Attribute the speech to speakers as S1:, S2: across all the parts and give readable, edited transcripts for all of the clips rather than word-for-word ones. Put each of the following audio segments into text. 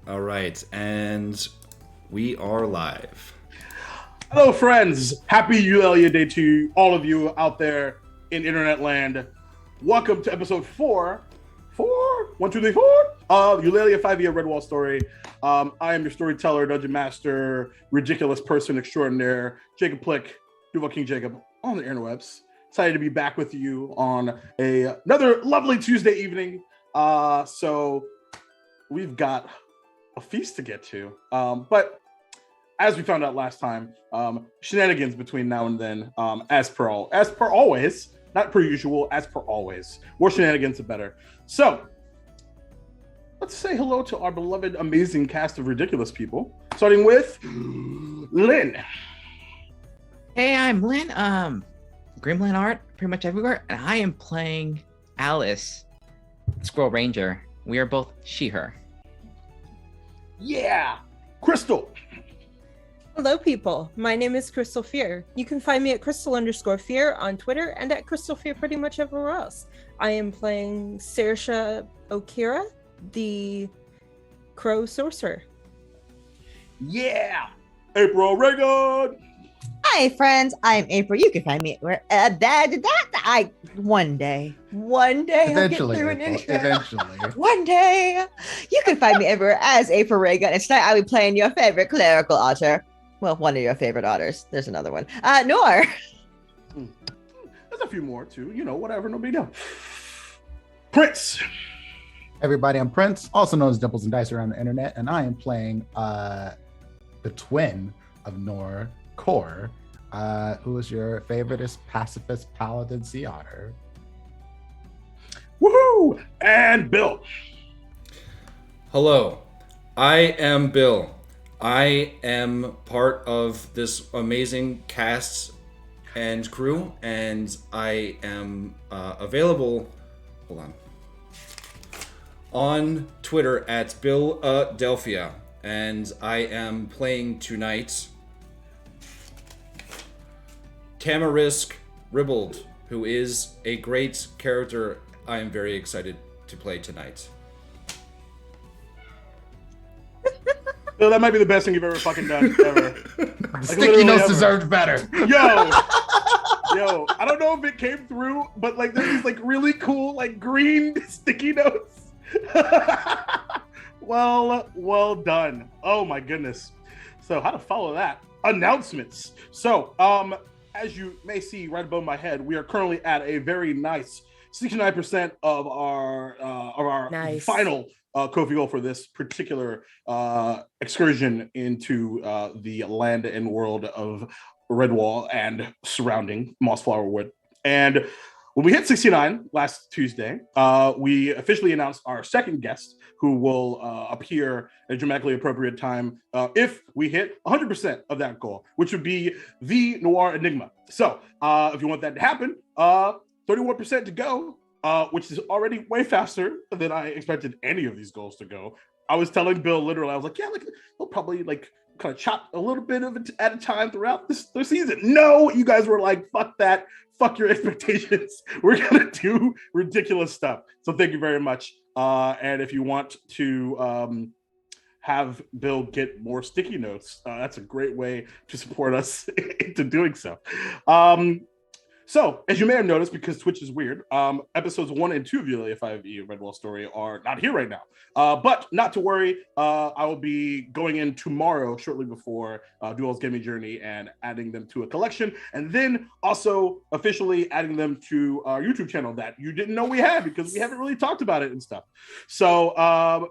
S1: All right, and we are live.
S2: Hello, friends. Happy Eulalia Day to all of you out there in internet land. Welcome to episode four, one, two, three, four, of Eulalia 5-Year Red Wall Story. I am your storyteller, dungeon master, ridiculous person extraordinaire, Jacob Plick, Duval King Jacob, on the interwebs. Excited to be back with you on another lovely Tuesday evening. So we've got a feast to get to, but as we found out last time, shenanigans between now and then, as per always, not per usual, as per always. More shenanigans, the better. So let's say hello to our beloved, amazing cast of ridiculous people, starting with Lynn.
S3: Hey, I'm Lynn. Gremlin art pretty much everywhere, and I am playing Alice, Squirrel Ranger. We are both she/her.
S2: Yeah, Crystal.
S4: Hello, people. My name is Crystal Fear. You can find me at Crystal_Fear on Twitter and at Crystal Fear pretty much everywhere else. I am playing Saoirse Okira, the Crow Sorcerer.
S2: Yeah, April Reagan.
S5: Hi, friends. I'm April. You can find me where one day
S6: Eventually,
S5: I'll get through an intro.
S6: eventually.
S5: One day, you can find me everywhere as April Reagan. And tonight I'll be playing your favorite clerical otter. Well, one of your favorite otters. There's another one. Nor.
S2: There's a few more too. You know, whatever. No big deal. Prince.
S6: Everybody, I'm Prince, also known as Dimples and Dice around the internet, and I am playing the twin of Nor Core, who is your favoriteest pacifist paladin sea otter.
S2: Woohoo! And Bill.
S1: Hello, I am Bill. I am part of this amazing cast and crew, and I am available. Hold on Twitter at Bill_Delphia, and I am playing tonight Tamarisk Ribbled, who is a great character I am very excited to play tonight.
S2: Bill, that might be the best thing you've ever fucking done, ever.
S6: Sticky notes
S2: ever.
S6: deserved better.
S2: Yo, I don't know if it came through, but like there's these like really cool like green sticky notes. Well done. Oh my goodness. So how to follow that? Announcements. So as you may see right above my head, we are currently at a very nice 69% of our
S4: Nice.
S2: final Kofi goal for this particular excursion into the land and world of Redwall and surrounding Mossflower Wood. And when we hit 69 last Tuesday, we officially announced our second guest, who will appear at a dramatically appropriate time if we hit 100% of that goal, which would be the Noir Enigma. So if you want that to happen, 31% to go, which is already way faster than I expected any of these goals to go. I was telling Bill literally, I was like, yeah, like we'll probably like kind of chop a little bit of it at a time throughout this season. No, you guys were like, fuck that. Fuck your expectations. We're going to do ridiculous stuff. So thank you very much. And if you want to have Bill get more sticky notes, that's a great way to support us into doing so. So, as you may have noticed, because Twitch is weird, episodes 1 and 2 of Eulalia 5e Redwall Story are not here right now. But not to worry, I will be going in tomorrow, shortly before Duel's Gaming Journey, and adding them to a collection, and then also officially adding them to our YouTube channel that you didn't know we had, because we haven't really talked about it and stuff. So,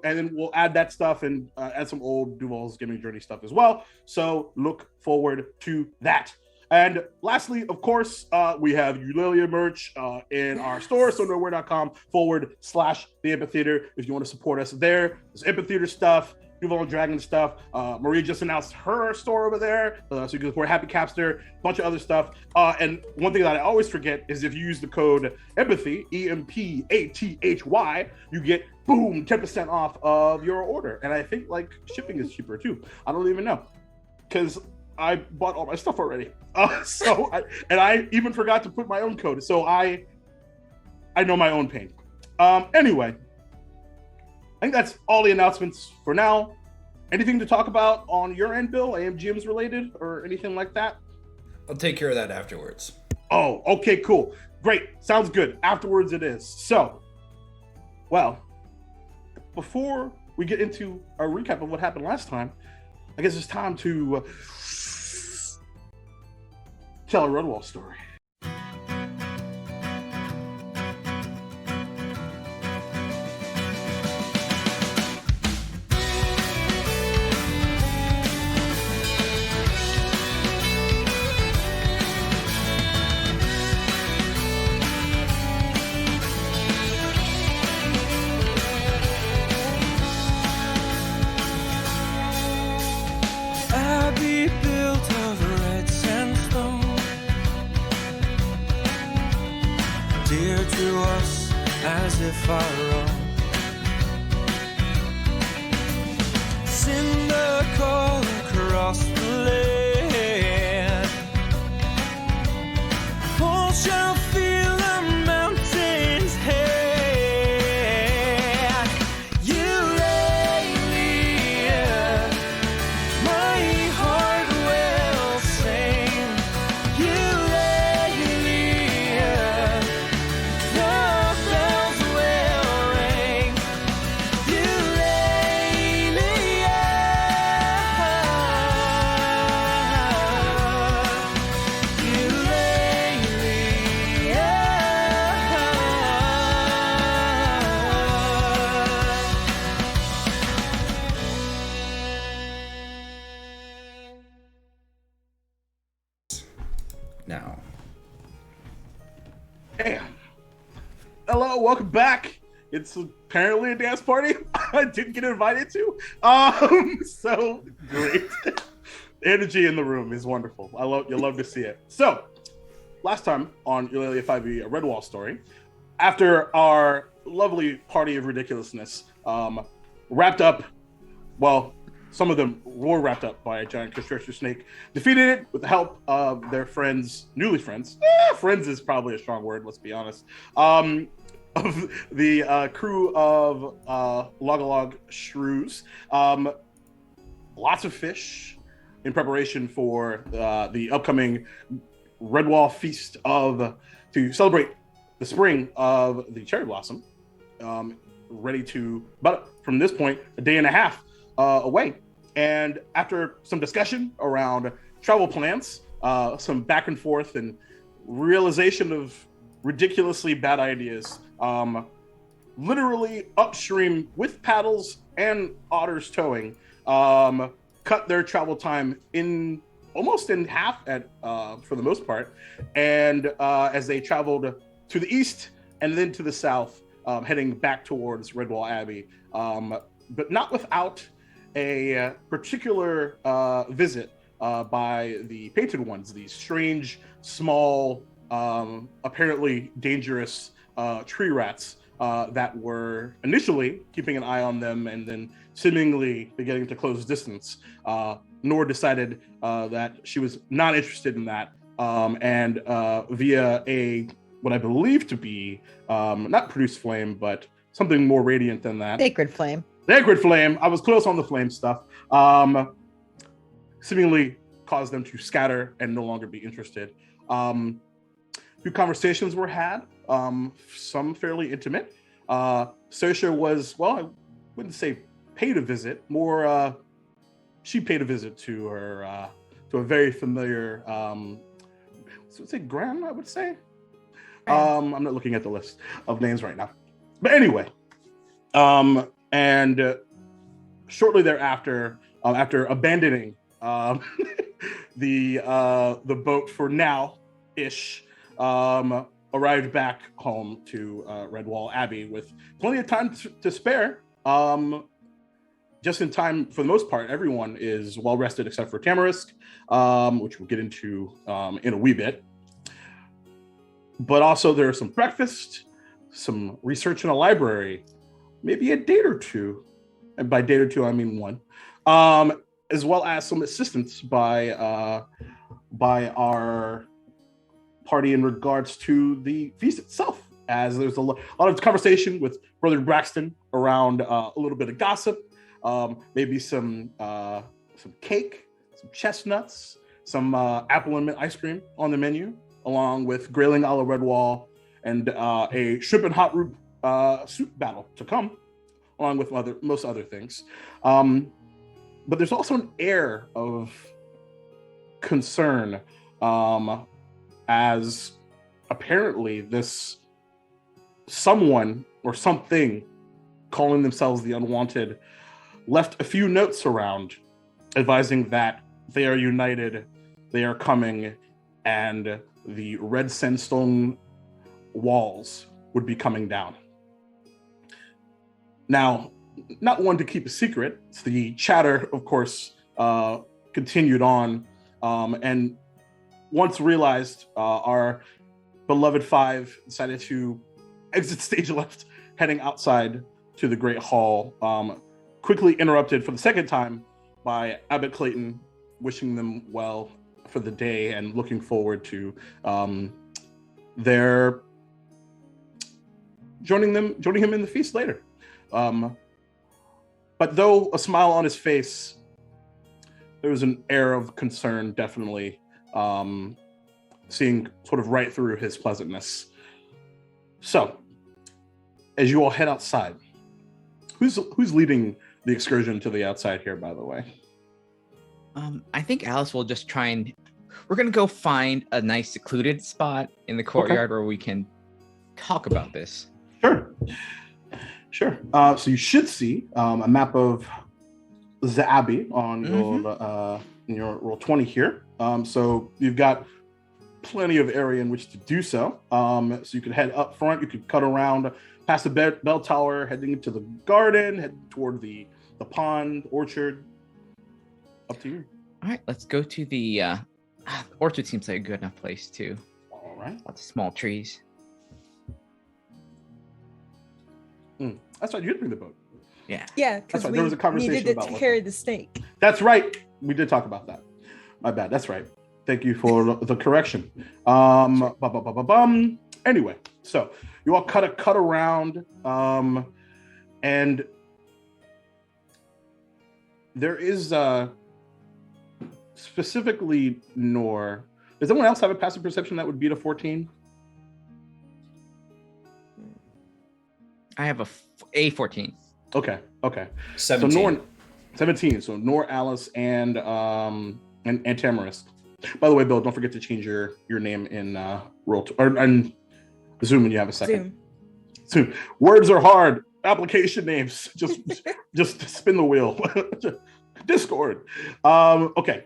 S2: and then we'll add that stuff and add some old Duel's Gaming Journey stuff as well. So, look forward to that. And lastly, of course, we have Eulalia merch in our store, so nowhere.com/the Amphitheater. If you want to support us there, there's Amphitheater stuff, Duval and Dragon stuff. Maria just announced her store over there, so you can support Happy Capster, a bunch of other stuff. And one thing that I always forget is if you use the code EMPATHY, EMPATHY, you get boom 10% off of your order. And I think like shipping is cheaper too. I don't even know, because I bought all my stuff already. I even forgot to put my own code. So I know my own pain. Anyway, I think that's all the announcements for now. anything to talk about on your end, Bill? AMGMs related or anything like that?
S1: I'll take care of that afterwards.
S2: Oh, okay, cool. Great. Sounds good. Afterwards it is. So, well, before we get into a recap of what happened last time, I guess it's time to tell a Redwall story.
S7: Abbey built of red sandstone, dear to us as if our own. Cinder call across the land, all shall feel the mountains head. Eulalia, my heart will sing. Eulalia, the bells will ring.
S1: Now,
S2: Damn. Hello, welcome back. It's apparently a dance party I didn't get invited to. So great. The energy in the room is wonderful. You love to see it. So, last time on Eulalia 5e, a Redwall story, after our lovely party of ridiculousness wrapped up, well, some of them were wrapped up by a giant constrictor snake, defeated it with the help of their friends, newly friends. Friends is probably a strong word, let's be honest. Of the crew of Logalog Shrews. Lots of fish in preparation for the upcoming Redwall feast to celebrate the spring of the cherry blossom. Ready to, but from this point, a day and a half away. And after some discussion around travel plans, some back and forth and realization of ridiculously bad ideas, literally upstream with paddles and otters towing, cut their travel time in almost in half for the most part. And as they traveled to the east and then to the south, heading back towards Redwall Abbey, but not without a particular visit by the Painted Ones, these strange, small, apparently dangerous tree rats that were initially keeping an eye on them and then seemingly beginning to close distance. Nor decided that she was not interested in that, and via what I believe to be not produce flame, but something more radiant than that.
S5: Sacred flame.
S2: Sacred flame. I was close on the flame stuff. Seemingly caused them to scatter and no longer be interested. Few conversations were had, some fairly intimate. Saoirse was, well, I wouldn't say paid a visit, more she paid a visit to her to a very familiar Graham, I would say. I'm not looking at the list of names right now. But anyway, and shortly thereafter, after abandoning the boat for now-ish, arrived back home to Redwall Abbey with plenty of time to spare. Just in time, for the most part, everyone is well rested except for Tamarisk, which we'll get into in a wee bit. But also there's some breakfast, some research in a library, maybe a date or two. And by date or two, I mean one. As well as some assistance by our party in regards to the feast itself, as there's a lot of conversation with Brother Braxton around a little bit of gossip, maybe some cake, some chestnuts, some apple and mint ice cream on the menu, along with grilling a la Redwall and a shrimp and hot root soup battle to come, along with most other things. But there's also an air of concern as apparently this someone or something calling themselves the Unwanted left a few notes around advising that they are united, they are coming, and the red sandstone walls would be coming down. Now, not one to keep a secret, the chatter, of course, continued on, and once realized, our beloved five decided to exit stage left, heading outside to the Great Hall, quickly interrupted for the second time by Abbot Clayton, wishing them well for the day and looking forward to their joining him in the feast later. But though a smile on his face, there was an air of concern, definitely seeing sort of right through his pleasantness. So, as you all head outside, who's leading the excursion to the outside here, by the way?
S3: I think Alice will just try and... We're going to go find a nice secluded spot in the courtyard where we can talk about this.
S2: Sure. So you should see a map of the Abbey on your roll 20 here. So you've got plenty of area in which to do so. So you could head up front, you could cut around past the bell tower, heading into the garden, head toward the pond, orchard. Up to you.
S3: All right, let's go to the orchard. Seems like a good enough place too.
S2: All right.
S3: Lots of small trees.
S2: That's right. You did bring the boat.
S3: Yeah.
S4: Yeah, because
S2: right.
S4: we
S2: There was a conversation
S4: needed it
S2: about
S4: to
S2: what-
S4: carry the snake.
S2: That's right. We did talk about that. My bad. That's right. Thank you for the correction. Anyway, so you all cut around, and there is specifically Nor. Does anyone else have a passive perception that would beat a 14?
S3: I have a 14.
S2: Okay.
S1: 17.
S2: So Nor, 17. So Nor, Alice, and Tamarisk. By the way, Bill, don't forget to change your name in and Zoom when you have a second. Zoom. Words are hard. Application names. Just spin the wheel. Discord. Okay.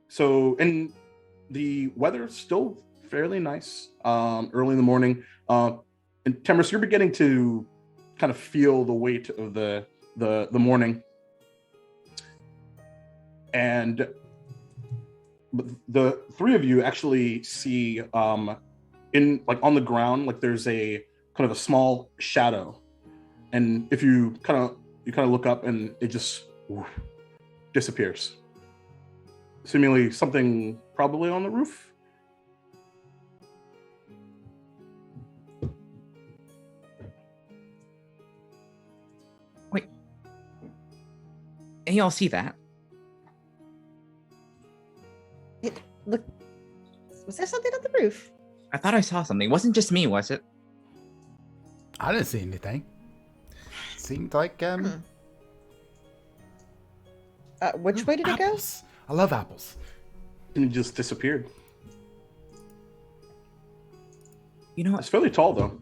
S2: So, and the weather's still fairly nice. Early in the morning. And Tamarisk, you're beginning to kind of feel the weight of the morning. And the three of you actually see in like on the ground, like there's a kind of a small shadow. And if you kind of look up and it just disappears. Seemingly something probably on the roof.
S3: Wait. And y'all see that?
S5: Look, was there something on the roof?
S3: I thought I saw something. It wasn't just me, was it?
S6: I didn't see anything. Seemed like
S5: Which way did it go?
S6: apples. I love apples.
S2: And it just disappeared.
S3: You know what?
S2: It's fairly tall though.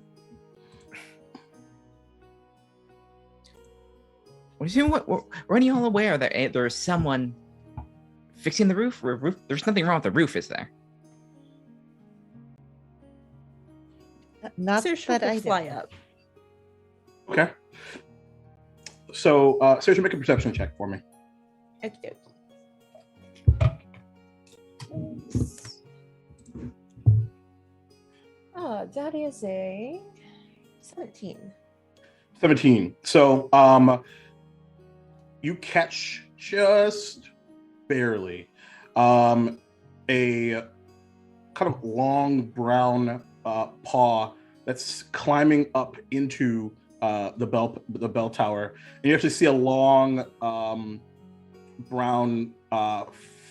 S3: We're any all aware that there's someone fixing the roof? There's nothing wrong with the roof, is there?
S5: Not
S4: Saoirse
S5: that
S4: will
S5: I
S4: fly
S5: know.
S4: up.
S2: Okay. So, Saoirse, make a perception check for me.
S4: Okay. That is a 17.
S2: 17. So, you catch just barely a kind of long brown paw that's climbing up into the bell tower, and you actually see a long brown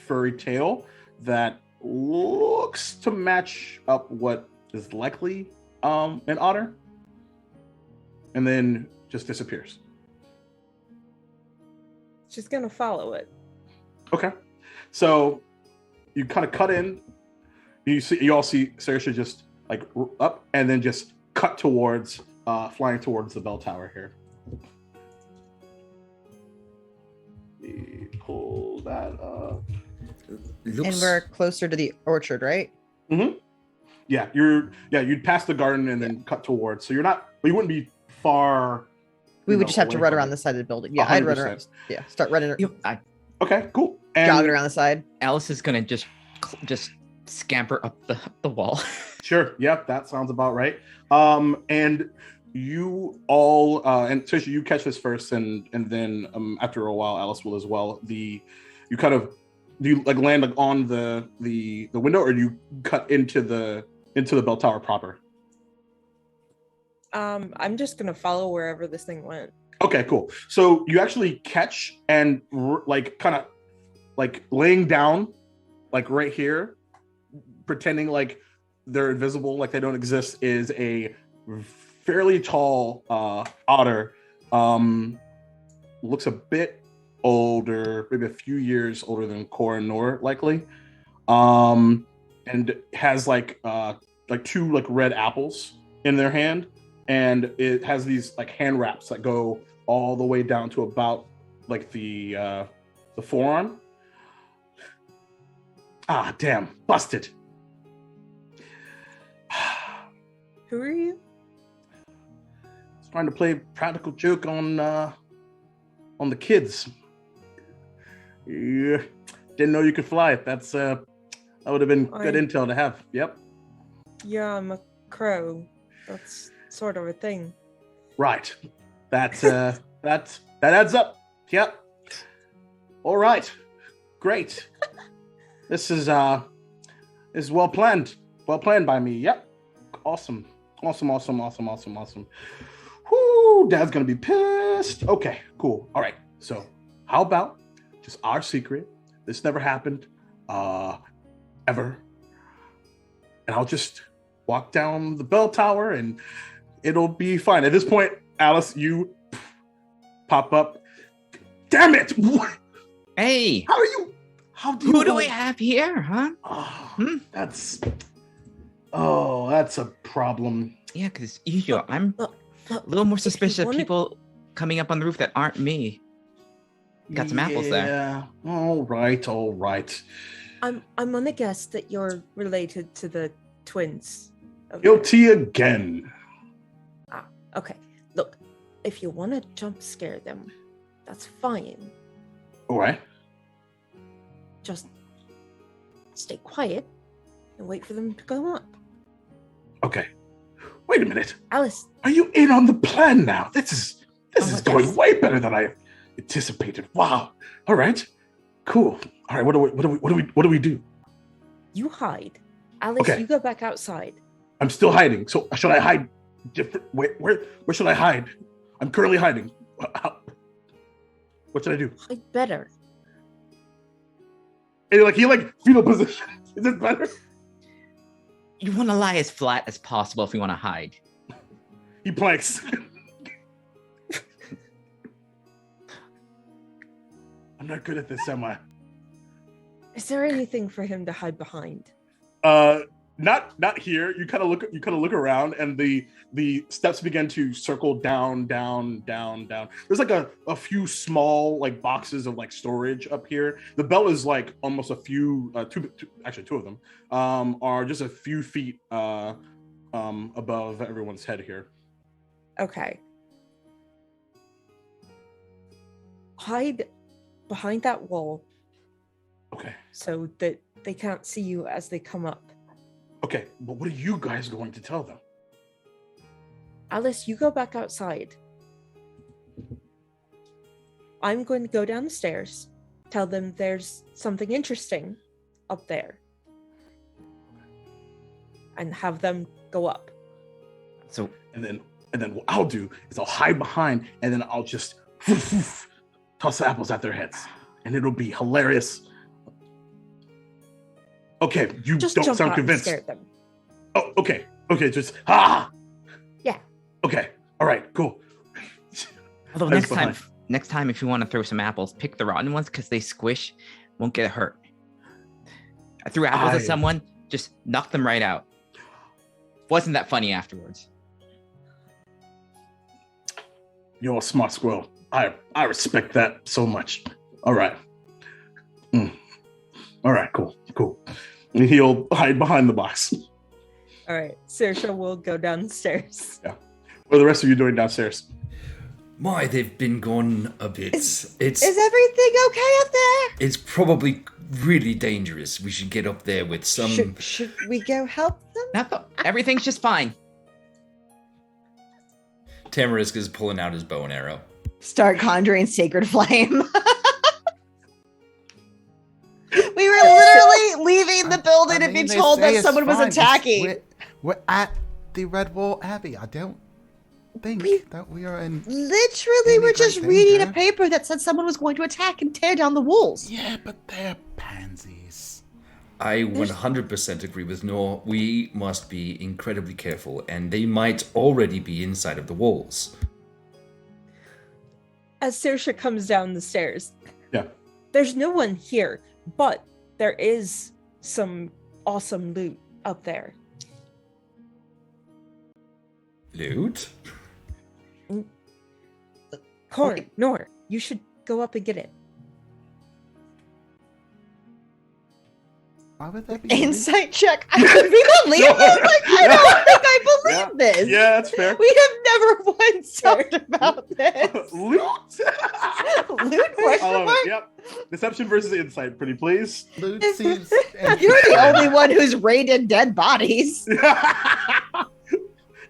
S2: furry tail that looks to match up what is likely an otter, and then just disappears.
S4: She's gonna follow it.
S2: Okay, so you kind of cut in. You all see Saoirse just like up and then just cut towards flying towards the bell tower here. Pull that up.
S5: And we're closer to the orchard, right?
S2: Mm-hmm. Yeah, you'd pass the garden and then cut towards. So you wouldn't be far.
S5: We would just have to
S2: away
S5: run
S2: from
S5: around
S2: it.
S5: the side of the building. Yeah, I'd run
S2: 100%.
S5: around. Yeah, start running,
S2: Okay, cool. And
S5: jogging around the side.
S3: Alice is gonna just scamper up the wall.
S2: Sure. Yep, that sounds about right. And you all and Trisha, you catch this first, and then after a while, Alice will as well. Do you like land like on the window, or do you cut into the bell tower proper?
S4: I'm just gonna follow wherever this thing went.
S2: Okay, cool. So you actually catch and like kind of like laying down, like right here, pretending like they're invisible, like they don't exist, is a fairly tall otter. Looks a bit older, maybe a few years older than Cora and Nor, likely. And has like two like red apples in their hand, and it has these like hand wraps that go all the way down to about like the forearm. Ah, damn, busted.
S4: Who are you?
S2: Trying to play practical joke on the kids. Yeah, didn't know you could fly. That would have been good intel to have. Yep.
S4: Yeah, I'm a crow. That's sort of a thing.
S2: Right. That adds up. Yep. All right. Great. This is well planned. Well planned by me. Yep. Awesome. Whoo, Dad's gonna be pissed. Okay, cool. All right. So how about just our secret? This never happened. Ever. And I'll just walk down the bell tower and it'll be fine. At this point, Alice, you pop up. Damn it! What?
S3: Hey!
S2: How are you?
S3: Who do we have here, huh?
S2: Oh, that's a problem.
S3: Yeah, because usually I'm
S4: Look,
S3: a little more suspicious of
S4: wanna-
S3: people coming up on the roof that aren't me. Got some apples there.
S2: Yeah. All right.
S4: I'm gonna guess that you're related to the twins. over
S2: Guilty again.
S4: there. Okay. Look, if you want to jump scare them, that's fine.
S2: All right.
S4: Just stay quiet and wait for them to go up.
S2: Okay. Wait a minute.
S4: Alice,
S2: Are you in on the plan now? This is going
S4: yes.
S2: way better than I anticipated. Wow. All right. Cool. All right. What do we do?
S4: you hide. Alice,
S2: Okay.
S4: you go back outside.
S2: I'm still hiding. So should I hide different? Where should I hide? I'm currently hiding. What should I do?
S4: Hide better.
S2: And he fetal position. Is it better?
S3: You want to lie as flat as possible if you want to hide.
S2: He planks. I'm not good at this, am I?
S4: Is there anything for him to hide behind?
S2: Not here. You kind of look around, and the steps begin to circle down. There's like a few small like boxes of like storage up here. The bell is like almost a few two of them are just a few feet above everyone's head here.
S4: Okay. Hide behind that wall
S2: Okay.
S4: so that they can't see you as they come up.
S2: Okay, but what are you guys going to tell them?
S4: Alice, you go back outside. I'm going to go down the stairs, tell them there's something interesting up there, and have them go up.
S3: So
S2: And And then what I'll do is I'll hide behind, and then I'll just toss the apples at their heads, and it'll be hilarious. Okay, you
S4: Just
S2: don't
S4: jump
S2: sound
S4: out and
S2: convinced.
S4: scare them.
S2: Oh, okay, just
S4: Yeah.
S2: Okay, all right, cool.
S3: Although
S2: I was
S3: next time, if you want to throw some apples, pick the rotten ones because they squish, won't get hurt. I threw apples at someone, just knocked them right out. Wasn't that funny afterwards?
S2: You're a smart squirrel. I respect that so much. All right. All right, cool. And he'll hide behind the box.
S4: All right, Saoirse will go downstairs.
S2: Yeah. What are the rest of you doing downstairs?
S1: My, they've been gone a bit.
S5: Is everything okay up there?
S1: It's probably really dangerous. We should get up there with some.
S5: Should we go help them?
S3: Everything's just fine.
S1: Tamarisk is pulling out his bow and arrow.
S5: Start conjuring sacred flame. We were literally leaving the building and being told that someone was attacking.
S6: We're at the Red Wall Abbey. I don't think that we are in.
S5: Literally, we're just reading a paper that said someone was going to attack and tear down the walls.
S6: Yeah, but they're pansies.
S1: I 100% agree with Nor. We must be incredibly careful, and they might already be inside of the walls.
S4: As Saoirse comes down the stairs,
S2: Yeah.
S4: there's no one here, but there is some awesome loot up there.
S1: Loot?
S4: Corn, Nor, you should go up and get it.
S6: Why would that be?
S5: Insight check. I could be believe this. Like, I don't think I believe this.
S2: Yeah, that's fair.
S5: We have never once talked about this.
S2: Loot?
S5: Loot question mark?
S2: Yep. Deception versus insight, pretty please.
S6: Loot seems.
S5: You're the only one who's raided dead bodies.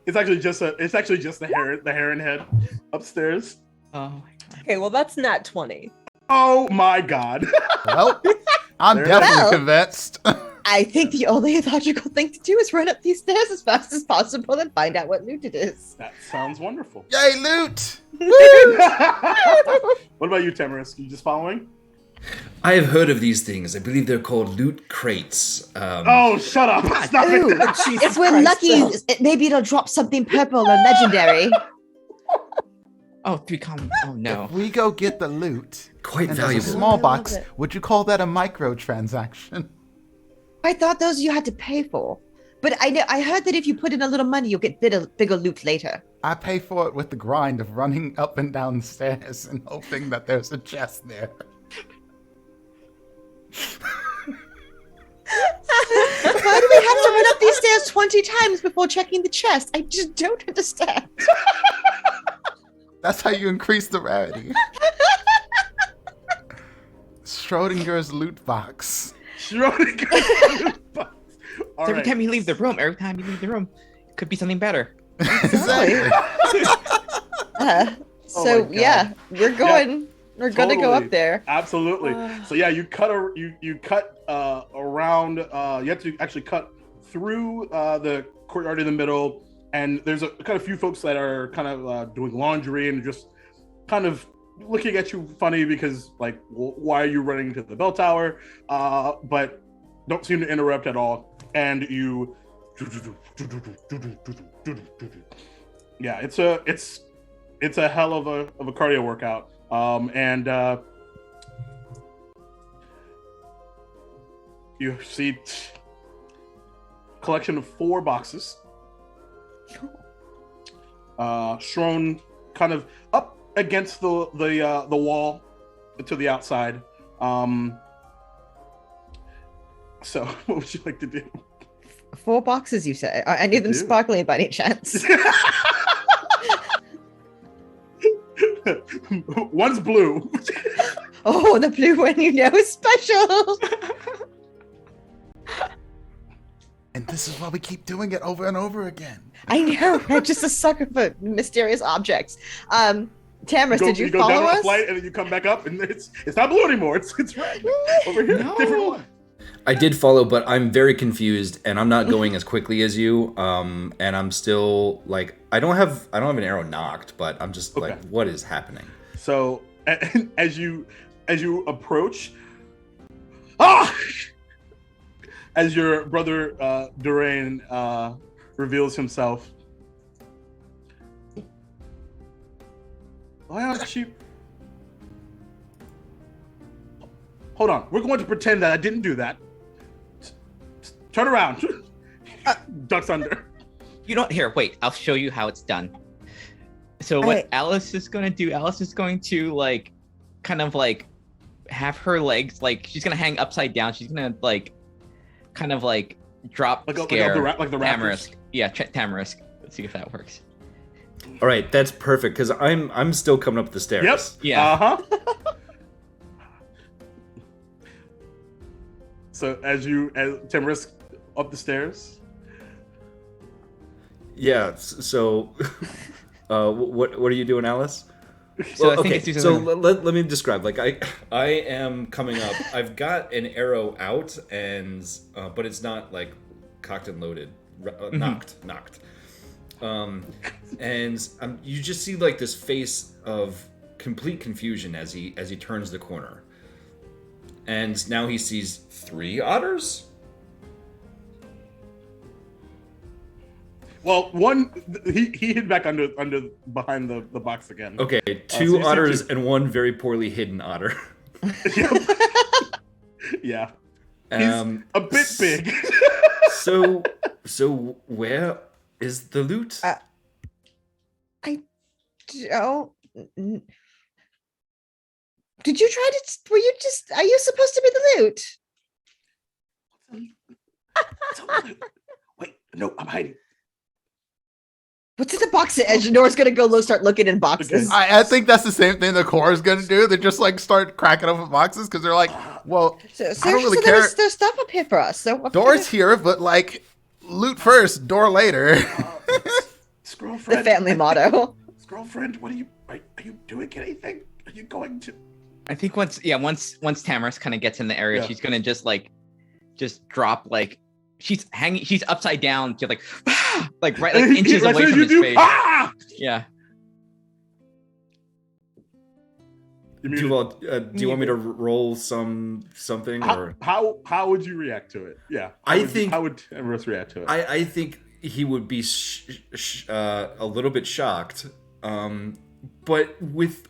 S2: It's actually just the heron head upstairs.
S3: Oh my god.
S4: Okay, well, that's not 20.
S2: Oh my god.
S6: Well, I'm
S2: There-
S6: definitely
S5: Well-
S6: convinced.
S5: I think the only logical thing to do is run up these stairs as fast as possible and find out what loot it is.
S2: That sounds wonderful.
S6: Yay, loot!
S2: What about you, Tamarisk? You just following?
S1: I have heard of these things. I believe they're called loot crates.
S2: Oh, shut up. Stop
S5: Ooh,
S2: it.
S5: if we're lucky, maybe it'll drop something purple or legendary.
S3: Oh, 3 common. Oh no.
S6: If we go get the loot,
S1: Quite
S6: and there's a
S1: valuable.
S6: small
S4: I love
S6: box,
S4: it.
S6: would you call that a microtransaction?
S5: I thought those you had to pay for. But I heard that if you put in a little money, you'll get bigger loot later.
S6: I pay for it with the grind of running up and down stairs and hoping that there's a chest there.
S5: Why do we have to run up these stairs 20 times before checking the chest? I just don't understand.
S6: That's how you increase the rarity. Schrodinger's loot box.
S2: Schrodinger's loot box. All
S3: Every
S2: right.
S3: time you leave the room, it could be something better.
S6: Exactly.
S2: Oh my God.
S5: Yeah, we're going. We're gonna go
S2: Totally.
S5: up there.
S2: Absolutely. So yeah, you cut around. You have to actually cut through the courtyard in the middle, and there's a kind of few folks that are kind of doing laundry and just kind of looking at you funny because like, why are you running to the bell tower? But don't seem to interrupt at all. And you, yeah, it's a hell of a cardio workout. You see collection of 4 boxes strewn kind of up against the wall to the outside. So what would you like to do?
S5: 4 boxes, you say? Are any of them
S2: do.
S5: sparkling by any chance?
S2: One's blue.
S5: Oh, the blue one you know is special.
S6: And this is why we keep doing it over and over again.
S5: I know. I'm just a sucker for mysterious objects. Tamris, did you
S2: go
S5: follow
S2: down
S5: us?
S2: the flight and then you come back up and it's not blue anymore. It's red over here.
S3: No.
S2: Different one.
S1: I did follow, but I'm very confused, and I'm not going as quickly as you. And I'm still like, I don't have an arrow knocked, but I'm just like, what is happening?
S2: So as you approach, as your brother Durain reveals himself, why aren't you? Hold on, we're going to pretend that I didn't do that. Turn around. Ducks under.
S3: You don't here. Wait, I'll show you how it's done. So what Alice is going to do? Alice is going to like, kind of like, have her legs like she's gonna hang upside down. She's gonna like, kind of like drop scare
S2: like the
S3: Tamarisk. Yeah, Tamarisk. Let's see if that works.
S1: All right, that's perfect because I'm still coming up the stairs.
S2: Yep.
S3: Yeah.
S2: So as Tamarisk up the stairs.
S1: Yeah. So, what are you doing, Alice?
S3: So
S1: well, okay. So let me describe. Like I am coming up. I've got an arrow out, and but it's not like cocked and loaded. Knocked. And you just see like this face of complete confusion as he turns the corner, and now he sees 3 otters.
S2: Well, one he hid back under behind the box again.
S1: Okay, 2 otters and 1 very poorly hidden otter.
S2: Yeah, he's a bit big.
S1: So where is the loot?
S5: I don't. Did you try to? Were you just? Are you supposed to be the loot?
S2: Wait, no, I'm hiding.
S5: What's in the box? Nora's gonna go start looking in boxes.
S6: I think that's the same thing the core is gonna do. They just like start cracking open boxes because they're like, well, I don't really care.
S5: There's stuff up here for us. So
S6: door's here, but like, loot first, door later.
S2: Scroll friend.
S5: The family motto.
S2: Scroll friend, what are you doing anything? Are you going to?
S3: I think once Tamarisk kind of gets in the area, she's gonna just drop like. She's upside down to like right like inches away from his face. Yeah.
S1: Do you want me to roll something or
S2: how would you react to it? Yeah. How would Everest react to it?
S1: I think he would be a little bit shocked, but with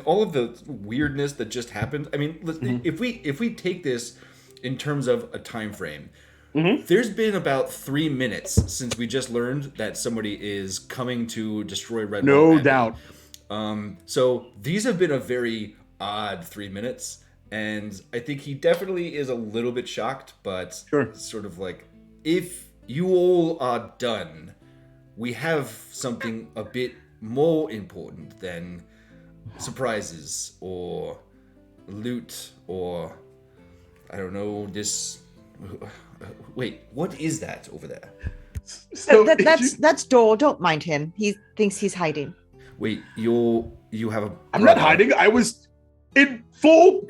S1: all of the weirdness that just happened. I mean, if we take this in terms of a time frame. Mm-hmm. There's been about 3 minutes since we just learned that somebody is coming to destroy Redwall.
S2: No doubt.
S1: So these have been a very odd 3 minutes, and I think he definitely is a little bit shocked, but sort of like, if you all are done, we have something a bit more important than surprises or loot or, I don't know, this... Wait, what is that over there?
S5: So that's Dor. Don't mind him. He thinks he's hiding.
S1: Wait, you have a...
S2: I'm not hiding. I was in full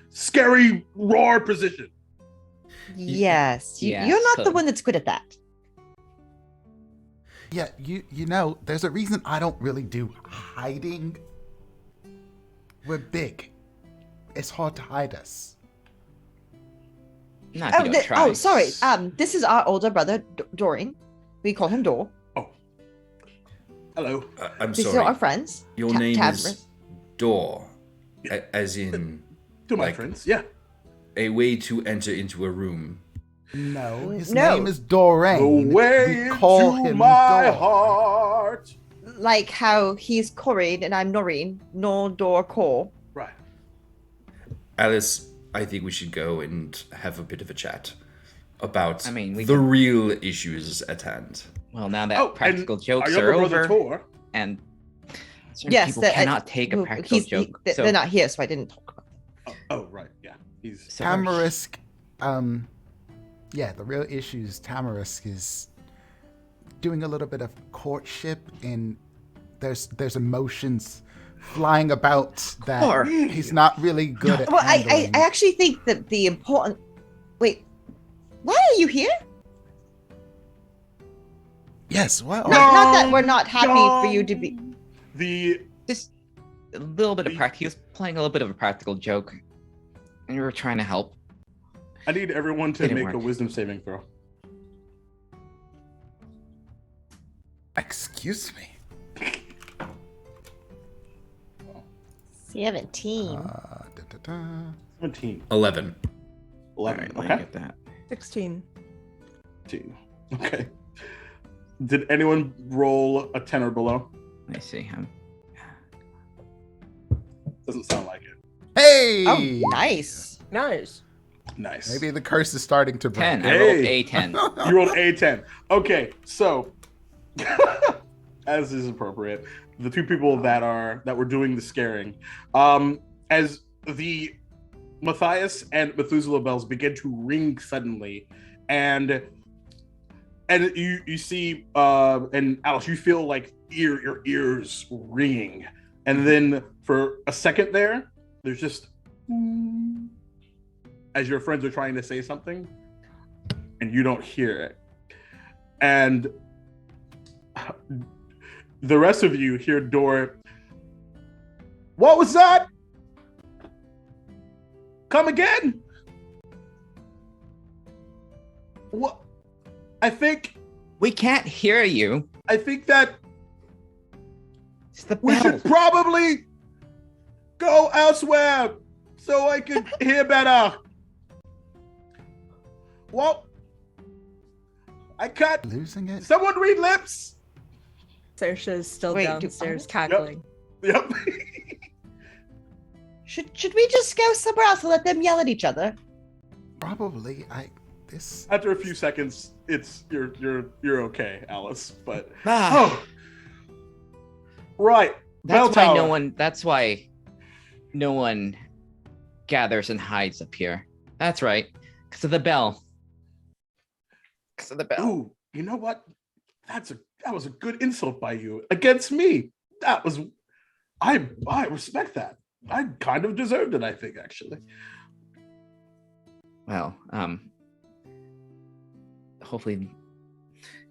S2: scary roar position.
S5: Yes. You're not the one that's good at that.
S6: Yeah, you know, there's a reason I don't really do hiding. We're big. It's hard to hide us.
S5: Sorry. This is our older brother, Doreen. We call him Dor.
S2: Oh. Hello.
S1: I'm
S5: These
S1: sorry.
S5: are our friends.
S1: Your name is Dor, as in...
S2: To my friends, yeah.
S1: A way to enter into a room.
S6: No, his name is Doreen.
S2: The way
S6: we call
S2: into
S6: him
S2: my
S6: Dor.
S2: heart.
S5: Like how he's Corinne and I'm Noreen. Nor Dor Cor.
S2: Right.
S1: Alice... I think we should go and have a bit of a chat about
S3: the
S1: real issues at hand.
S3: Well, now that practical jokes are over, and people cannot take a practical joke.
S5: They're not here, so I didn't talk about them.
S2: Oh, right, yeah.
S6: Tamarisk, the real issue is Tamarisk is doing a little bit of courtship, and there's emotions flying about that he's not really good at.
S5: Well, I actually think that the important... Wait, Why are you here?
S6: Yes. Well,
S5: Not that we're not happy for you to be.
S3: Just a little bit of practice. He was playing a little bit of a practical joke, and we were trying to help.
S2: I need everyone to
S3: Didn't
S2: make
S3: work.
S2: a wisdom saving throw.
S6: excuse me.
S5: 17.
S6: Da, da, da.
S2: 17.
S1: 11.
S2: 11.
S3: All right, let me
S2: Okay.
S3: get that.
S4: 16.
S2: 15. Okay. Did anyone roll a 10 or below?
S3: Let me see.
S2: Doesn't sound like it.
S6: Hey.
S5: Oh, nice.
S4: Nice.
S2: Nice.
S6: Maybe the curse is starting to break.
S3: 10. I rolled
S2: Hey.
S3: a 10.
S2: You rolled a 10. Okay, so as is appropriate, the two people that were doing the scaring, as the Matthias and Methuselah bells begin to ring suddenly, and you see and Alice, you feel like your ears ringing, and then for a second there's just as your friends are trying to say something and you don't hear it, and the rest of you hear Dor. What was that? Come again? What? I think
S3: We can't hear you.
S2: that
S3: It's the
S2: we
S3: bell.
S2: should probably go elsewhere so I can hear better. Well, I can't.
S6: Losing it.
S2: Someone read lips.
S4: Saoirse is still
S5: Wait,
S4: downstairs cackling.
S2: Yep.
S5: Should we just go somewhere else and let them yell at each other?
S6: Probably. This.
S2: After a few seconds, it's you're okay, Alice. But
S3: Ah,
S2: right. Bell
S3: that's why
S2: tower.
S3: That's why no one gathers and hides up here. That's right. Because of the bell. Because of the bell.
S2: Ooh, you know what? That was a good insult by you against me. That was I respect that. I kind of deserved it, I think, actually.
S3: Well, hopefully.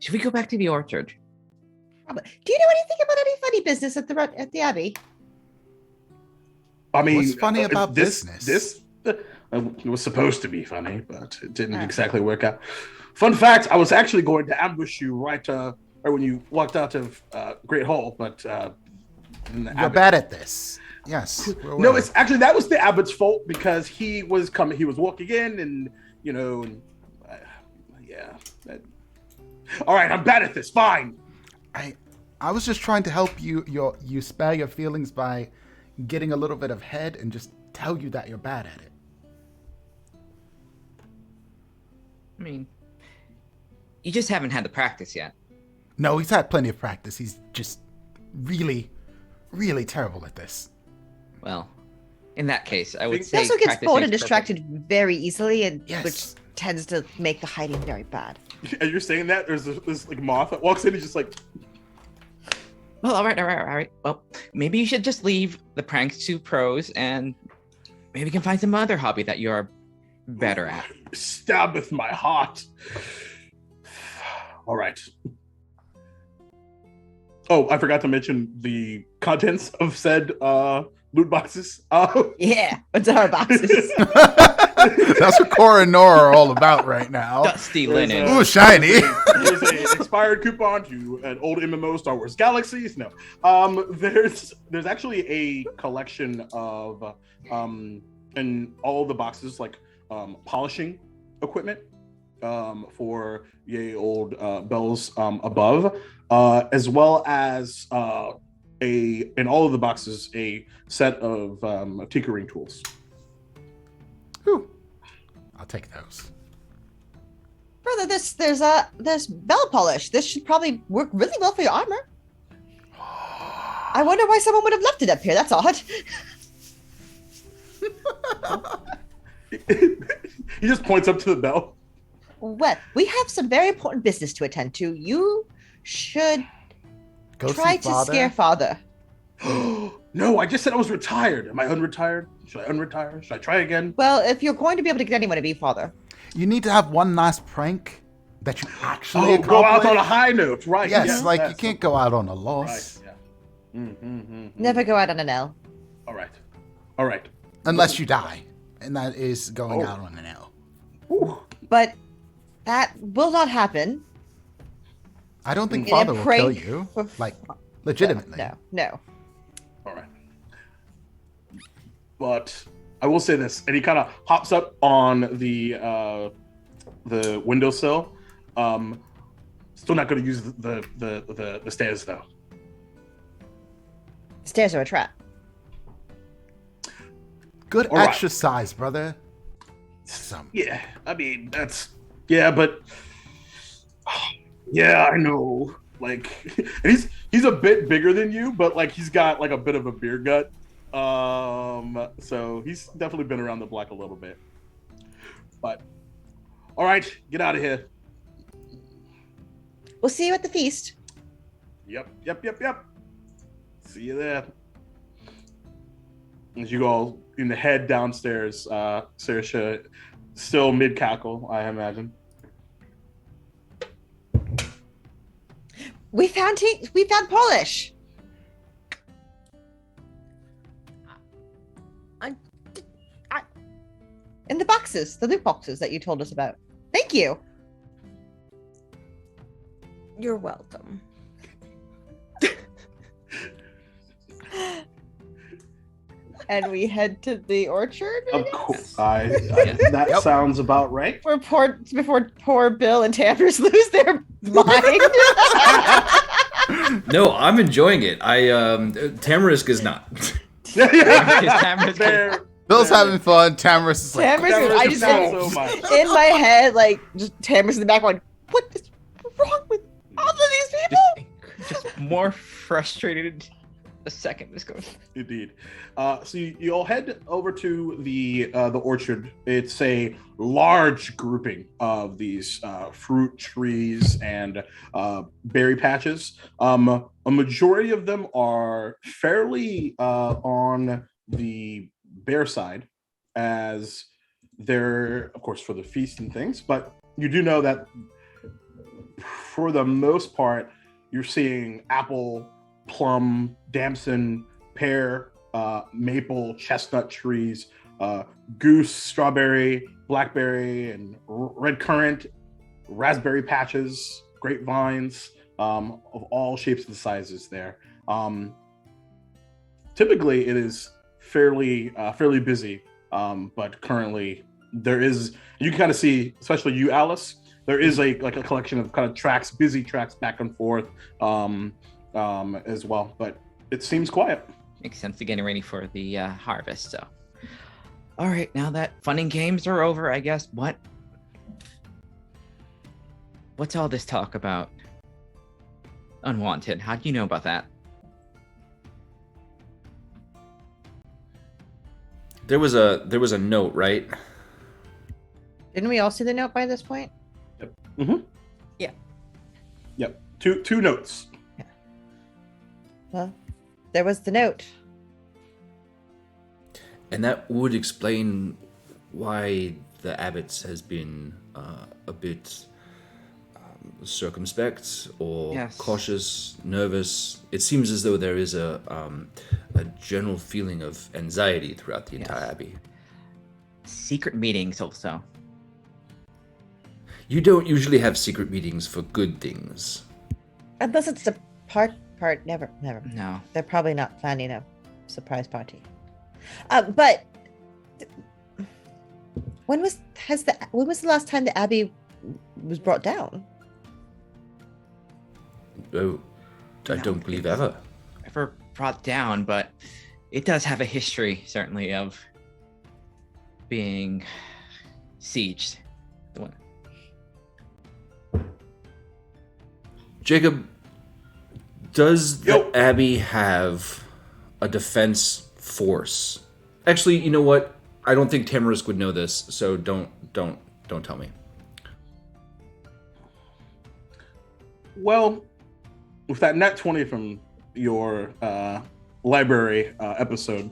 S3: Should we go back to the orchard?
S5: Do you know anything about any funny business at the Abbey?
S2: I mean,
S6: What's funny about
S2: business?
S6: business?
S2: It was supposed to be funny, but it didn't exactly work out. Fun fact: I was actually going to ambush you right when you walked out of Great Hall, but
S6: You're bad at this. Yes. we're
S2: No,
S6: aware.
S2: it's actually that was the abbot's fault because he was walking in, and yeah. All right, I'm bad at this. Fine.
S6: I was just trying to help you. You spare your feelings by getting a little bit of head and just tell you that you're bad at it.
S3: I mean, you just haven't had the practice yet.
S6: No, he's had plenty of practice. He's just really, really terrible at this.
S3: Well, in that case, I would
S5: He
S3: say
S5: also gets
S3: practice
S5: bored and
S3: makes
S5: distracted very easily, and
S6: Yes.
S5: which tends to make the hiding very bad.
S2: As you're saying that, there's this like moth that walks in and just like.
S3: Well, all right. Well, maybe you should just leave the pranks to pros, and maybe you can find some other hobby that you're better at.
S2: Stabbeth my heart. All right. Oh, I forgot to mention the contents of said loot boxes.
S5: Yeah, what's our boxes?
S6: That's what Cora and Nora are all about right now.
S3: Dusty
S2: There's
S3: linen.
S6: Ooh, shiny.
S2: There's a expired coupon to an old MMO Star Wars Galaxies. No, there's actually a collection of in all the boxes like polishing equipment for yay old bells above, as well as in all of the boxes a set of tinkering tools.
S6: Whew. I'll take those.
S5: Brother, there's bell polish. This should probably work really well for your armor. I wonder why someone would have left it up here. That's odd.
S2: He just points up to the bell.
S5: Well, we have some very important business to attend to. You should
S6: Go
S5: try
S6: see
S5: to
S6: Father.
S5: scare Father.
S2: No, I just said I was retired. Am I unretired? Should I unretire? Should I try again?
S5: Well, if you're going to be able to get anyone to be father,
S6: You need to have one last prank that you actually
S2: Oh, go out
S6: accomplish.
S2: on a high note, right?
S6: Yes, like you
S2: that's
S6: can't go out on a loss.
S2: Right, yeah.
S5: never go out on an L.
S2: All right. All right.
S6: Unless you die. And that is going
S2: Oh.
S6: out on an L.
S2: Ooh.
S5: But that will not happen.
S6: I don't think
S5: In a
S6: father will kill
S5: prank
S6: you.
S5: for
S6: Like, legitimately.
S5: No.
S2: All right. But I will say this, and he kind of hops up on the windowsill. Still not going to use the stairs though.
S5: Stairs are a trap.
S6: Good
S2: All right.
S6: exercise, brother. Some.
S2: Yeah, I mean that's but yeah, I know. Like, and he's a bit bigger than you, but like he's got like a bit of a beer gut. So he's definitely been around the block a little bit. But all right, get out of here.
S5: We'll see you at the feast.
S2: Yep. See you there. As you all in the head downstairs, Saoirse still mid cackle, I imagine.
S5: We found polish. In the boxes, the loot boxes that you told us about. Thank you.
S4: You're welcome.
S5: And we head to the orchard. I
S2: Of
S5: guess?
S2: course,
S3: Yes.
S2: that
S6: Yep.
S2: sounds about right.
S5: Before poor Bill and Tamers lose their mind.
S1: No, I'm enjoying it. Tamarisk is not.
S3: Tamarisk-
S2: There-
S6: Bill's
S2: there.
S6: having fun. Tamarisk is like,
S5: Tamers,
S2: Tamarisk
S5: I
S2: is
S5: just
S2: not so much.
S5: in my head, like just Tamers in the back going, what is wrong with all of these people?
S3: just more frustrated. A second is going.
S2: Indeed. So you all head over to the orchard. It's a large grouping of these fruit trees and berry patches. A majority of them are fairly on the bare side, as they're, of course, for the feast and things. But you do know that for the most part, you're seeing apple, plum, damson, pear, maple, chestnut trees, goose, strawberry, blackberry, and red currant, raspberry patches, grapevines, of all shapes and sizes there. Typically, it is fairly busy, but currently there is. You can kind of see, especially you, Alice. There is a collection of kind of tracks, busy tracks back and forth. As well, but it seems quiet.
S3: Makes sense to getting ready for the harvest. So, all right, now that fun and games are over, I guess. What's all this talk about? Unwanted. How do you know about that?
S1: There was a note, right?
S5: Didn't we all see the note by this point?
S2: Yep. Two notes.
S5: Well, there was the note.
S1: And that would explain why the abbot has been a bit circumspect or
S3: Yes.
S1: cautious, nervous. It seems as though there is a general feeling of anxiety throughout the entire
S3: Yes.
S1: abbey.
S3: Secret meetings, also.
S1: You don't usually have secret meetings for good things.
S5: Unless it's the part. Never.
S3: No.
S5: They're probably not planning a surprise party. But when was the last time the abbey was brought down?
S1: Oh, I don't believe ever.
S3: Ever brought down, but it does have a history, certainly, of being sieged. The one.
S1: Jacob, does the
S2: Yo.
S1: Abbey have a defense force? Actually, you know what? I don't think Tamarisk would know this, so don't tell me.
S2: Well, with that net 20 from your library episode,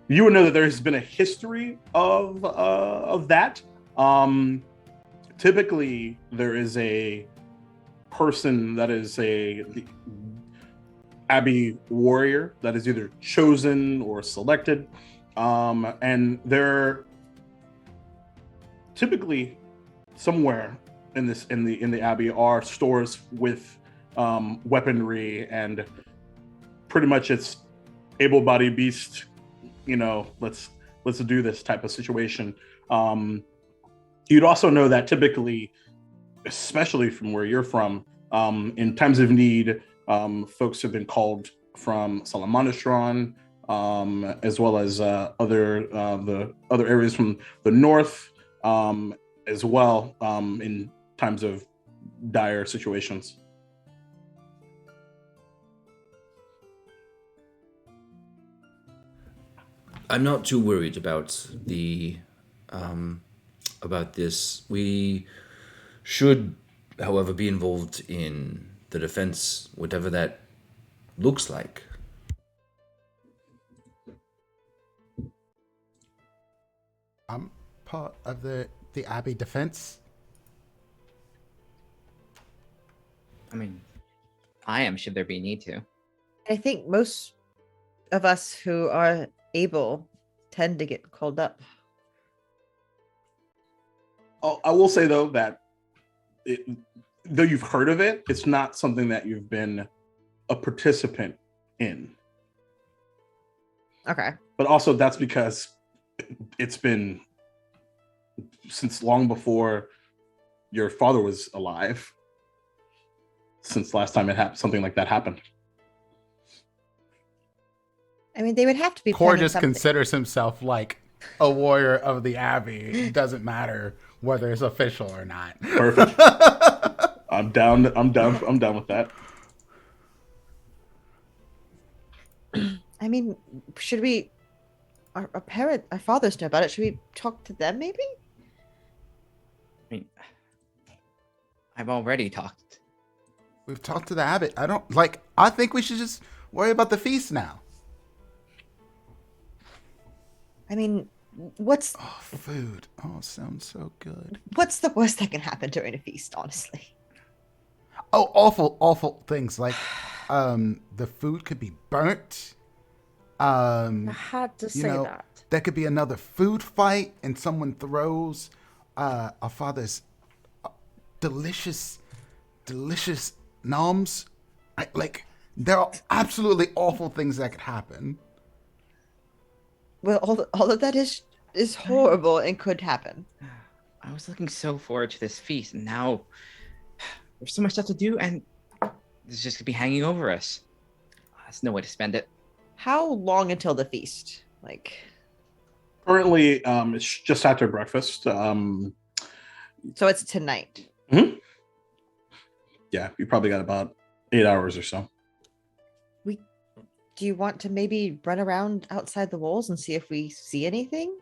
S2: you would know that there has been a history of that. Typically, there is a person that is the Abbey warrior that is either chosen or selected, and they're typically somewhere in the Abbey are stores with weaponry, and pretty much it's able-bodied beast. Let's do this type of situation. You'd also know that typically, especially from where you're from, in times of need, folks have been called from Salamandastron, as well as the other areas from the north, as well, in times of dire situations.
S1: I'm not too worried about this. We should, however, be involved in the defense, whatever that looks like.
S6: I'm part of the Abbey defense.
S3: I mean, I am, should there be need to.
S5: I think most of us who are able tend to get called up.
S2: Oh, I will say though that though you've heard of it, it's not something that you've been a participant in.
S5: Okay.
S2: But also that's because it's been since long before your father was alive, since last time something like that happened.
S5: I mean, they would have to be.
S6: Core just considers himself like a warrior of the Abbey. It doesn't matter whether it's official or not.
S2: Perfect. I'm down with that.
S5: I mean, should we? Our fathers know about it. Should we talk to them, maybe?
S3: I mean, I've already talked.
S6: We've talked to the abbot. I think we should just worry about the feast now.
S5: I mean, what's...
S6: Oh, food. Oh, sounds so good.
S5: What's the worst that can happen during a feast, honestly?
S6: Oh, awful things. Like, the food could be burnt.
S4: I had to say that.
S6: There could be another food fight, and someone throws our father's delicious noms. There are absolutely awful things that could happen.
S5: Well, all of that is horrible and could happen.
S3: I was looking so forward to this feast, and now there's so much stuff to do, and it's just gonna be hanging over us. There's no way to spend it.
S5: How long until the feast?
S2: Currently, it's just after breakfast.
S5: So it's tonight.
S2: Mm-hmm. Yeah, you probably got about 8 hours or so.
S5: Do you want to maybe run around outside the walls and see if we see anything?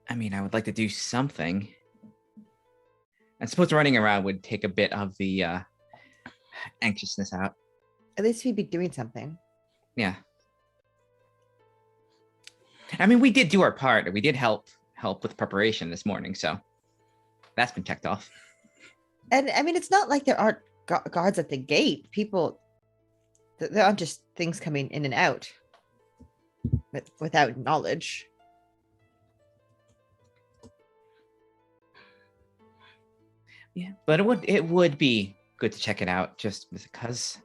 S3: I mean, I would like to do something. I suppose running around would take a bit of the anxiousness out.
S5: At least we'd be doing something.
S3: Yeah. I mean, we did do our part. We did help with preparation this morning, so that's been checked off.
S5: And I mean, it's not like there aren't guards at the gate. People, there aren't just things coming in and out without knowledge.
S3: Yeah, but it would be good to check it out, just because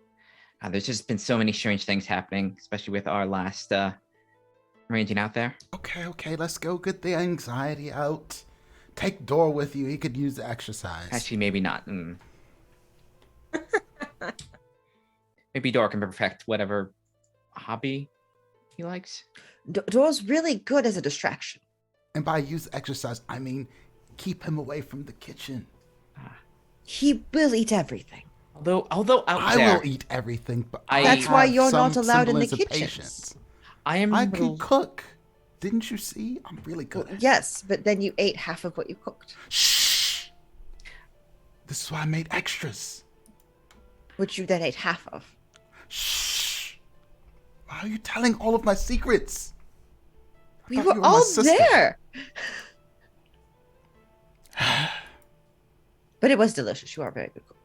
S3: there's just been so many strange things happening, especially with our last ranging out there.
S6: Okay, let's go get the anxiety out. Take Dor with you. He could use the exercise.
S3: Actually, maybe not. Maybe Dor can perfect whatever hobby he likes.
S5: Dor's really good as a distraction.
S6: And by use exercise, I mean keep him away from the kitchen.
S5: He will eat everything.
S3: Although out
S6: I
S3: there,
S6: will eat everything, but
S5: that's why you're not
S6: some
S5: allowed in the
S6: semblance of
S5: kitchen.
S6: patience.
S3: I
S6: can cook. Didn't you see? I'm really good.
S5: Well, yes, but then you ate half of what you cooked.
S6: Shh. This is why I made extras.
S5: which you then ate half of.
S6: Shh! Why are you telling all of my secrets?
S5: We
S6: thought
S5: were
S6: you my
S5: all
S6: sister.
S5: there. But it was delicious. You are a very good cook.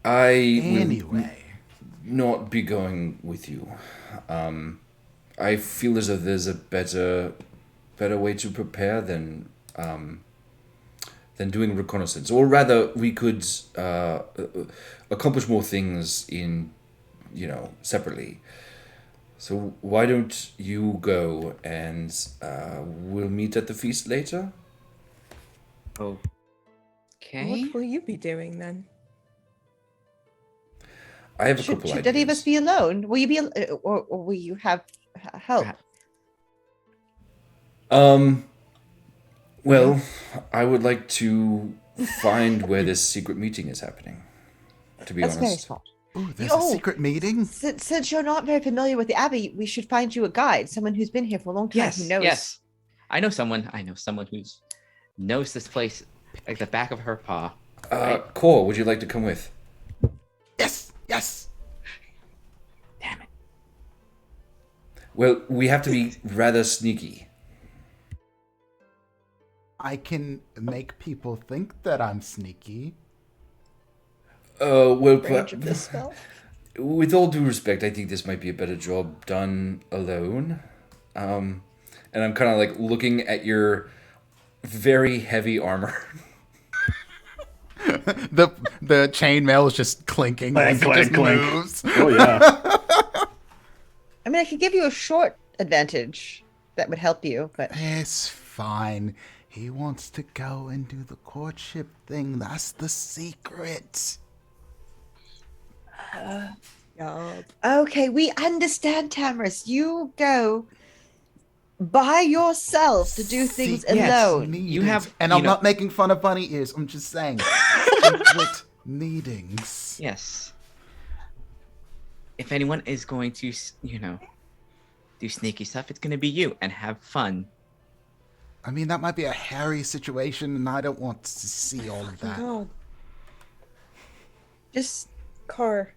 S1: I will
S6: Anyway.
S1: not be going with you. I feel as though there's a better way to prepare than doing reconnaissance, or rather, we could accomplish more things separately. So why don't you go and we'll meet at the feast later?
S3: Okay.
S4: What will you be doing then?
S1: I have a couple
S5: Should
S1: ideas.
S5: any of us be alone? Will you be, or will you have help?
S1: Well, I would like to find where this secret meeting is happening. To be
S5: That's very
S1: honest.
S5: smart.
S6: Ooh, there's a
S5: Oh,
S6: secret meeting?
S5: Since you're not very familiar with the Abbey, we should find you a guide, someone who's been here for a long time, who knows.
S3: Yes. I know someone who knows this place like the back of her paw.
S1: Core, would you like to come with?
S6: Yes! Yes!
S3: Damn it.
S1: Well, we have to be rather sneaky.
S6: I can make people think that I'm sneaky.
S1: Well,
S5: Range of this spell.
S1: with all due respect, I think this might be a better job done alone. And I'm kind of like looking at your very heavy armor.
S6: the chainmail is just clinking
S2: Clank,
S6: as it
S2: clank,
S6: just
S2: clank.
S6: moves.
S2: Oh yeah.
S5: I mean, I could give you a short advantage that would help you, but
S6: It's fine. He wants to go and do the courtship thing. That's the secret.
S4: Yup.
S5: okay, we understand, Tamris. You go by yourself to do things
S6: Secret
S5: alone.
S6: meetings. And
S3: you
S6: I'm
S3: know-
S6: not making fun of bunny ears. I'm just saying. Secret meetings.
S3: Yes. If anyone is going to, do sneaky stuff, it's going to be you and have fun.
S6: I mean, that might be a hairy situation, and I don't want to see all of that.
S4: God,
S5: Just
S4: Car.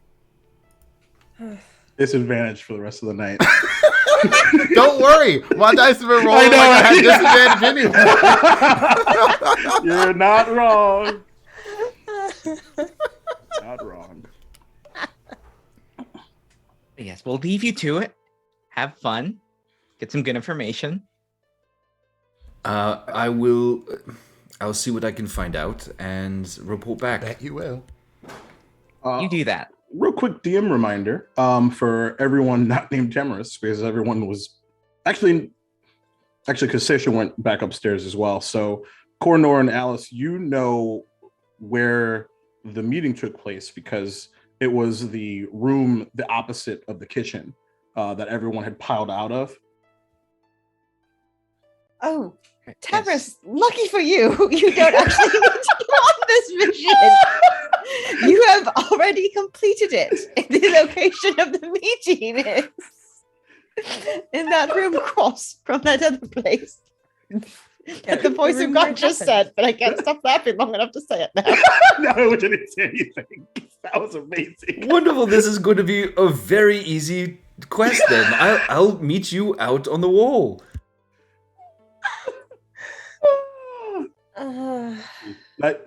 S2: Disadvantage for the rest of the night.
S6: Don't worry. My dice have been rolling
S2: know,
S6: like I had
S2: right?
S6: disadvantage anyway.
S2: You're not wrong. Not wrong.
S3: Yes, we'll leave you to it. Have fun. Get some good information.
S1: I'll see what I can find out and report back.
S6: Bet you will.
S3: You do that.
S2: Real quick DM reminder for everyone not named Tamaris, because everyone was actually because Sasha went back upstairs as well. So Cornor and Alice, you know where the meeting took place because it was the room the opposite of the kitchen that everyone had piled out of.
S5: oh,
S3: Yes.
S5: Tamris, lucky for you, you don't actually need to go on this mission. You have already completed it. The location of the meeting is in that room across from that other place. That the voice of
S4: room
S5: God
S4: where it
S5: just
S4: happened.
S5: said, but I can't stop laughing long enough to say it now.
S2: No, I didn't say anything. That was amazing.
S1: Wonderful. This is going to be a very easy quest then. I'll meet you out on the wall.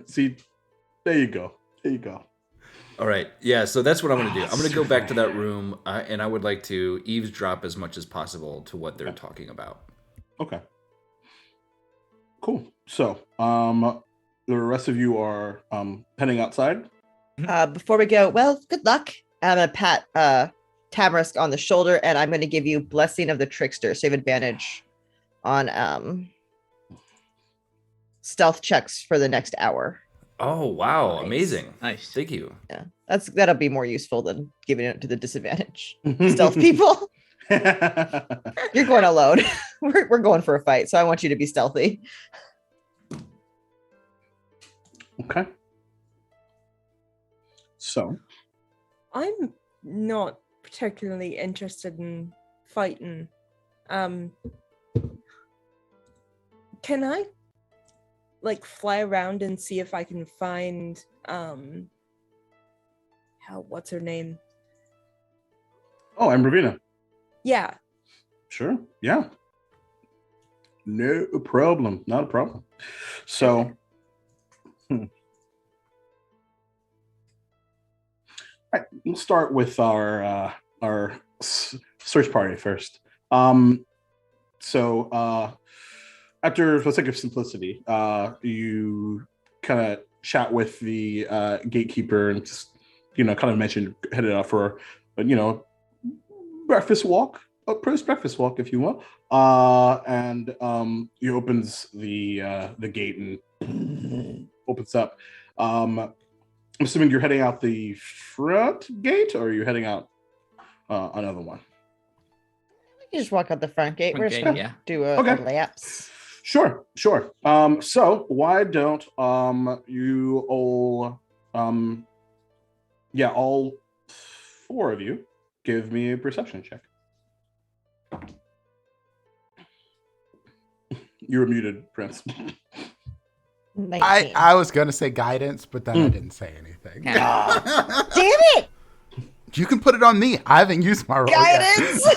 S2: See, there you go. There you go.
S1: All right. Yeah, so that's what I'm going to do. I'm going to go back to that room and I would like to eavesdrop as much as possible to what they're talking about.
S2: Okay. Cool. So, the rest of you are heading outside.
S5: Before we go, well, good luck. I'm gonna pat Tamarisk on the shoulder, and I'm gonna give you Blessing of the Trickster. So you have advantage on stealth checks for the next hour.
S1: Oh, wow.
S3: Nice.
S1: Amazing.
S3: Nice.
S1: Thank you.
S5: Yeah, that'll be more useful than giving it to the disadvantage stealth people. You're going alone. We're going for a fight, so I want you to be stealthy.
S2: Okay. So,
S4: I'm not particularly interested in fighting. Can I like fly around and see if I can find what's her name?
S2: Oh, I'm Ravina.
S4: Yeah.
S2: Sure. Yeah. No problem. Not a problem. So, all right, we'll start with our search party first. After, for the sake of simplicity, you kind of chat with the gatekeeper and just, kind of mentioned headed out for, breakfast walk, a post-breakfast walk, if you will. And he opens the gate and opens up. I'm assuming you're heading out the front gate, or are you heading out another one?
S5: You just walk out the front gate. We're just gonna do a laps.
S2: Sure. So why don't you all all 4 of you give me a perception check. You're muted, Prince.
S5: 19.
S6: I was gonna say guidance, but then I didn't say anything.
S5: Damn it!
S6: You can put it on me. I haven't used my roll
S5: Guidance.
S6: yet.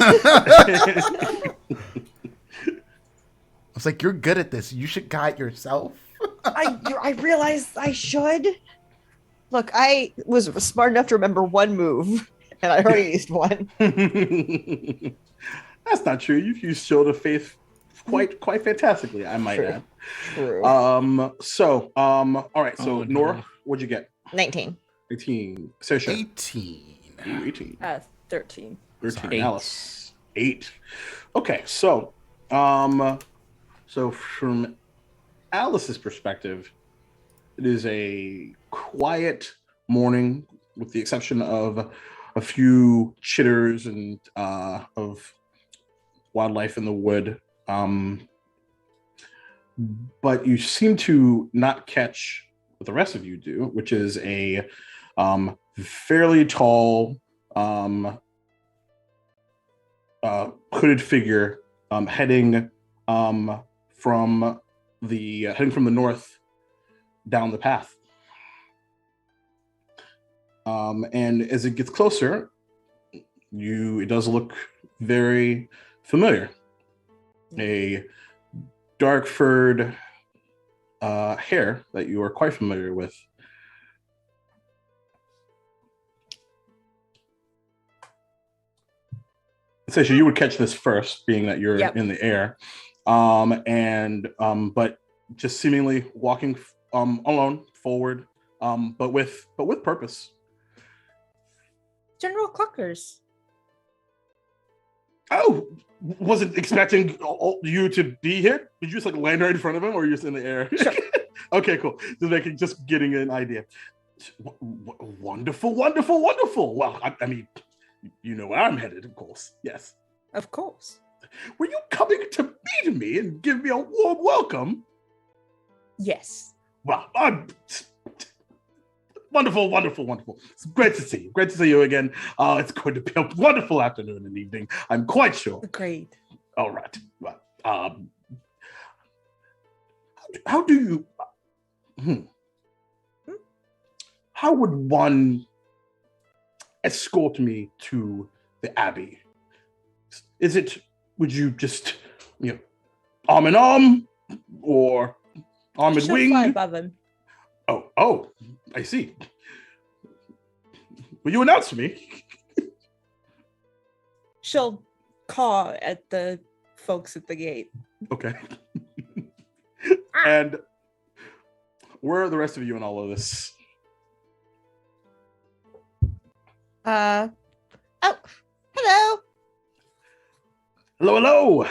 S6: I was like, you're good at this. You should guide yourself.
S5: I realized I should. Look, I was smart enough to remember one move, and I already used one.
S2: That's not true. You've used Shield of Faith quite fantastically, I might add.
S5: True.
S2: All right. So
S3: Oh,
S2: Nora,
S3: no.
S2: what'd you get?
S5: 19.
S2: 18. Saoirse.
S6: 18.
S2: 18.
S4: 13.
S2: 13.
S3: Sorry.
S2: Alice. 8. Okay, so from Alice's perspective, it is a quiet morning, with the exception of a few chitters and of wildlife in the wood. But you seem to not catch what the rest of you do, which is a fairly tall hooded figure heading from the north down the path. And as it gets closer, it does look very familiar. A dark furred hair that you are quite familiar with. Essentially, you would catch this first, being that you're in the air, but just seemingly walking alone forward, but with purpose.
S4: General Cluckers.
S2: Oh, wasn't expecting you to be here. Did you just land right in front of him, or you're just in the air?
S4: Sure.
S2: Okay, cool. Just getting an idea. Wonderful. Well, I mean, you know where I'm headed, of course. Yes.
S4: Of course.
S2: Were you coming to meet me and give me a warm welcome?
S4: Yes.
S2: Well, I'm wonderful. It's great to see you. Great to see you again. It's going to be a wonderful afternoon and evening, I'm quite sure.
S4: Agreed.
S2: All right. Well, how do you? How would one escort me to the Abbey? Would you just, arm in arm, or arm and
S4: She'll
S2: wing?
S4: fly above him.
S2: Oh, I see. Will you announce to me?
S4: She'll caw at the folks at the gate.
S2: Okay. And where are the rest of you in all of this?
S5: Hello.
S2: Hello.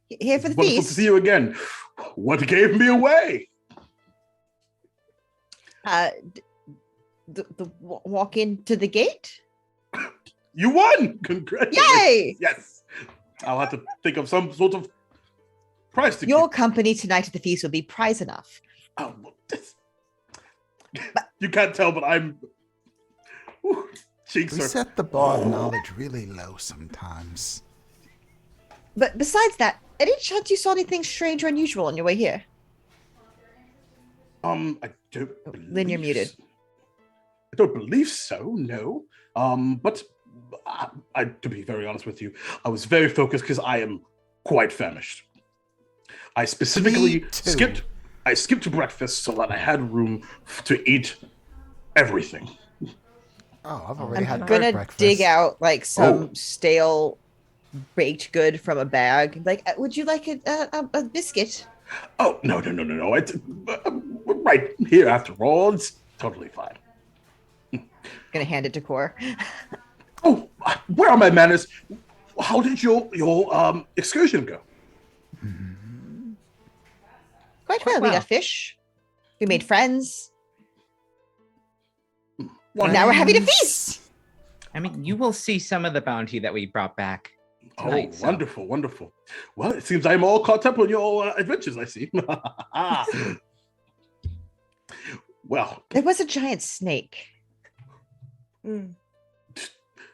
S5: Here for the
S2: Wonderful
S5: feast.
S2: to see you again. What gave me away?
S5: The walk into the gate.
S2: You won! Congratulations.
S5: Yay!
S2: Yes. I'll have to think of some sort of prize to
S5: Your
S2: keep.
S5: company tonight at the feast will be prize enough.
S2: Oh, you can't tell, but I'm. Ooh, cheeks
S6: We
S2: are.
S6: set the bar of knowledge really low sometimes.
S5: But besides that, any chance you saw anything strange or unusual on your way here?
S2: I don't believe
S5: Lynn, you're muted.
S2: I don't believe so, no. But to be very honest with you, I was very focused because I am quite famished. I specifically skipped breakfast so that I had room to eat everything.
S6: Oh, I've already had
S5: I'm gonna
S6: breakfast.
S5: dig out like some stale baked good from a bag. Like, would you like a biscuit?
S2: Oh, no. It's right here after all. It's totally fine.
S5: Gonna hand it to Core.
S2: Oh, where are my manners? How did your excursion go?
S5: Quite well. We got fish. We made friends. Now we're having a feast.
S3: I mean, you will see some of the bounty that we brought back tonight.
S2: Oh, wonderful. Well, it seems I'm all caught up on your adventures, I see. Well,
S5: There was a giant snake.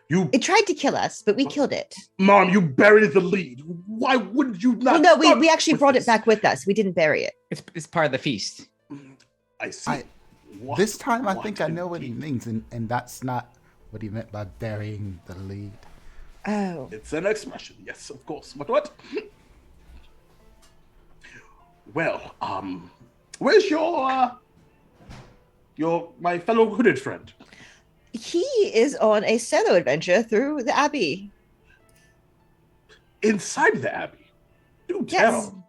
S2: It
S5: tried to kill us, but we killed it.
S2: Mom, you buried the lead. Why wouldn't you not?
S5: Well, no, we actually brought it back with us. We didn't bury it.
S3: It's part of the feast.
S2: I see.
S6: This time I think I know what he means, and that's not what he meant by burying the lead.
S5: Oh.
S2: It's an expression, yes, of course. What? Well, where's my fellow hooded friend?
S5: He is on a solo adventure through the Abbey.
S2: Inside the Abbey? Do tell.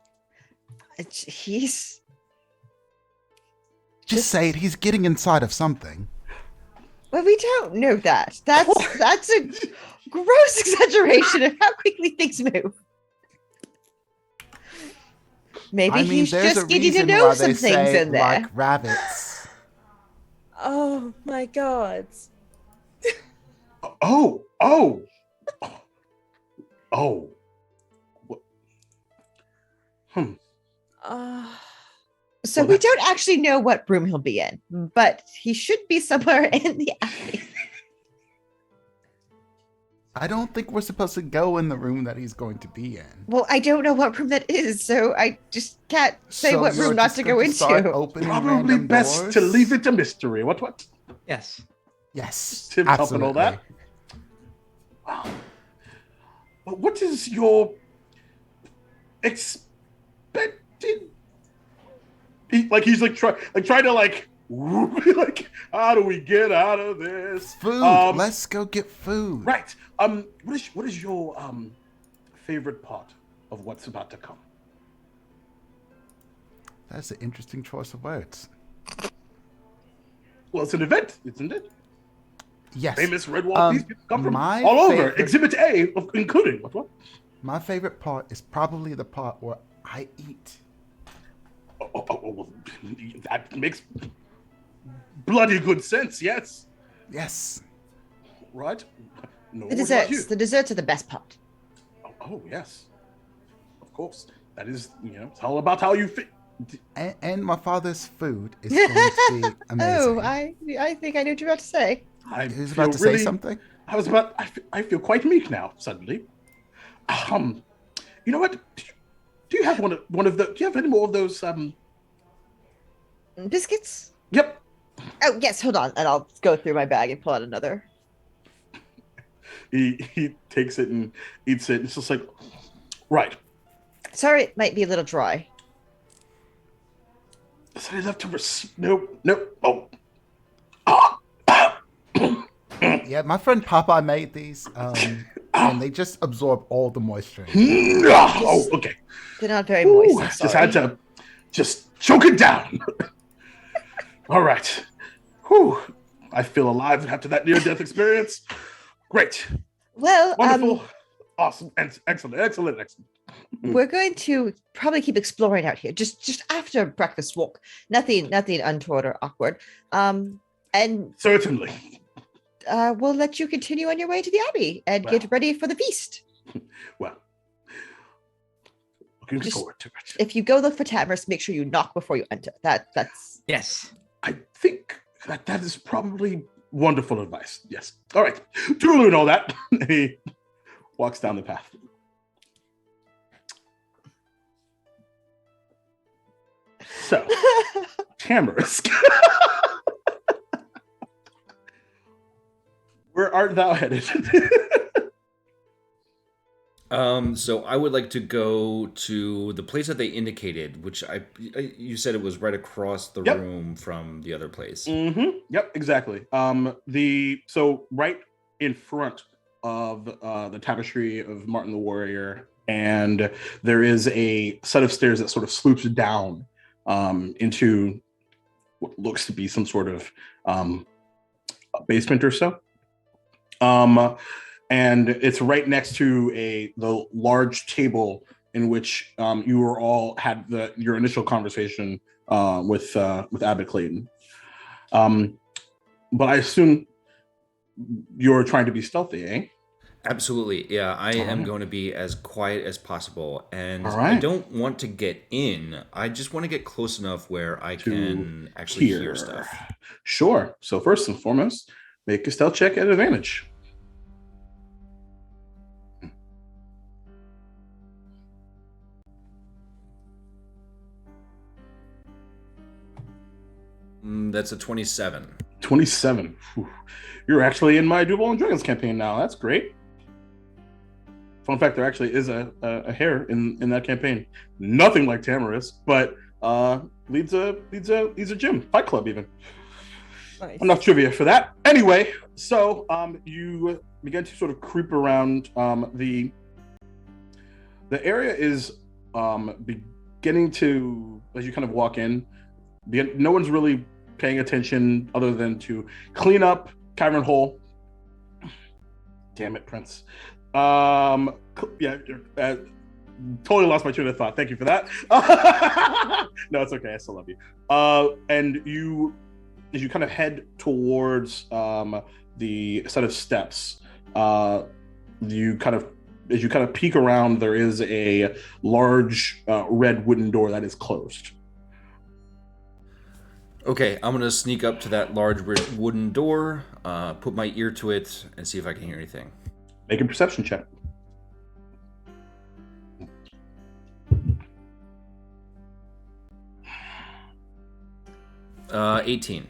S5: Yes. He's...
S6: Just say it. He's getting inside of something.
S5: Well, we don't know that. That's a gross exaggeration of how quickly things move. Maybe he's just getting to know some things in there.
S6: Like rabbits.
S4: Oh my god.
S2: Oh.
S5: So we don't actually know what room he'll be in, but he should be somewhere in the Abbey.
S6: I don't think we're supposed to go in the room that he's going to be in.
S5: Well, I don't know what room that is, so I just can't say what room not to go into.
S2: Probably best to leave it a mystery. What?
S3: Yes.
S2: Tim helping all that. Wow. But what is your expected? He's trying to like how do we get out of this?
S6: Food. Let's go get food.
S2: Right. What is your favorite part of what's about to come?
S6: That's an interesting choice of words.
S2: Well, it's an event, isn't it?
S6: Yes.
S2: Famous Redwall feast come from all over. Exhibit A, including what?
S6: My favorite part is probably the part where I eat.
S2: Oh, that makes bloody good sense. Yes. Right. No,
S5: the desserts are the best part.
S2: Oh yes, of course. That is, it's all about how you fit.
S6: And my father's food is going to be amazing.
S5: Oh, I think I knew what you were about to say.
S6: Who's about to say something?
S2: I feel quite meek now suddenly. You know what? Do you have one of the? Do you have any more of those?
S5: Biscuits?
S2: Yep.
S5: Oh yes, hold on, and I'll go through my bag and pull out another.
S2: He takes it and eats it. It's just like, right.
S5: Sorry, it might be a little dry.
S2: Is there leftovers? Nope. Oh.
S6: Yeah, my friend Popeye made these, and they just absorb all the moisture.
S2: Oh, okay.
S5: They're not very moist.
S2: Just had to choke it down. All right. Whew. I feel alive after that near-death experience. Great.
S5: Well,
S2: wonderful. Awesome. Excellent.
S5: We're going to probably keep exploring out here. Just after breakfast walk. Nothing untoward or awkward. And
S2: certainly.
S5: We'll let you continue on your way to the Abbey and get ready for the feast.
S2: Well, looking forward to it.
S5: If you go look for taverns, make sure you knock before you enter. That's
S3: yes.
S2: I think that is probably wonderful advice. Yes. All right. Toodaloo and all that. He walks down the path. So, Tamarisk, where art thou headed?
S1: So I would like to go to the place that they indicated, which you said it was right across the
S2: Yep.
S1: room from the other place.
S2: Mm-hmm. Yep, exactly. So right in front of the tapestry of Martin the Warrior, and there is a set of stairs that sort of slopes down into what looks to be some sort of basement or so. And it's right next to the large table in which you were all had your initial conversation with Abbott Clayton. But I assume you're trying to be stealthy, eh?
S1: Absolutely, yeah. I am
S2: right.
S1: going to be as quiet as possible, and
S2: All
S1: I
S2: right.
S1: don't want to get in. I just want to get close enough where I
S2: To
S1: can actually hear stuff.
S2: Sure. So first and foremost, make a stealth check at advantage.
S1: That's a 27.
S2: 27. Whew. You're actually in my Duel and Dragons campaign now. That's great. Fun fact: there actually is a hair in that campaign. Nothing like Tamarisk, but leads a gym, fight club even.
S4: Nice.
S2: Enough trivia for that. Anyway, so you begin to sort of creep around. The area is beginning to, as you kind of walk in, no one's really paying attention other than to clean up Cavern Hole. Damn it, Prince. Yeah, totally lost my train of thought. Thank you for that. No, it's okay. I still love you. And you, as you kind of head towards the set of steps, you kind of peek around. There is a large red wooden door that is closed.
S1: Okay, I'm gonna sneak up to that large wooden door, put my ear to it, and see if I can hear anything.
S2: Make a perception check.
S1: Uh, 18.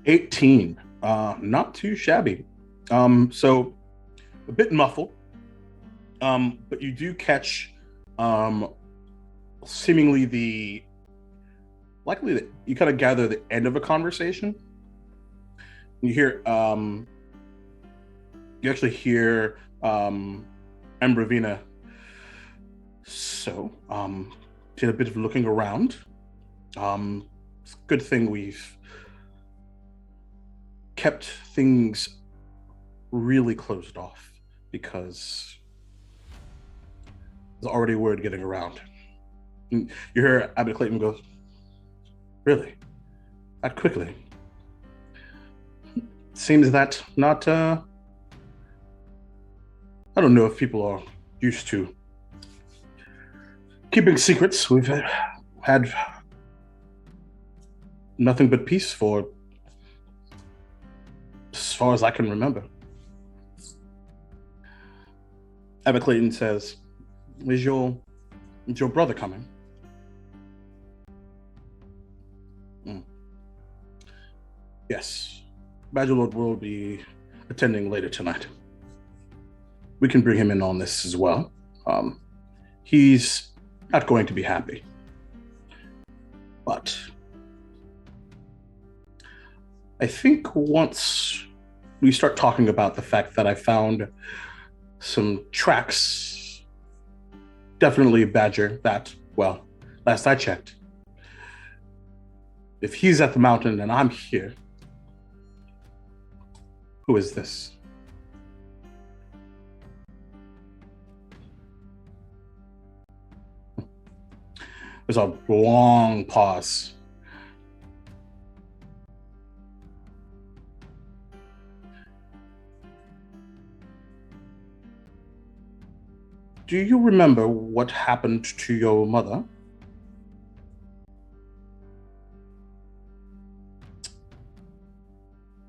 S2: 18. Not too shabby. So a bit muffled. But you do catch seemingly you kind of gather the end of a conversation. You hear you actually hear Ambravina. So, did a bit of looking around. It's a good thing we've kept things really closed off, because there's already word getting around. And you hear Abbott Clayton goes, "Really? That quickly? Seems that not, I don't know if people are used to keeping secrets. We've had nothing but peace for as far as I can remember." Abbott Clayton says, is your brother coming?" "Yes. Badgerlord will be attending later tonight. We can bring him in on this as well. He's not going to be happy. But I think once we start talking about the fact that I found some tracks, definitely a badger that, well, last I checked, if he's at the mountain and I'm here, who is this?" There's a long pause. "Do you remember what happened to your mother?"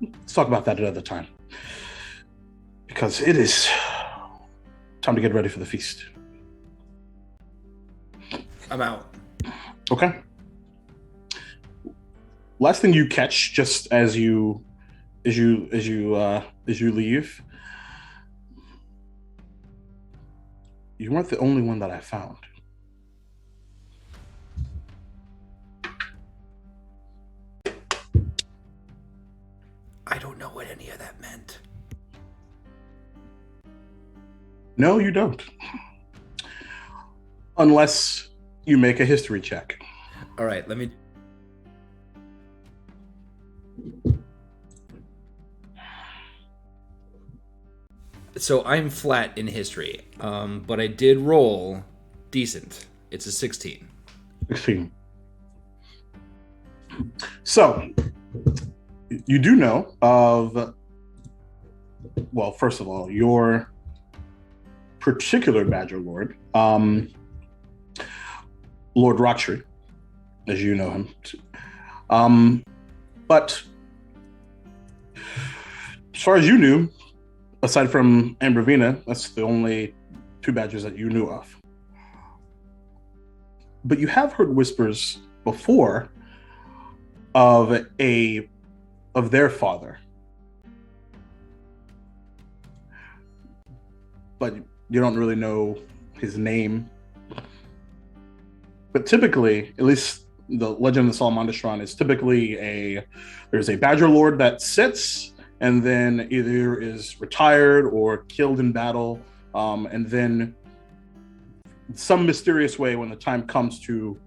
S2: "Let's talk about that another time, because it is time to get ready for the feast."
S1: I'm out.
S2: Okay. last thing you catch, just as you leave, you weren't the only one that I found.
S1: I don't know what any of that meant.
S2: No, you don't. Unless you make a history check.
S1: All right, let me. So I'm flat in history, but I did roll decent. It's a 16.
S2: 16. So, you do know of, well, first of all, your particular Badger Lord, Lord Rocktree, as you know him. But as far as you knew, aside from Ambrovina, that's the only two Badgers that you knew of. But you have heard whispers before of their father. But you don't really know his name. But typically, at least the Legend of the Salamandastron is typically there's a Badger Lord that sits and then either is retired or killed in battle. And then some mysterious way, when the time comes to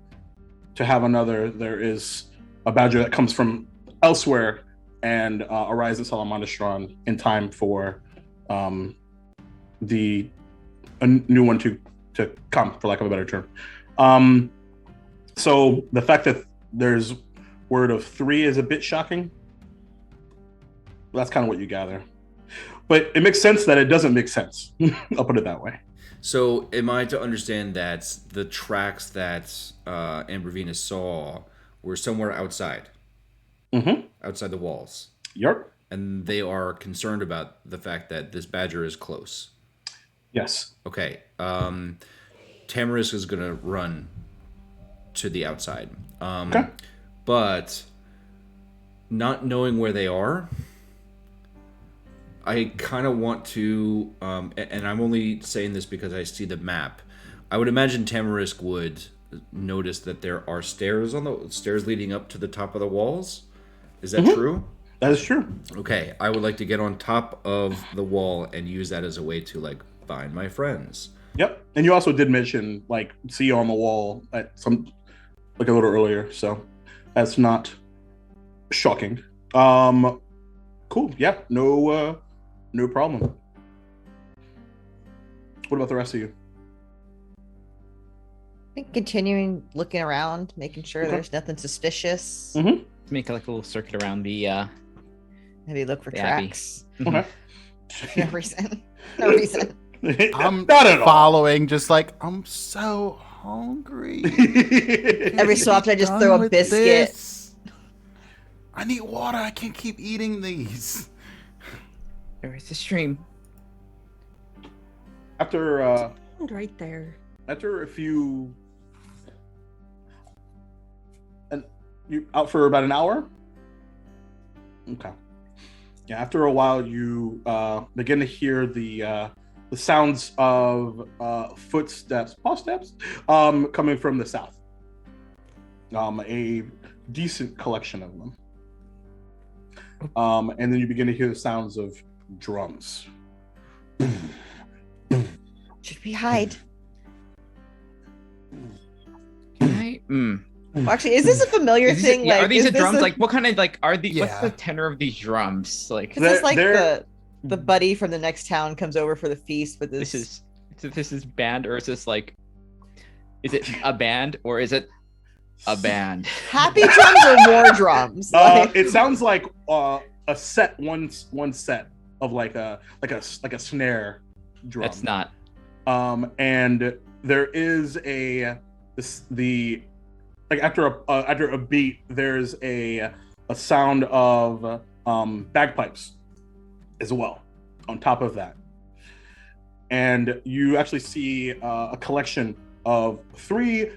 S2: have another, there is a Badger that comes from elsewhere and arrives at Salamandastron in time for a new one to come, for lack of a better term. So the fact that there's word of 3 is a bit shocking. That's kind of what you gather. But it makes sense that it doesn't make sense. I'll put it that way.
S1: So am I to understand that the tracks that Ambrovina saw were somewhere outside?
S2: Mm-hmm.
S1: Outside the walls?
S2: Yep.
S1: And they are concerned about the fact that this Badger is close?
S2: Yes.
S1: Okay. Tamarisk is going to run to the outside.
S2: Okay.
S1: But not knowing where they are, I kind of want to, and I'm only saying this because I see the map. I would imagine Tamarisk would notice that there are stairs leading up to the top of the walls. Is that true?
S2: That is true.
S1: Okay, I would like to get on top of the wall and use that as a way to find my friends.
S2: Yep. And you also did mention see you on the wall at some a little earlier, so that's not shocking. Cool. Yeah. No problem. What about the rest of you?
S5: I think continuing looking around, making sure there's nothing suspicious.
S2: Mm-hmm.
S3: Make a little circuit around the
S5: Maybe look for
S3: the abbey.
S5: tracks.
S2: Okay.
S5: No reason. No reason.
S6: I'm
S2: not at all.
S6: following, just I'm so hungry.
S5: Every so often I just throw a biscuit.
S6: This. I need water. I can't keep eating these.
S3: There is a stream.
S2: After
S4: Right there.
S2: after a few, and you out for about an hour. Okay. Yeah. After a while, you begin to hear the sounds of footsteps, paw steps, coming from the south. A decent collection of them. And then you begin to hear the sounds of drums.
S5: Should we hide?
S3: Can
S5: Well, actually, is this a familiar thing?
S3: are these
S5: is
S3: the
S5: this
S3: drums? What kind of are these? What's
S6: Yeah.
S3: the tenor of these drums?
S5: Is this
S2: They're-
S5: the buddy from the next town comes over for the feast with this?
S3: This is band, or is this is it a band, or is it a band?
S5: Happy drums or war drums?
S2: It sounds like a set one set of like a snare drum.
S3: That's not.
S2: And there is after a beat, there's a sound of bagpipes as well on top of that. And you actually see a collection of 3,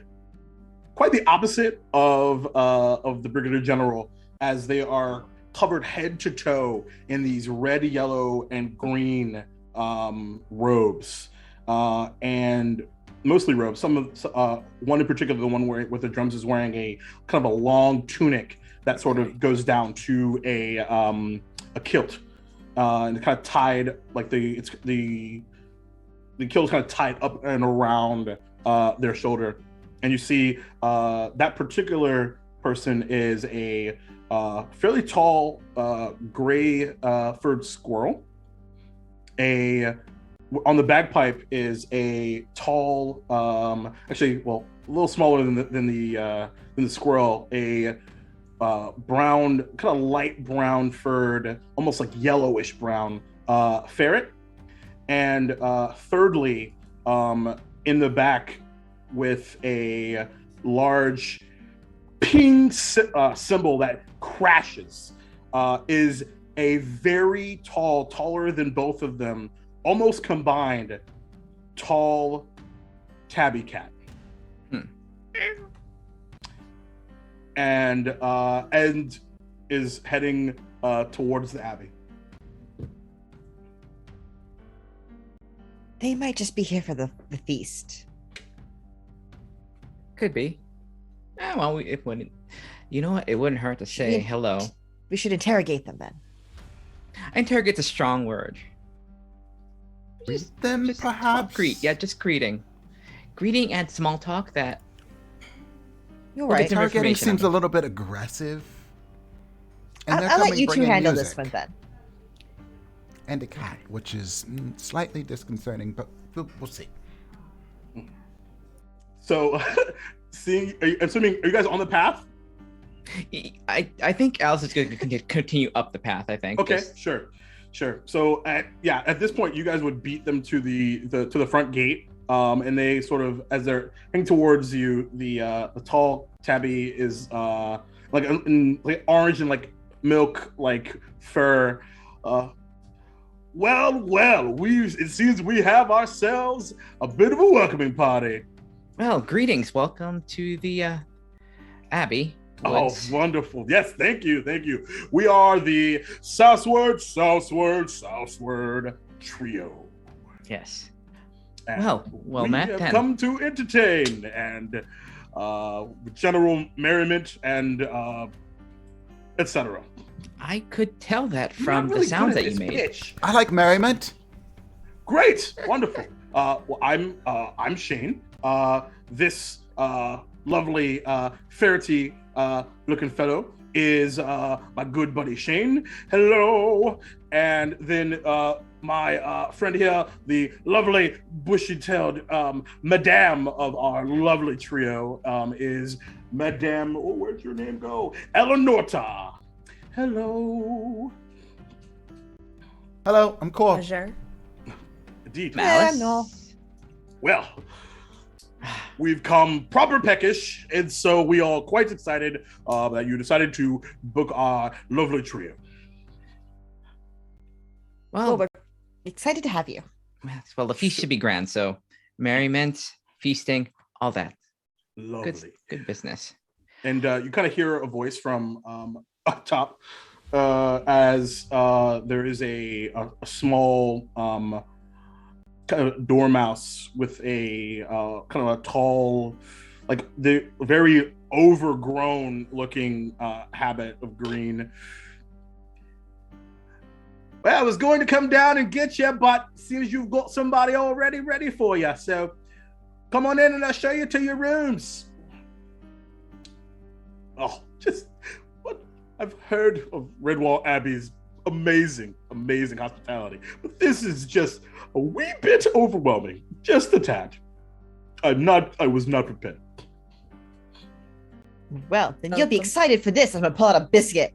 S2: quite the opposite of the Brigadier General as they are covered head to toe in these red, yellow, and green robes, and mostly robes. Some of one in particular, the one with the drums, is wearing a kind of a long tunic that sort of goes down to a kilt, and kind of tied like the kilt is kind of tied up and around their shoulder, and you see that particular person is a fairly tall gray furred squirrel. On the bagpipe is a tall, actually, well, a little smaller than the squirrel, a brown, kind of light brown furred, almost like yellowish brown ferret. And thirdly, in the back with a large ping symbol that crashes, is a very tall, taller than both of them, almost combined, tall tabby cat. And is heading towards the abbey.
S5: They might just be here for the feast.
S3: Could be. Well, it wouldn't. You know what? It wouldn't hurt to say hello.
S5: We should interrogate them then.
S3: Interrogate's a strong word.
S6: Greet them,
S3: Just
S6: perhaps?
S3: just greeting. Greeting and small talk that...
S5: You're
S3: We'll
S5: right.
S3: get some
S6: Interrogating
S3: information
S6: seems
S3: on
S6: a little bit aggressive. And they're
S5: I'll let
S6: coming
S5: you two
S6: bringing
S5: handle
S6: music.
S5: this one then.
S6: And a cat, which is slightly disconcerting, but we'll see.
S2: So, assuming, are you guys on the path?
S3: I think Alice is going to continue up the path, I think.
S2: Okay, sure. So at this point, you guys would beat them to the front gate, and they sort of, as they're heading towards you, the tall tabby is like orange and like milk like fur. Well, it seems we have ourselves a bit of a welcoming party.
S3: Well, greetings. Welcome to the Abbey. Woods.
S2: Oh, wonderful. Yes, thank you. We are the Southward Trio.
S3: Yes.
S2: And
S3: Well,
S2: we
S3: Matt,
S2: have
S3: then.
S2: come to entertain and general merriment and etc.
S3: I could tell that
S2: You're
S3: from
S2: not really
S3: the sounds
S2: good
S3: that
S2: at
S3: you
S2: this
S3: made.
S2: pitch.
S6: I like merriment.
S2: Great, wonderful. Well, I'm Shane. This lovely ferrety looking fellow is my good buddy Shane. Hello. And then my friend here, the lovely bushy-tailed madame of our lovely trio, is Madame, where'd your name go? Eleanorta. Hello.
S6: Hello, I'm Cor.
S4: Pleasure.
S2: Indeed.
S3: Malice?
S5: no.
S2: Well, we've come proper peckish, and so we are quite excited that you decided to book our lovely trio.
S5: Well,
S3: Well,
S5: we're excited to have you.
S3: the feast should be grand. So, merriment, feasting, all that.
S2: Lovely.
S3: Good business.
S2: And you kind of hear a voice from up top as there is a small kind of dormouse with a kind of a tall, like the very overgrown looking habit of green. Well, I was going to come down and get you, but seems you've got somebody already ready for you. So come on in and I'll show you to your rooms. Oh, just what I've heard of Redwall Abbey's amazing hospitality, but this is just a wee bit overwhelming, just a tad. I was not prepared.
S5: Well, then you'll be excited for this. I'm gonna pull out a biscuit.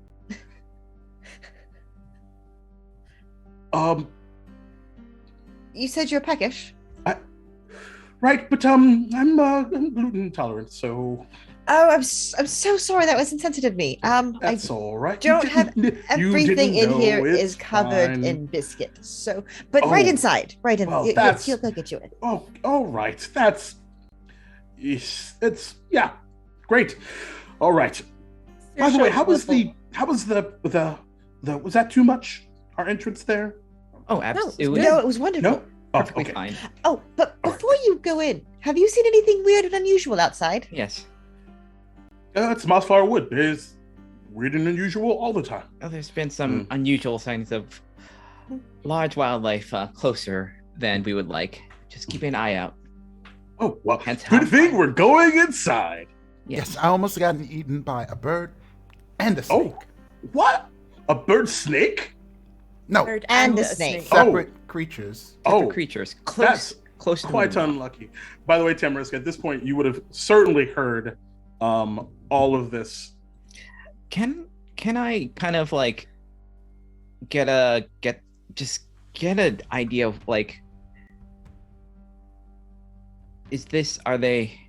S5: You said you're peckish.
S2: Right, but I'm gluten intolerant, so.
S5: Oh, I'm so sorry. That was insensitive of me.
S2: That's all right.
S5: Don't have everything in here
S2: it's
S5: is covered
S2: fine.
S5: in biscuit. So, but right inside, right in.
S2: Well,
S5: He'll get you in.
S2: Oh, all right. It's yeah, great. All right. By the way, how was the how was the was that too much? Our entrance there?
S3: Oh,
S4: was
S3: absolutely.
S5: No, it was wonderful.
S2: No. Oh,
S3: Perfectly
S2: okay.
S3: fine.
S5: Oh, but before you go in, have you seen anything weird and unusual outside?
S3: Yes.
S2: It's Mossflower Wood. There's weird and unusual all the time.
S3: Oh, there's been some unusual signs of large wildlife closer than we would like. Just keep an eye out.
S2: Oh, well,
S3: Hence
S2: good
S3: how-
S2: thing we're going inside.
S6: Yes, I almost gotten eaten by a bird and a snake.
S2: Oh, what? A bird snake?
S6: No,
S4: Bird
S5: And a snake.
S6: separate creatures.
S3: Different
S2: Oh,
S3: creatures.
S2: that's
S3: Close to
S2: quite
S3: the moon.
S2: unlucky. By the way, Tamarisk, at this point, you would have certainly heard all of this.
S3: Can I kind of like get an idea of like are they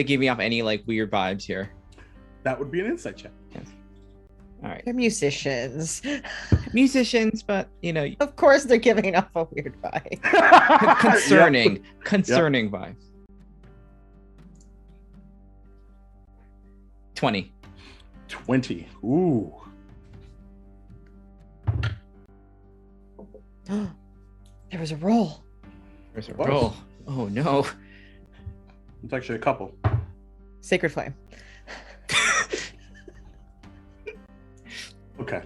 S3: giving off any like weird vibes here?
S2: That would be an insight check.
S3: All right.
S5: They're musicians.
S3: Musicians, but you know,
S5: Of course, they're giving off a weird vibe.
S3: concerning vibes. 20.
S2: 20. Ooh.
S5: There was a roll.
S3: There's a
S2: What?
S3: roll. Oh no.
S2: It's actually a couple.
S5: Sacred flame.
S2: Okay.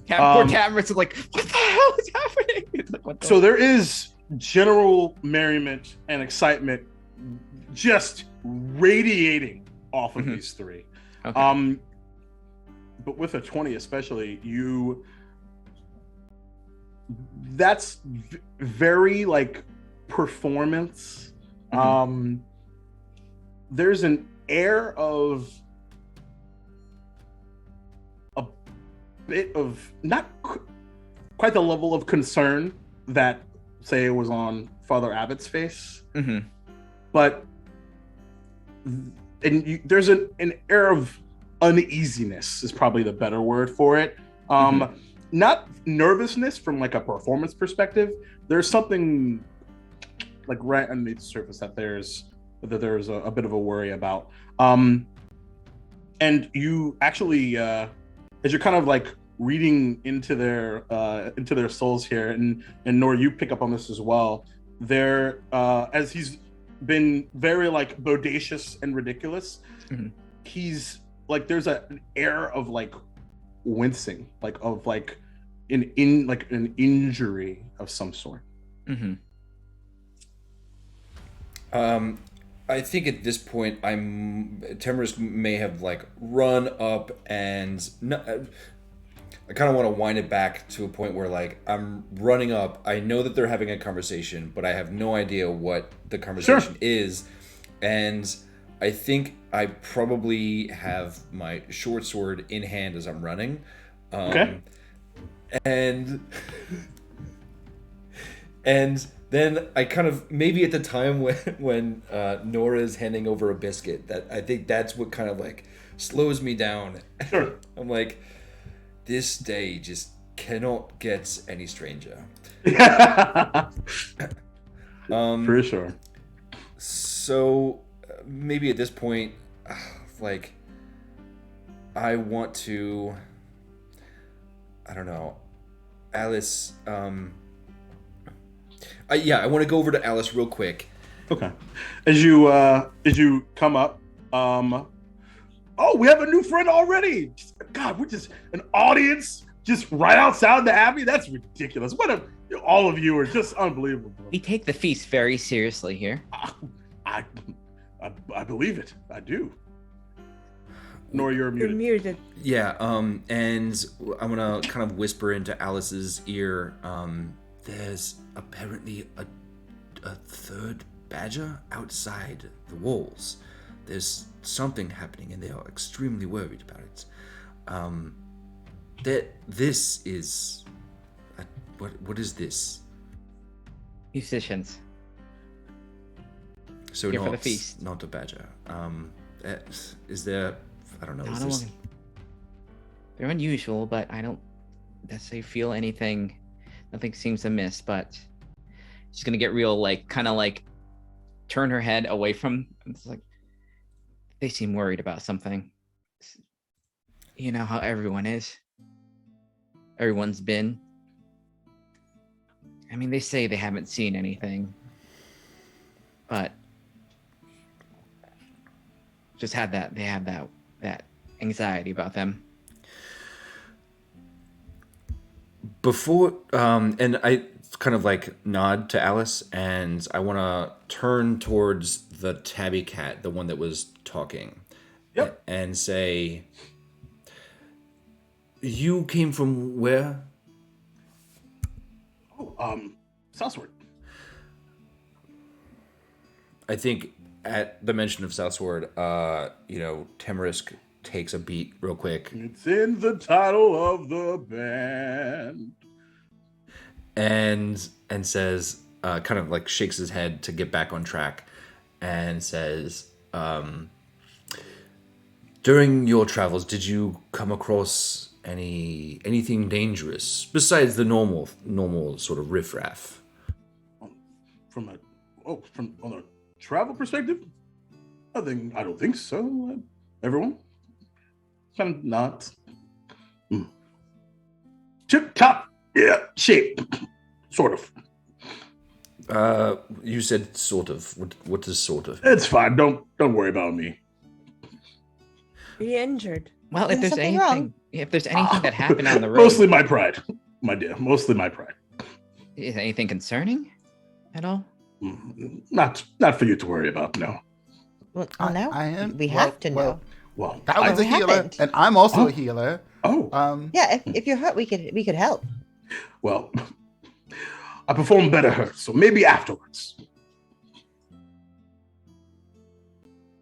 S3: Poor Tamarisk is like, what the hell is happening? It's like, what the
S2: So there is general merriment and excitement just radiating off of
S3: Mhm.
S2: these three.
S3: Okay.
S2: But with a 20 especially, that's very like performance. There's an air of a bit of not quite the level of concern that say was on Father Abbott's face,
S3: Mhm.
S2: but there's an air of uneasiness is probably the better word for it. Not nervousness from like a performance perspective. There's something like right underneath the surface that there's a bit of a worry about. And you actually, as you're kind of like reading into their souls here, and Nor, you pick up on this as well. There, as he's been very like bodacious and ridiculous, he's like there's an air of like wincing, like of like an injury of some sort.
S1: I think at this point, Tamarisk may have like run up and I kind of want to wind it back to a point where like I'm running up. I know that they're having a conversation, but I have no idea what the conversation is, and I think I probably have my short sword in hand as I'm running.
S2: Okay.
S1: And then I kind of maybe at the time when Nora's handing over a biscuit, that I think that's what kind of like slows me down.
S2: Sure.
S1: I'm like, this day just cannot get any stranger.
S2: For sure.
S1: So maybe at this point, like I want to, I don't know, Alice. I want to go over to Alice real quick.
S2: Okay. As you come up, oh, we have a new friend already. God, we're just an audience just right outside the Abbey. That's ridiculous. All of you are just unbelievable.
S3: We take the feast very seriously here.
S2: I believe it. I do. Nor you're
S4: You're
S2: muted.
S4: muted.
S1: Yeah, and I'm gonna kind of whisper into Alice's ear. There's apparently a third badger outside the walls. There's something happening, and they are extremely worried about it. This is what is this?
S3: Musicians.
S1: So
S3: Here for
S1: not
S3: the feast.
S1: not a badger. Is there? I don't know.
S3: Not
S1: Is this,
S3: alone. They're unusual, but I don't necessarily feel anything. Nothing seems amiss, but she's gonna get real, like, kind of like turn her head away from. It's like they seem worried about something. You know how everyone is. Everyone's been. I mean, they say they haven't seen anything, but just had that. They have that anxiety about them.
S1: Before, and I kind of like nod to Alice, and I want to turn towards the tabby cat, the one that was talking,
S2: Yep.
S1: and say, "You came from where?"
S2: Oh, Southward.
S1: I think at the mention of Southward, Tamarisk takes a beat real quick
S2: It's in the title of the band.
S1: and says, kind of like shakes his head to get back on track, and says, "During your travels, did you come across anything dangerous besides the normal sort of riffraff?"
S2: From on a travel perspective, I don't think so. Everyone, kind of not. Tip top, yeah, shape, sort of.
S1: You said sort of. What does sort of?
S2: It's fine. Don't worry about me.
S4: Are you injured?
S3: Well, if
S5: There's
S3: there's
S5: something
S3: anything,
S5: wrong.
S3: if there's anything that happened on the road,
S2: Mostly my pride, my dear. Mostly my pride.
S3: is anything concerning at all?
S2: Not for you to worry about. No.
S5: Well,
S6: I
S5: no,
S6: am.
S5: we have to know.
S2: Well,
S6: That was a
S5: What
S6: healer,
S5: happened?
S6: and I'm also
S2: Oh.
S6: a healer.
S2: oh,
S5: Yeah, if you're hurt, we could help.
S2: well, I perform better hurt, so maybe afterwards.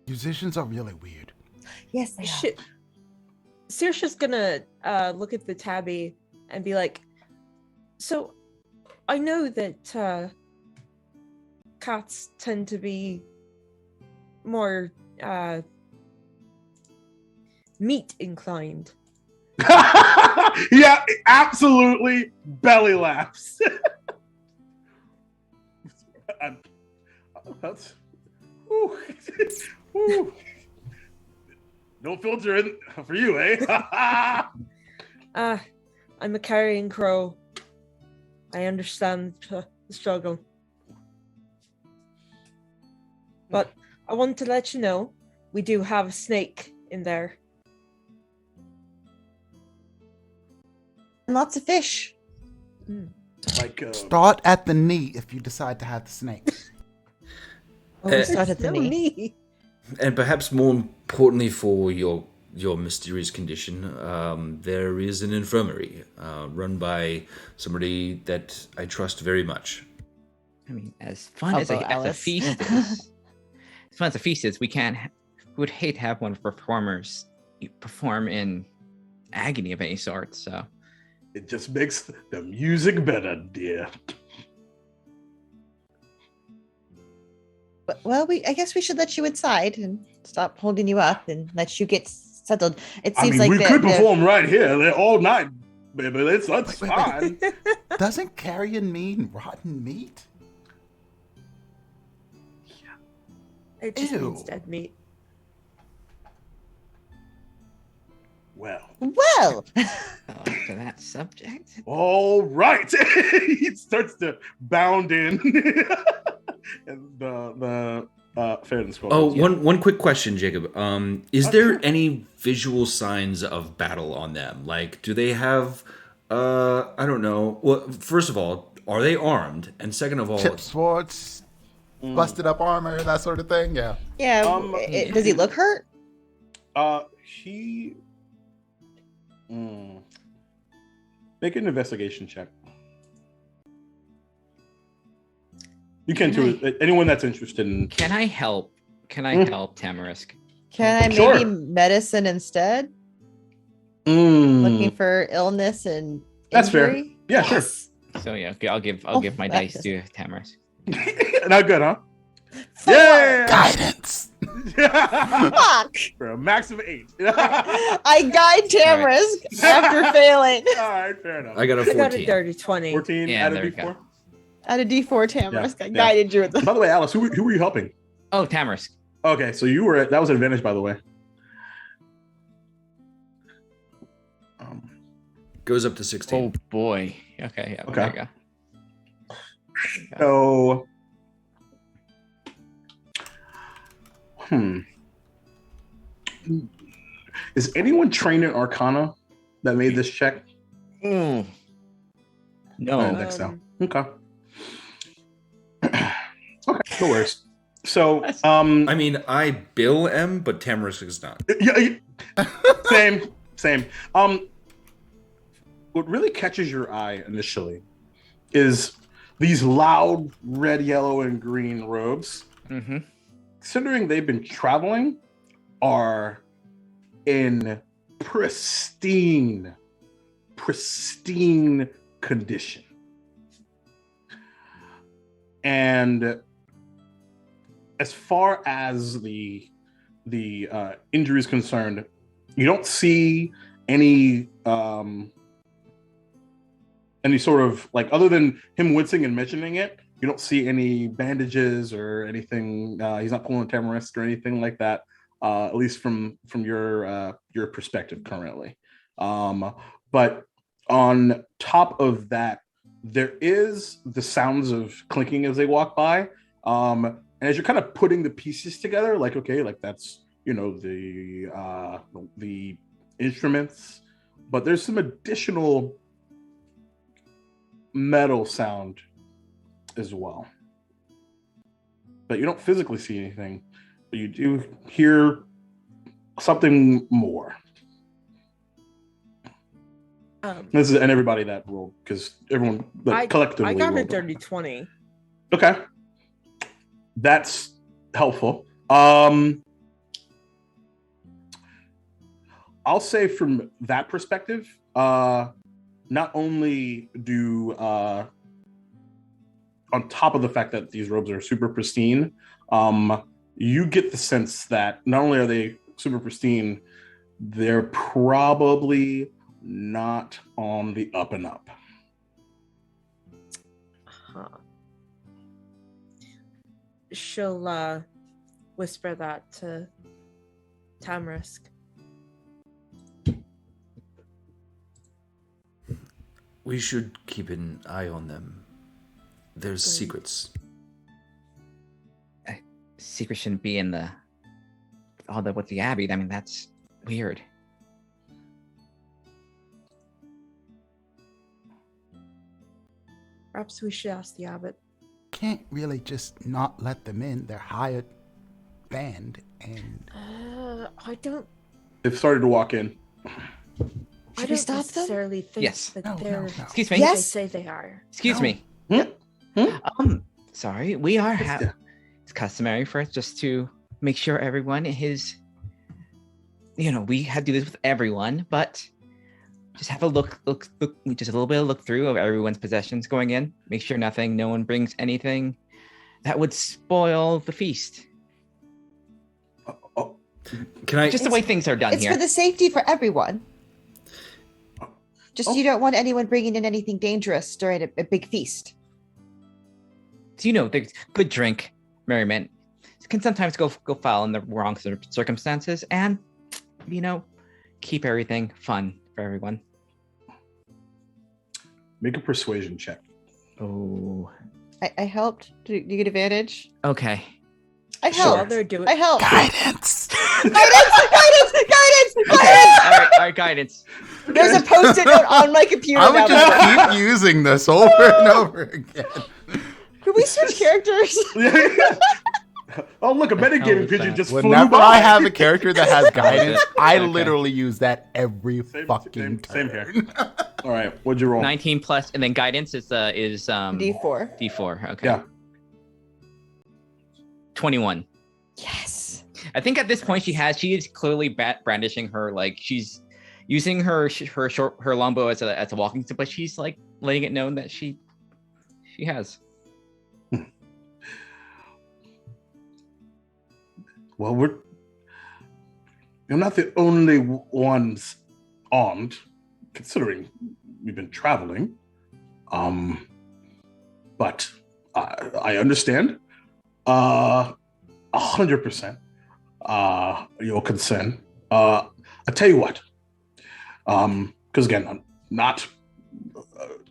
S6: Musicians are really weird.
S5: Yes, they are.
S4: Shit. Saoirse's gonna look at the tabby and be like, "So, I know that cats tend to be more meat inclined."
S2: Yeah, absolutely. Belly laughs. That's. Whew. Whew. No filter in for you, eh?
S4: I'm a carrion crow. I understand the struggle. But I want to let you know, we do have a snake in there.
S5: And lots of fish.
S2: Like,
S6: Start at the knee if you decide to have the snake.
S5: Oh, we start at the
S4: No
S5: knee.
S4: knee.
S1: And perhaps more importantly for your mysterious condition, there is an infirmary run by somebody that I trust very much.
S3: I mean, as fun
S5: I'll
S3: as
S5: go,
S3: a
S5: Alice.
S3: feast is, as fun as a feast is, we would hate to have one of our performers perform in agony of any sort. So
S2: it just makes the music better, dear.
S5: Well, I guess we should let you inside and stop holding you up and let you get settled. It
S2: I
S5: seems
S2: mean,
S5: like
S2: we
S5: the-
S2: could
S5: the-
S2: perform right here all night, baby. That's
S6: Wait.
S2: fine.
S6: Doesn't carrion mean rotten meat?
S4: It just means
S6: Ew.
S4: dead meat.
S2: Well,
S5: Well,
S3: to that subject,
S2: all right. He starts to bound in. And the fairness.
S1: Oh,
S2: yeah.
S1: one quick question, Jacob. Is
S2: Oh,
S1: there
S2: sure.
S1: any visual signs of battle on them? Like, do they have? I don't know. Well, first of all, are they armed? And second of all,
S6: Chip swords, busted up armor, that sort of thing. Yeah.
S5: yeah. Does he look hurt?
S2: He. Make an investigation check. You can too. Anyone that's interested in.
S3: can I help? Can I help Tamarisk?
S5: Can I
S2: Sure.
S5: maybe medicine instead?
S2: Mm,
S5: Looking for illness and
S2: That's fair.
S5: injury?
S2: Yeah, sure.
S5: Yes.
S3: So yeah, I'll give my
S5: that
S3: dice
S5: is-
S3: to Tamarisk.
S2: Not good, huh?
S5: 4.
S2: Yeah.
S6: Guidance.
S5: Fuck.
S2: For a max of 8.
S5: I guide Tamarisk after failing.
S2: All right, fair enough.
S1: I got a
S4: I got a
S1: 14.
S4: dirty 20.
S2: 14
S3: Yeah,
S2: out of
S3: there we
S2: D4.
S3: go.
S5: Out of D4 Tamarisk, I
S2: Yeah.
S5: guided you with the
S2: By the way, Alice, who were you helping?
S3: Oh, Tamarisk.
S2: Okay, so that was an advantage, by the way.
S1: Goes up to 16.
S3: Oh boy. Okay. Yeah,
S2: Okay.
S3: There you go. There you go.
S2: So, is anyone trained in Arcana that made this check?
S3: Ooh.
S2: I
S3: No.
S2: didn't think so. Okay. Okay, no worries. So,
S1: I mean, I Bill am, but Tamarisk is not.
S2: yeah, same. What really catches your eye initially is these loud red, yellow, and green robes.
S3: Mm-hmm.
S2: Considering they've been traveling, are in pristine condition. And as far as the injury is concerned, you don't see any sort of like, other than him wincing and mentioning it, you don't see any bandages or anything. He's not pulling a tamarisk or anything like that, at least from your perspective currently. But on top of that, there is the sounds of clinking as they walk by. And as you're kind of putting the pieces together, like, okay, like that's, the instruments, but there's some additional metal sound as well. But you don't physically see anything, but you do hear something more. This is, and everybody that rolled, because everyone collectively
S4: I got a
S2: rolled.
S4: dirty 20.
S2: Okay, that's helpful. I'll say from that perspective, not only do on top of the fact that these robes are super pristine, you get the sense that not only are they super pristine, they're probably not on the up and up.
S4: Huh. She'll whisper that to Tamarisk.
S1: We should keep an eye on them. There's
S4: Good.
S1: secrets.
S3: Secret shouldn't be in with the Abbey. I mean, that's weird.
S4: Perhaps we should ask the abbot.
S6: Can't really just not let them in. They're hired band, and
S4: I don't
S2: They've started to walk in.
S5: Should we stop them?
S4: necessarily think
S3: Yes.
S4: that
S6: No,
S4: they're
S6: no, no.
S3: Excuse me.
S4: who they
S5: Yes.
S4: say they are.
S3: Excuse
S6: No.
S3: me. Sorry. We are it's customary for us just to make sure everyone is, we have to do this with everyone, but just have a look, just a little bit of look through of everyone's possessions going in. Make sure no one brings anything that would spoil the feast.
S1: Can I?
S3: Just the way things are done
S5: It's
S3: here.
S5: for the safety for everyone. Just you don't want anyone bringing in anything dangerous during a big feast.
S3: So, there's good drink, merriment can sometimes go foul in the wrong circumstances, and keep everything fun for everyone.
S2: Make a persuasion check.
S3: Oh,
S5: I helped. Do you get advantage?
S3: okay.
S5: I
S2: Sure.
S5: helped.
S4: While they're doing
S5: I helped.
S6: guidance.
S5: Guidance!
S3: Okay. All right, guidance.
S5: There's a post-it note on my computer.
S6: I would
S5: now.
S6: just keep using this over and over again.
S5: Can we switch characters?
S2: Oh, look, a
S3: hell
S2: metagaming
S3: is
S2: pigeon
S3: that?
S2: just flew
S6: Whenever
S2: by.
S6: I have a character that has guidance, I
S3: Okay.
S6: literally use that every
S2: Same-
S6: fucking
S2: same
S6: turn.
S2: here. All right, what'd you roll?
S3: 19 plus, and then guidance is
S5: D4.
S3: D4. Okay.
S2: Yeah.
S3: 21.
S5: Yes.
S3: I think at this point she is clearly brandishing her, like she's using her longbow as a walking stick, but she's like letting it known that she has.
S2: Well, you're not the only ones armed, considering we've been traveling. But I understand 100% your concern. I tell you what, because again, not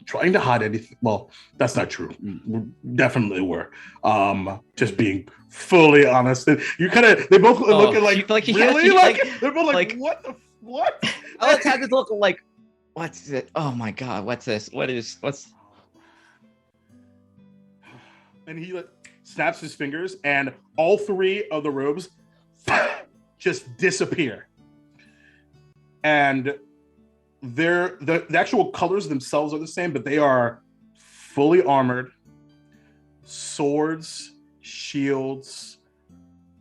S2: trying to hide anything. Well, that's not true. We definitely were. Just being fully honest. And you kind of, they both look at like
S3: he
S2: really
S3: has-
S2: like,
S3: like-
S2: they're both like,
S3: like-
S2: what?
S3: Alex had this look like, what's it? Oh my god, what's this? What's?
S2: And he like snaps his fingers, and all three of the robes just disappear. And the actual colors themselves are the same, but they are fully armored, swords, shields,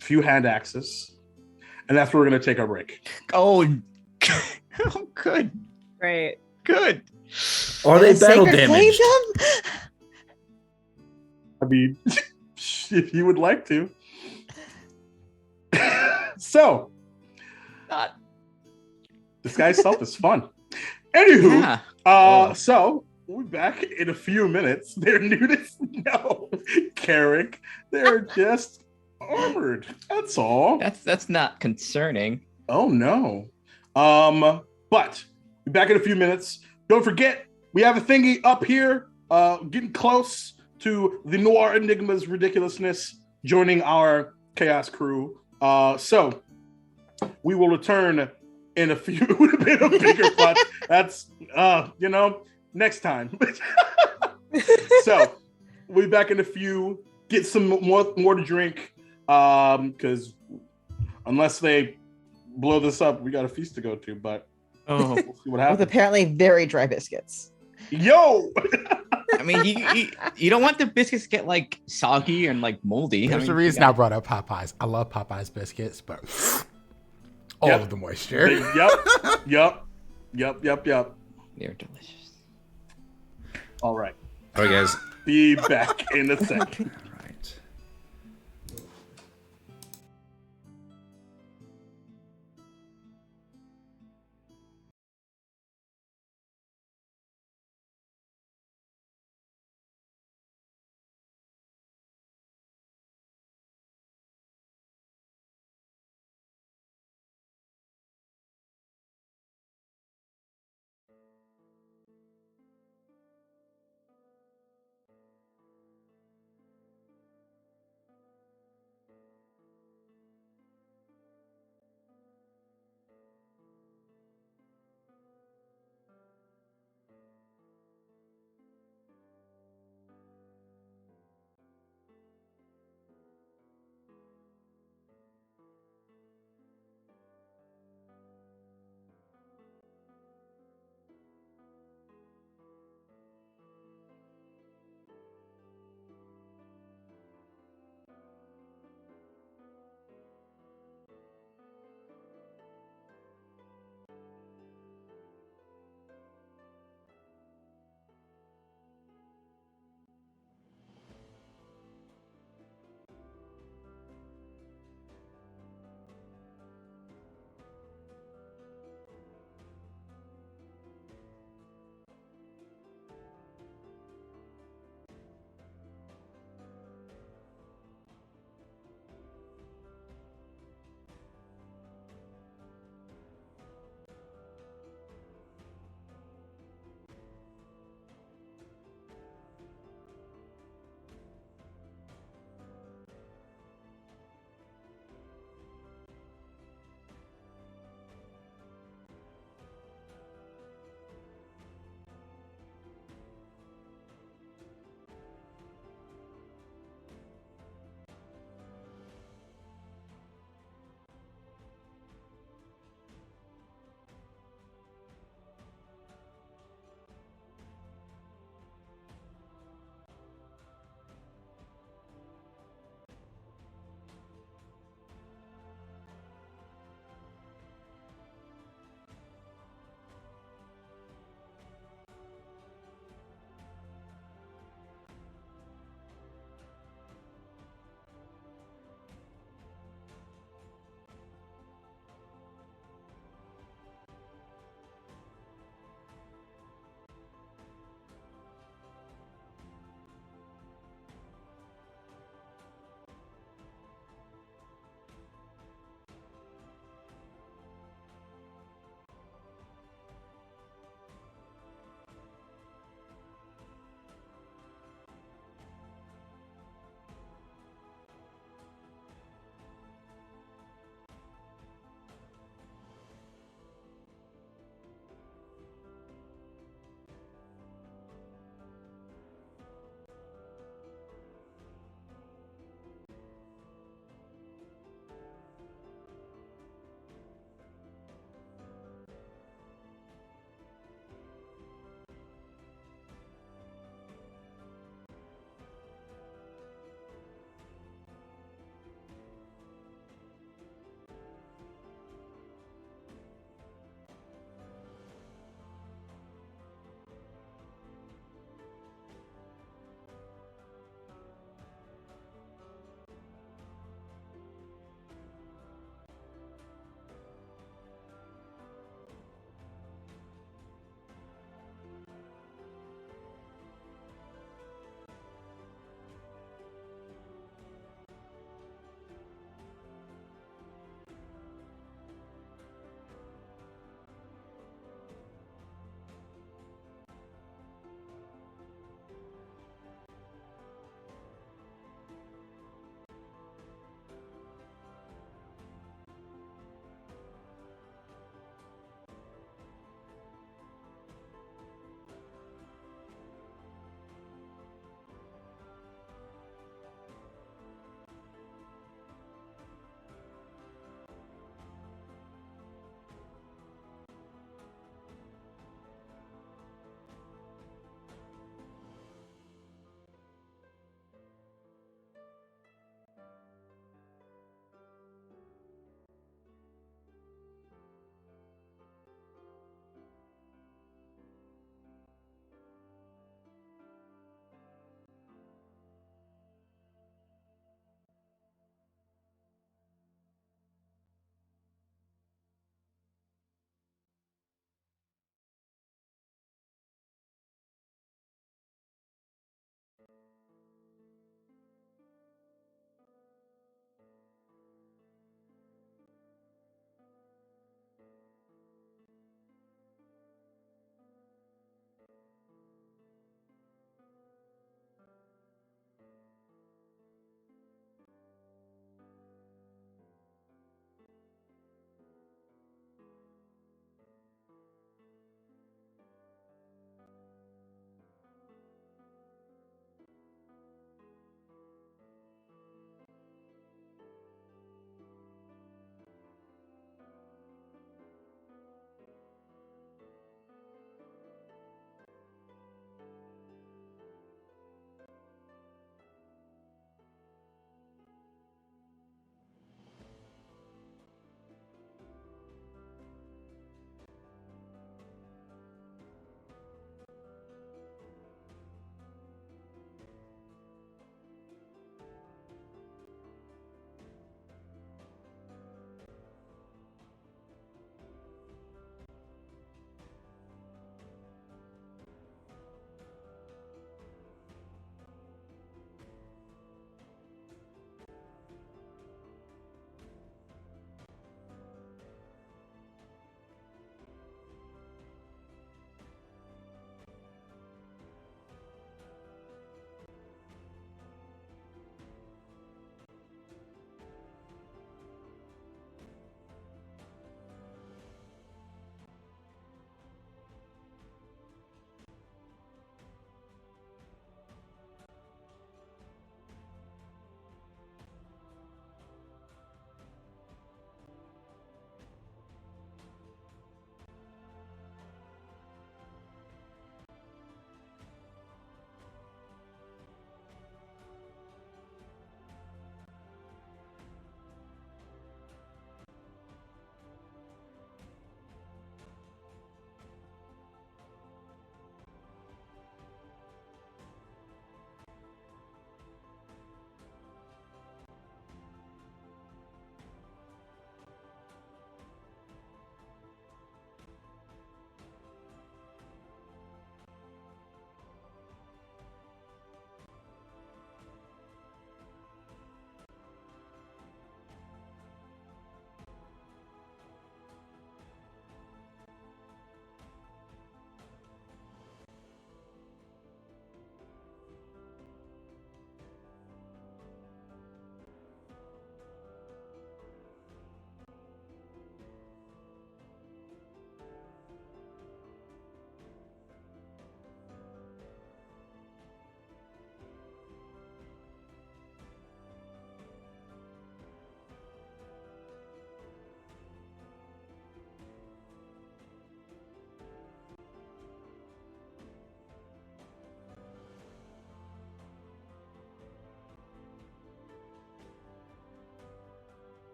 S2: few hand axes, and that's where we're gonna take our break.
S3: Oh, oh good,
S4: Right.
S3: good.
S1: Are they
S5: The
S1: battle
S5: sacred
S1: damaged?
S5: kingdom?
S2: I mean, if you would like to. So,
S3: Not.
S2: disguise self is fun. Anywho,
S3: Yeah.
S1: Oh.
S2: so we'll be back in a few minutes. They're nudists? No, Carrick. They're just armored. That's all.
S3: That's not concerning.
S2: Oh no. But be back in a few minutes. Don't forget, we have a thingy up here, getting close to the Noir Enigma's ridiculousness, joining our chaos crew. So we will return in a few. It would have been a bigger plot. That's next time. So we'll be back in a few. Get some more to drink. Because unless they blow this up, we got a feast to go to. But
S3: Oh,
S2: we'll see what
S5: With
S2: happens.
S5: apparently very dry biscuits.
S2: Yo.
S3: I mean, you don't want the biscuits to get like soggy and like moldy.
S6: There's
S3: I
S6: a
S3: mean,
S6: reason I brought up Popeyes. I love Popeyes biscuits, but all
S2: Yep.
S6: of the moisture.
S2: Yep.
S3: They're delicious.
S2: All right.
S1: All right, guys.
S2: Be back in a second.
S1: All right.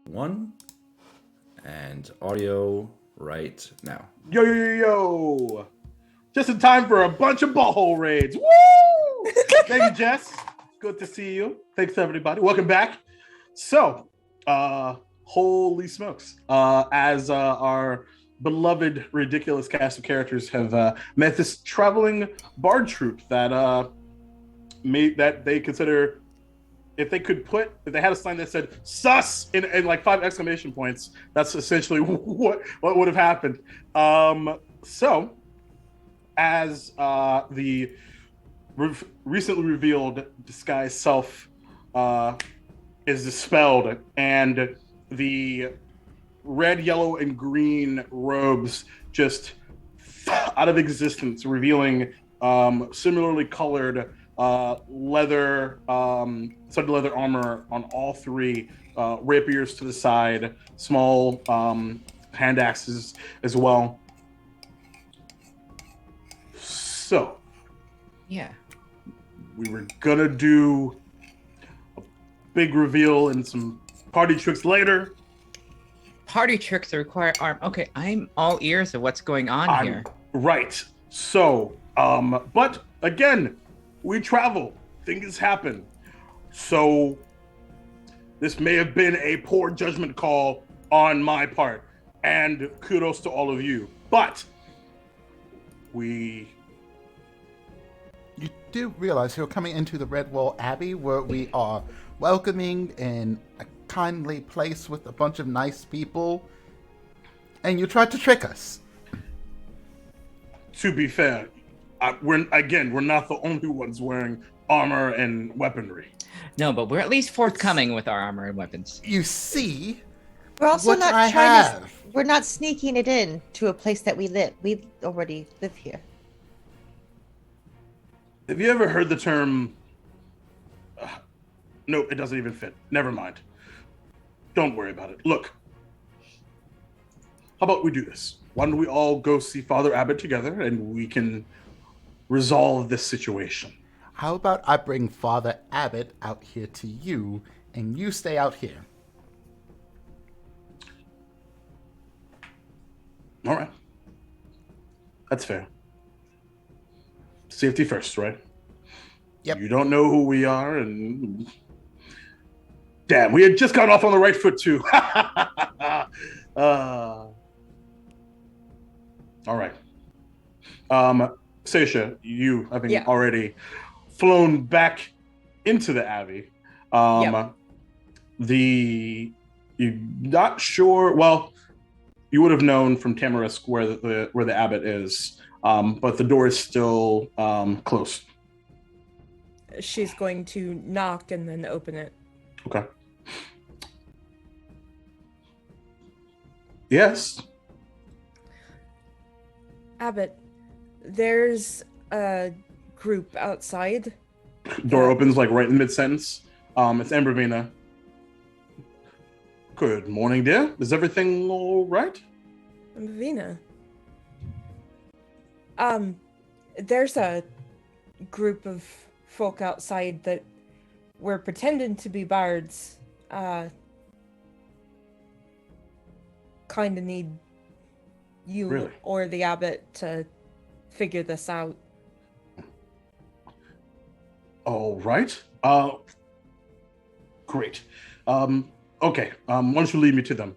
S1: 1. And audio right now.
S2: Yo, yo, yo, yo. Just in time for a bunch of butthole raids. Woo! Thank you, Jess. Good to see you. Thanks, everybody. Welcome back. So, holy smokes. As our beloved, ridiculous cast of characters have met this traveling bard troupe that they consider, if they had a sign that said "sus" in like 5 exclamation points, that's essentially what would have happened. So, as the recently revealed disguised self is dispelled, and the red, yellow, and green robes just out of existence, revealing similarly colored leather, studded leather armor on all 3, rapiers to the side, small hand axes as well. So,
S3: Yeah.
S2: we were gonna do a big reveal and some party tricks later.
S3: Party tricks require arm. Okay, I'm all ears of what's going on here.
S2: Right. So, but again, we travel. Things happen. So, this may have been a poor judgment call on my part, and kudos to all of you. But
S6: You do realize you're coming into the Redwall Abbey, where we are welcoming in a kindly place with a bunch of nice people, and you tried to trick us.
S2: to be fair, we're not the only ones wearing armor and weaponry.
S3: No, but we're at least forthcoming with our armor and weapons.
S6: You see,
S5: We're also
S6: what
S5: not
S6: I
S5: trying to.
S6: have.
S5: We're not sneaking it in to a place that we live. We already live here.
S2: Have you ever heard the term? No, it doesn't even fit. Never mind. Don't worry about it. Look, how about we do this? Why don't we all go see Father Abbott together, and we can resolve this situation?
S6: How about I bring Father Abbott out here to you, and you stay out here?
S2: All right. That's fair. Safety first, right?
S6: Yep.
S2: You don't know who we are, and damn, we had just got off on the right foot too. All right. Seisha, you having already flown back into the Abbey. You're not sure. Well, you would have known from Tamarisk where the Abbot is, but the door is still closed.
S4: She's going to knock and then open it.
S2: Okay. Yes.
S4: Abbott, there's a group outside.
S2: Door opens like right in mid-sentence. It's Ambervina. Good morning, dear. Is everything all right?
S4: Ambervina. There's a group of folk outside that were pretending to be bards. Kind of need you or the abbot to figure this out.
S2: All right. Great. Okay. Why don't you lead me to them?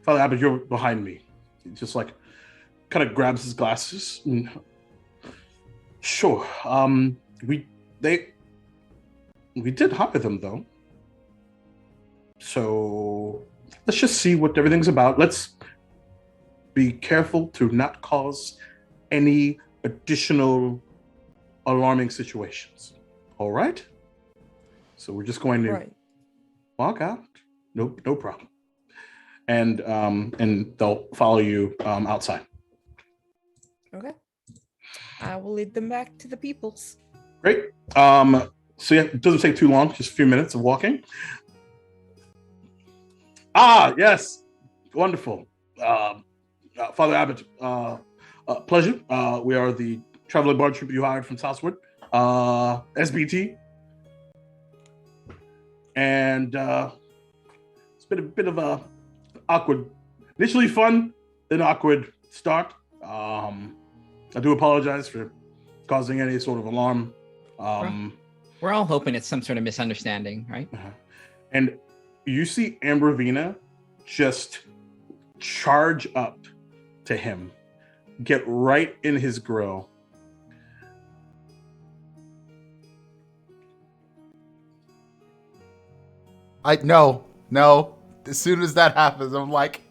S2: Father Abbott, you're behind me. He just like kind of grabs his glasses. Sure. We did hire them though. So let's just see what everything's about. Let's be careful to not cause any additional alarming situations. All right? So we're just going to walk out. No problem. And they'll follow you outside.
S4: Okay. I will lead them back to the peoples.
S2: Great. So yeah, it doesn't take too long, just a few minutes of walking. Ah, yes. Wonderful. Father Abbott, pleasure. We are the traveling bard troupe you hired from Southwood. SBT. and it's been a bit of a awkward, initially fun, then awkward start. I do apologize for causing any sort of alarm.
S3: We're all hoping it's some sort of misunderstanding, right?
S2: And you see Ambrovina just charge up to him, get right in his grill.
S6: No. As soon as that happens, I'm like,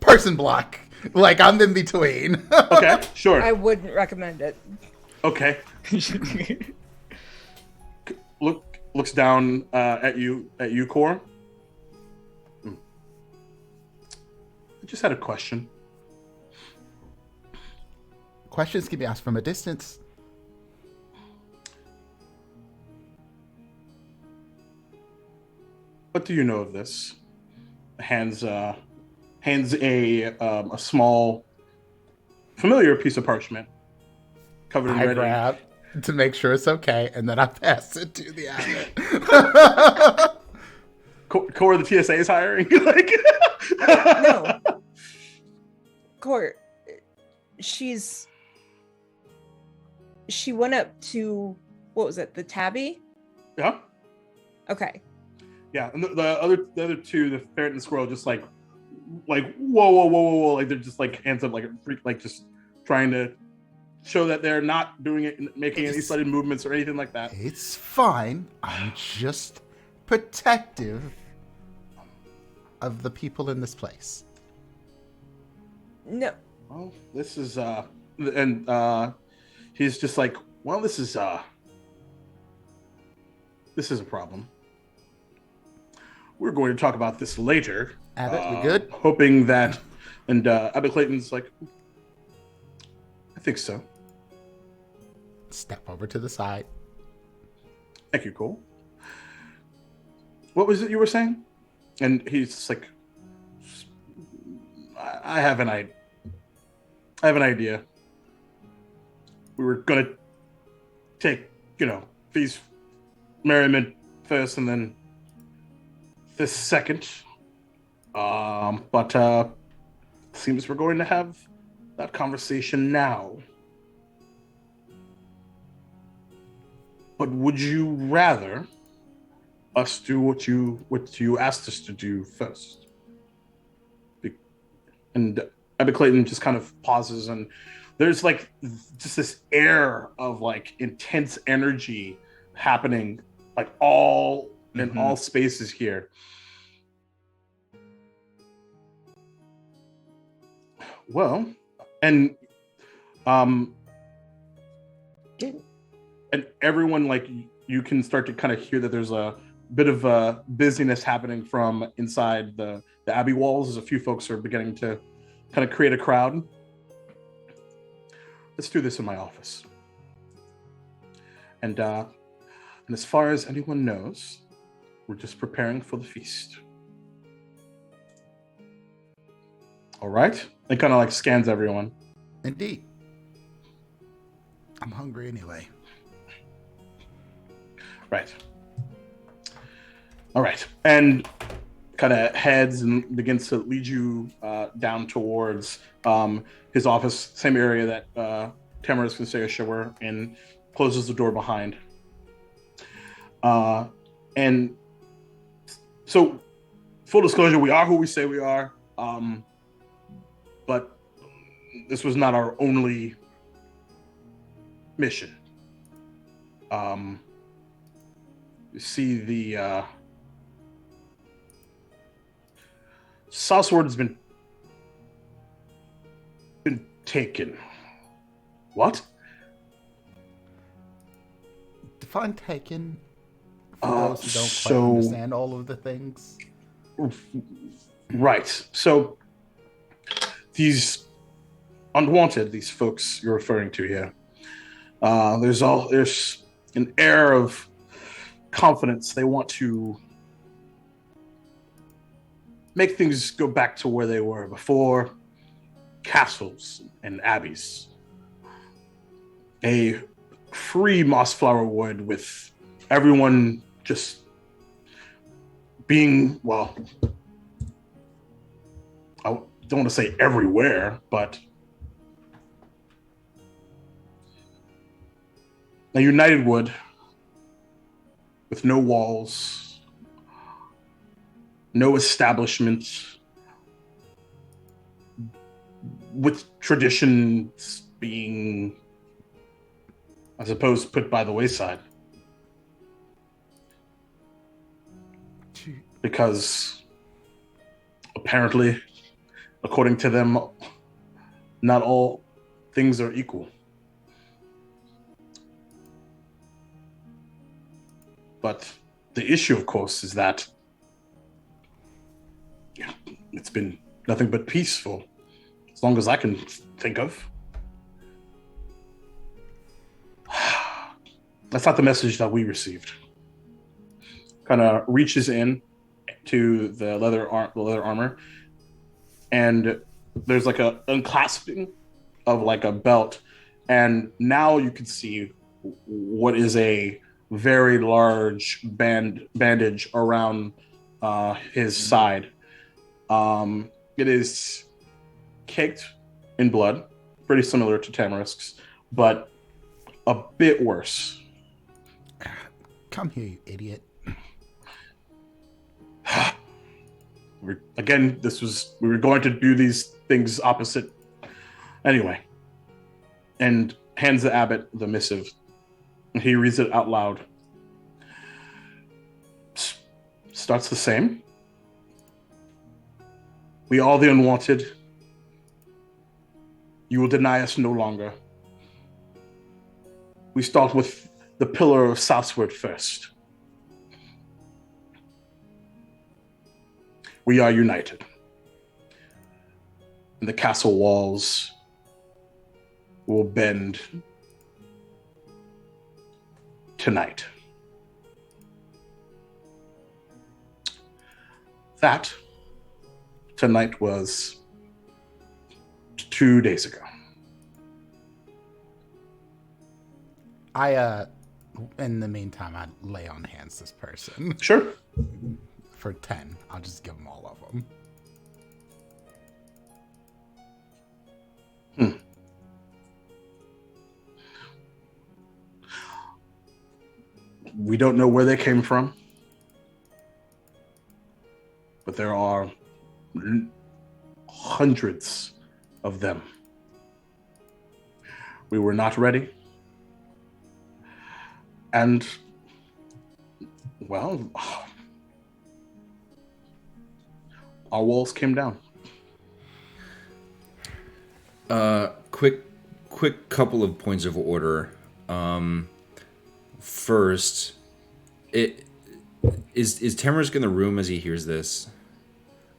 S6: person block. Like, I'm in between.
S2: Okay, sure.
S4: I wouldn't recommend it.
S2: Okay. Looks down at you, Core. I just had a question.
S6: Questions can be asked from a distance.
S2: What do you know of this? Hands a small, familiar piece of parchment covered in
S6: I
S2: red ink.
S6: grab to make sure it's okay, and then I pass it to the admin.
S2: Core, the TSA is hiring. Like,
S4: No. Court, she went up to, what was it, the tabby?
S2: Yeah.
S4: Okay.
S2: Yeah, and the other two, the ferret and the squirrel, just like whoa, like they're just like hands up, like just trying to show that they're not doing it, making any sudden movements or anything like that.
S6: It's fine. I'm just protective of the people in this place.
S4: No.
S2: Well, this is and he's just like, well, this is a problem. We're going to talk about this later.
S6: Abbott, we good?
S2: Hoping that, and Abbott Clayton's like, I think so.
S6: Step over to the side.
S2: Thank you, Cole. What was it you were saying? And he's just like, I have an idea. We were gonna take, these merriment first, and then this second. But seems we're going to have that conversation now. But would you rather us do what you asked us to do first? And Abbott Clayton just kind of pauses, and there's like just this air of like intense energy happening, like all in all spaces here. Well, and everyone, like, you can start to kind of hear that there's a bit of busyness happening from inside the Abbey walls, as a few folks are beginning to kind of create a crowd. Let's do this in my office. And as far as anyone knows, we're just preparing for the feast. All right? It kind of like scans everyone.
S6: Indeed. I'm hungry anyway.
S2: Right. All right. And kind of heads and begins to lead you down towards his office, same area that Tamara's and Sayasha were in, closes the door behind. And so, full disclosure, we are who we say we are. But this was not our only mission. You see, the Southward has been taken. What?
S6: Define taken for those who don't quite understand all of the things.
S2: Right. So these unwanted, these folks you're referring to here, there's an air of confidence. They want to make things go back to where they were before, castles and abbeys. A free Mossflower Wood with everyone just being, well, I don't want to say everywhere, but a united wood with no walls, no establishments, with traditions being, I suppose, put by the wayside. Because apparently, according to them, not all things are equal. But the issue, of course, is that it's been nothing but peaceful, as long as I can think of. That's not the message that we received. Kind of reaches in to the leather armor, and there's like a unclasping of like a belt, and now you can see what is a very large bandage around his side. It is caked in blood, pretty similar to Tamarisk's, but a bit worse.
S6: Come here, you idiot.
S2: Again, we were going to do these things opposite anyway. And hands the abbot the missive. He reads it out loud. Starts the same. We all the unwanted. You will deny us no longer. We start with the pillar of Southward first. We are united. And the castle walls will bend tonight. That tonight was 2 days ago.
S6: In the meantime, I'd lay on hands this person.
S2: Sure.
S6: For 10. I'll just give them all of them.
S2: We don't know where they came from, but there are hundreds of them. We were not ready. And, well, our walls came down.
S1: Quick couple of points of order. First, is Tamarisk in the room as he hears this?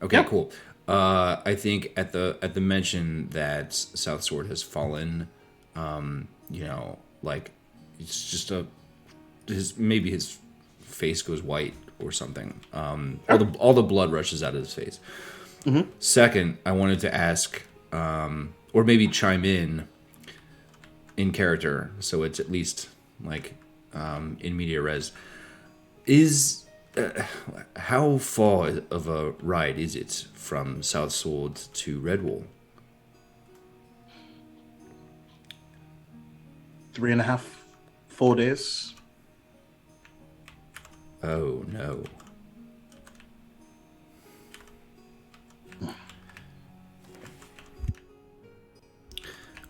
S1: Okay,
S2: yeah.
S1: Cool. I think at the mention that South Sword has fallen, like it's just maybe his face goes white or something. All the blood rushes out of his face.
S2: Mm-hmm.
S1: Second, I wanted to ask, or maybe chime in character, so it's at least like in media res. Is how far of a ride is it from South Sword to Redwall?
S2: 3.5 full days.
S1: Oh no.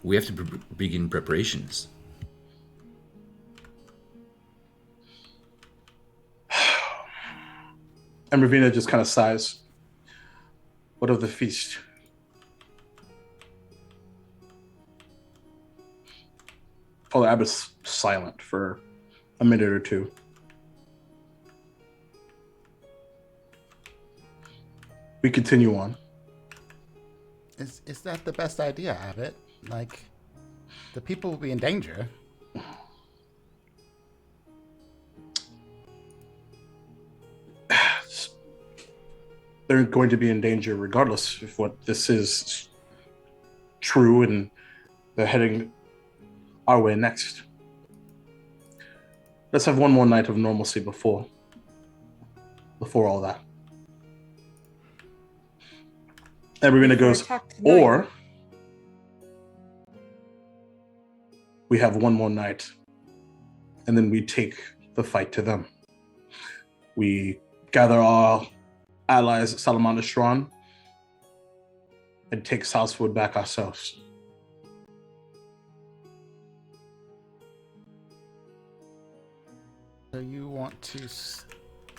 S1: We have to begin preparations.
S2: And Ravina just kind of sighs. What of the feast? Father Abbot's silent for a minute or two. We continue on.
S6: Is that the best idea, Abbot? Like, the people will be in danger.
S2: They're going to be in danger regardless if what this is true, and they're heading our way next. Let's have one more night of normalcy before before all that. Everybody
S4: Before
S2: goes,
S4: attack tonight.
S2: or we have one more night, and then we take the fight to them. We gather our allies at Salamander Strong and take Southwood back ourselves.
S6: So you want to...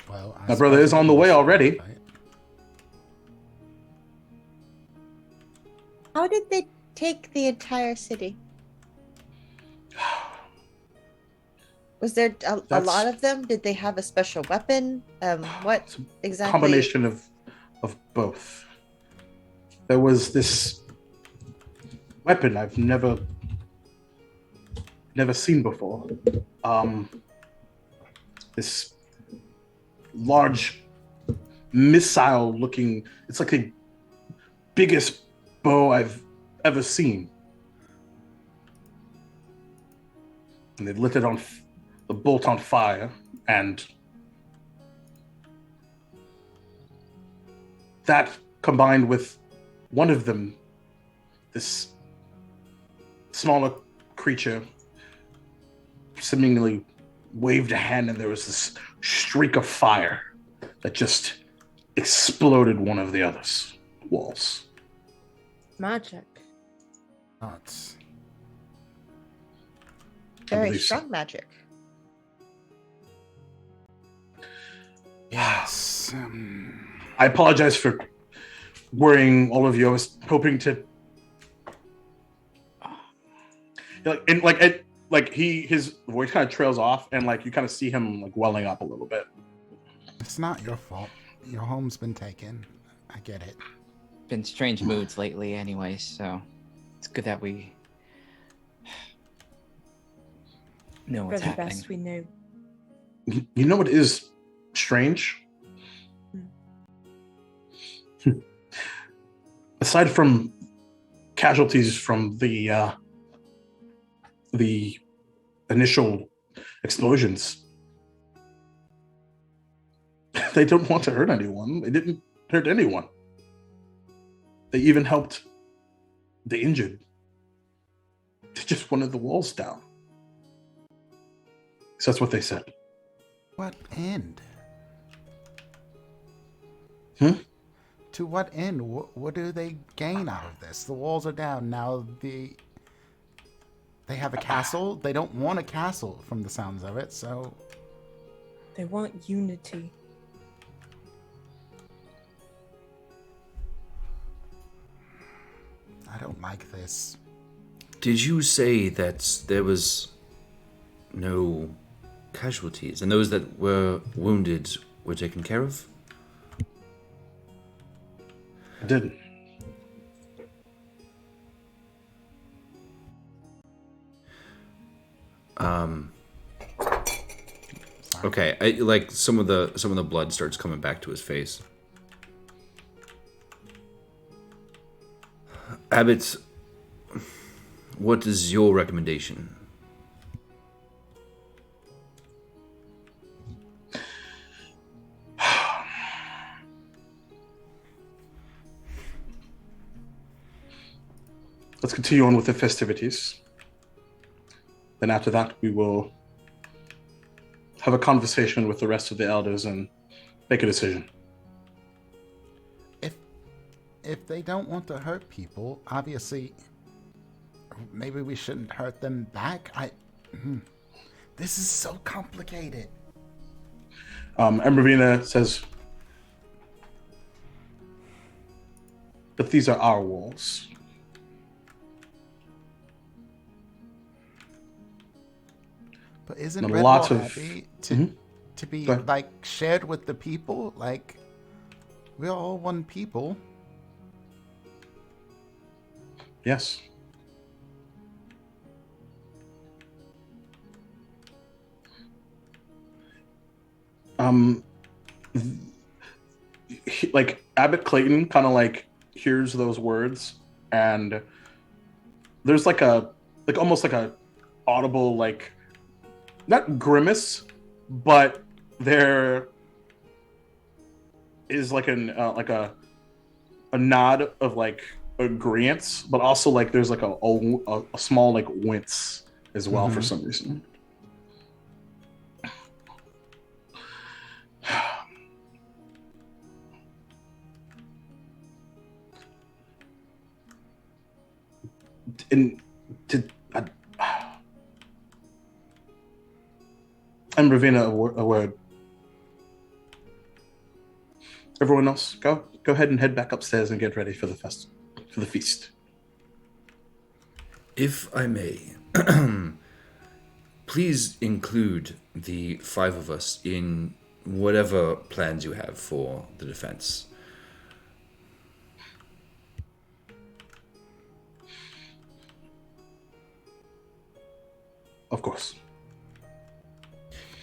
S6: Well,
S2: My brother is on the way already.
S5: How did they take the entire city? Was there a lot of them? Did they have a special weapon? What exactly?
S2: Combination of both. There was this weapon I've never seen before. This large missile-looking. It's like the biggest bow I've ever seen. And they lit it on the bolt on fire, and that combined with one of them, this smaller creature, seemingly waved a hand, and there was this streak of fire that just exploded one of the others' walls.
S4: Magic.
S6: Nuts.
S5: Very
S2: believe so.
S5: strong magic.
S6: Yes.
S2: I apologize for worrying all of you. I was hoping to, his voice kind of trails off, and like you kind of see him like welling up a little bit.
S6: It's not your fault. Your home's been taken. I get it.
S3: Been strange moods lately, anyway. So it's good that we know
S4: For
S3: what's
S4: the
S3: happening.
S4: best we know.
S2: You know what is strange? Aside from casualties from the initial explosions, they don't want to hurt anyone. They didn't hurt anyone. They even helped the injured. They just wanted the walls down. So that's what they said.
S6: What end? To what end? What do they gain out of this? The walls are down. Now they have a castle. They don't want a castle from the sounds of it, so...
S4: They want unity.
S6: I don't like this.
S1: Did you say that there was no casualties, and those that were wounded were taken care of?
S2: I didn't.
S1: Okay, like some of the blood starts coming back to his face. Abbott, what is your recommendation?
S2: Let's continue on with the festivities. Then after that, we will have a conversation with the rest of the elders and make a decision.
S6: If they don't want to hurt people, obviously, maybe we shouldn't hurt them back. This is so complicated.
S2: Embervina says, but these are our walls.
S6: But isn't
S2: And
S6: Redwall
S2: lots of-
S6: happy to be
S2: Go ahead.
S6: like shared with the people? Like, we're all one people.
S2: Yes. Like Abbott Clayton kind of like hears those words, and there's like almost like a audible, like, not grimace, but there is like a nod of like agreeance, but also like there's like a small like wince as well for some reason. And I'm Ravina, a word. Everyone else, go ahead and head back upstairs and get ready for the feast.
S1: If I may, please include the 5 of us in whatever plans you have for the defense.
S2: Of course.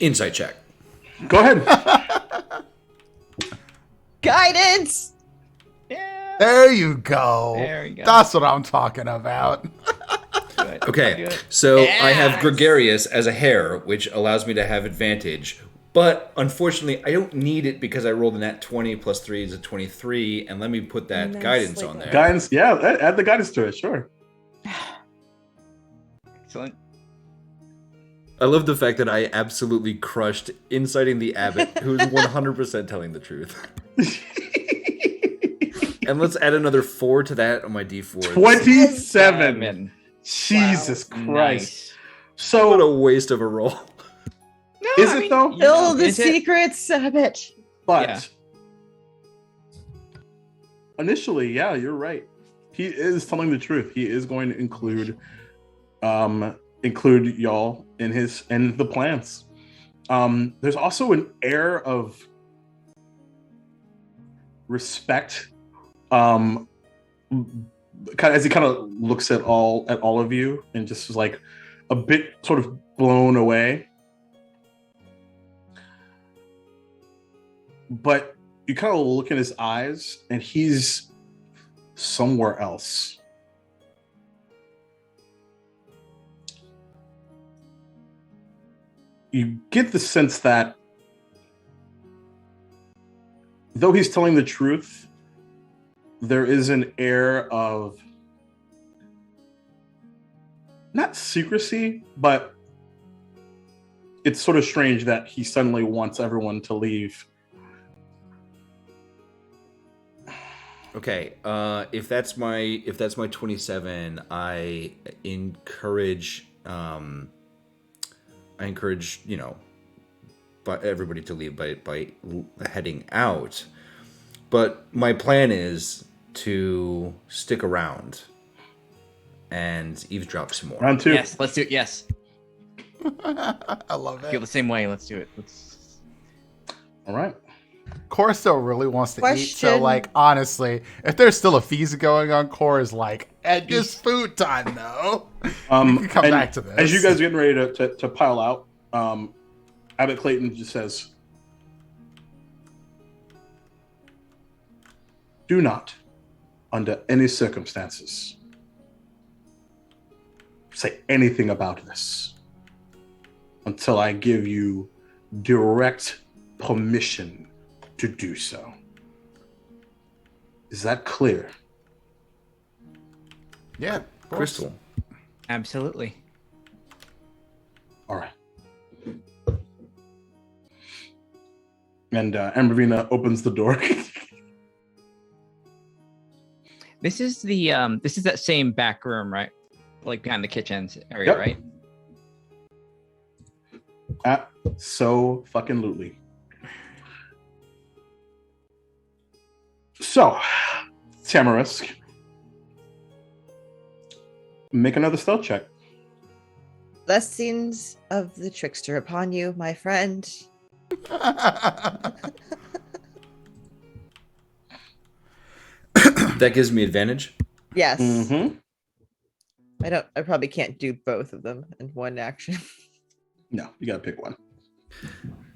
S1: Insight check.
S2: Go ahead.
S5: Guidance.
S3: Yeah.
S6: There you go.
S3: There you go.
S6: That's what I'm talking about.
S1: Okay, so I have Gregarious as a hare, which allows me to have advantage. But unfortunately, I don't need it because I rolled a nat 20 plus 3 is a 23, and let me put that guidance on there.
S2: Guidance, yeah, add the guidance to it, sure.
S3: Excellent.
S1: I love the fact that I absolutely crushed inciting the abbot, who's 100% telling the truth. And let's add another 4 to that on my d4.
S2: 27. Jesus Christ.
S3: Nice.
S2: So
S1: What a waste of a roll.
S3: No,
S2: Is it though?
S5: Spill the
S3: is it?
S5: secrets, son of a bitch.
S2: But
S3: Yeah.
S2: initially, yeah, you're right. He is telling the truth. He is going to include y'all in the plans. There's also an air of respect. Kind of as he kind of looks at all of you and just is like a bit sort of blown away. But you kind of look in his eyes and he's somewhere else. You get the sense that though he's telling the truth, there is an air of not secrecy, but it's sort of strange that he suddenly wants everyone to leave.
S1: Okay, if that's my 27, I encourage but everybody to leave by heading out. But my plan is to stick around and eavesdrop some more.
S2: Round 2.
S3: Yes, let's do it. Yes.
S6: I love
S3: Feel
S6: it.
S3: the same way. Let's do it.
S2: All right.
S6: Core still really wants to eat, so
S5: Question.
S6: like honestly, if there's still a feast going on, Core is like, at just food time though. We can come
S2: and
S6: back to this.
S2: As you guys are getting ready to pile out, Abbot Clayton just says, do not, under any circumstances, say anything about this until I give you direct permission to do so. Is that clear?
S6: Yeah, of course.
S1: Crystal.
S3: Absolutely.
S2: All right. And Ambervina opens the door.
S3: This is that same back room, right? Like behind the kitchens area,
S2: Yep.
S3: right?
S2: So fucking lootly. So, Tamarisk, make another stealth check.
S5: Blessings of the trickster upon you, my friend.
S1: That gives me advantage.
S5: Yes.
S2: Mm-hmm.
S5: I probably can't do both of them in one action.
S2: No, you gotta pick one.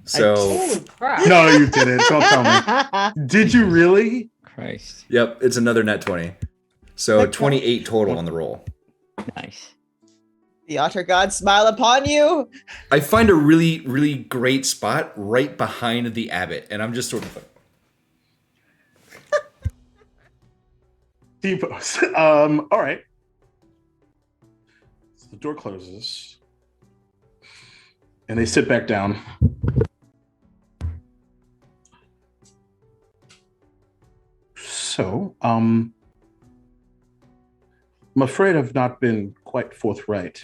S1: So,
S4: Holy crap.
S2: No, you didn't. Don't tell me. Did you really?
S3: Christ.
S1: yep, it's another net 20. So
S5: Okay.
S1: 28 total on the roll.
S3: Nice.
S5: The otter god smile upon you.
S1: I find a really, really great spot right behind the abbot, and I'm just sort of like,
S2: T-pose. All right. So the door closes, and they sit back down. So, I'm afraid I've not been quite forthright.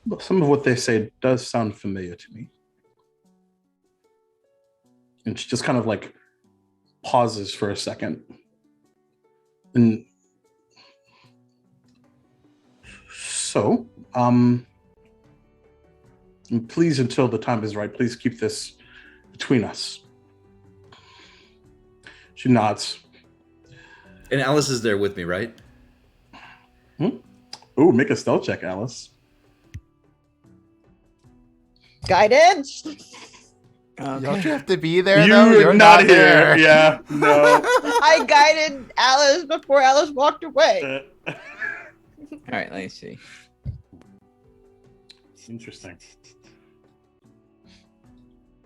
S2: But some of what they say does sound familiar to me. And she just kind of like pauses for a second. And so, and please, until the time is right, please keep this between us. She nods.
S1: And Alice is there with me, right?
S2: Ooh, make a stealth check, Alice.
S5: Guidance.
S6: Don't you have to be there, though?
S2: You're not here.
S6: there.
S2: Yeah, no.
S5: I guided Alice before Alice walked away.
S3: All right, let me see.
S2: Interesting.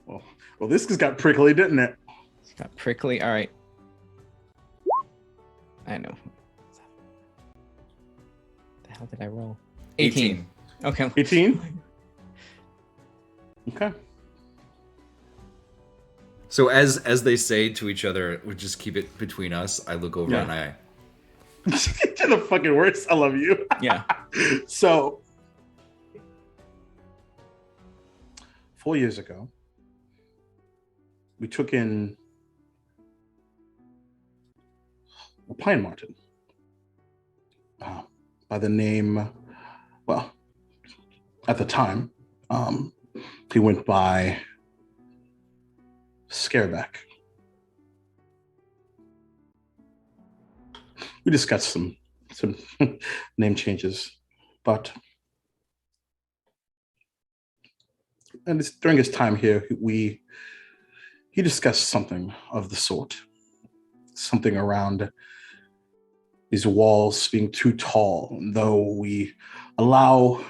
S2: Well, this just got prickly, didn't it?
S3: It's got prickly. All right. I know. The hell did I roll? 18. Okay.
S2: 18? Okay.
S1: So as they say to each other, we just keep it between us. I look over
S2: Yeah.
S1: and I.
S2: You're the fucking worst. I love you.
S3: Yeah.
S2: So, 4 years ago, we took in a pine marten by the name, well, at the time, he went by Scareback. We discussed some name changes, but during his time here, he discussed something of the sort, something around these walls being too tall, though we allow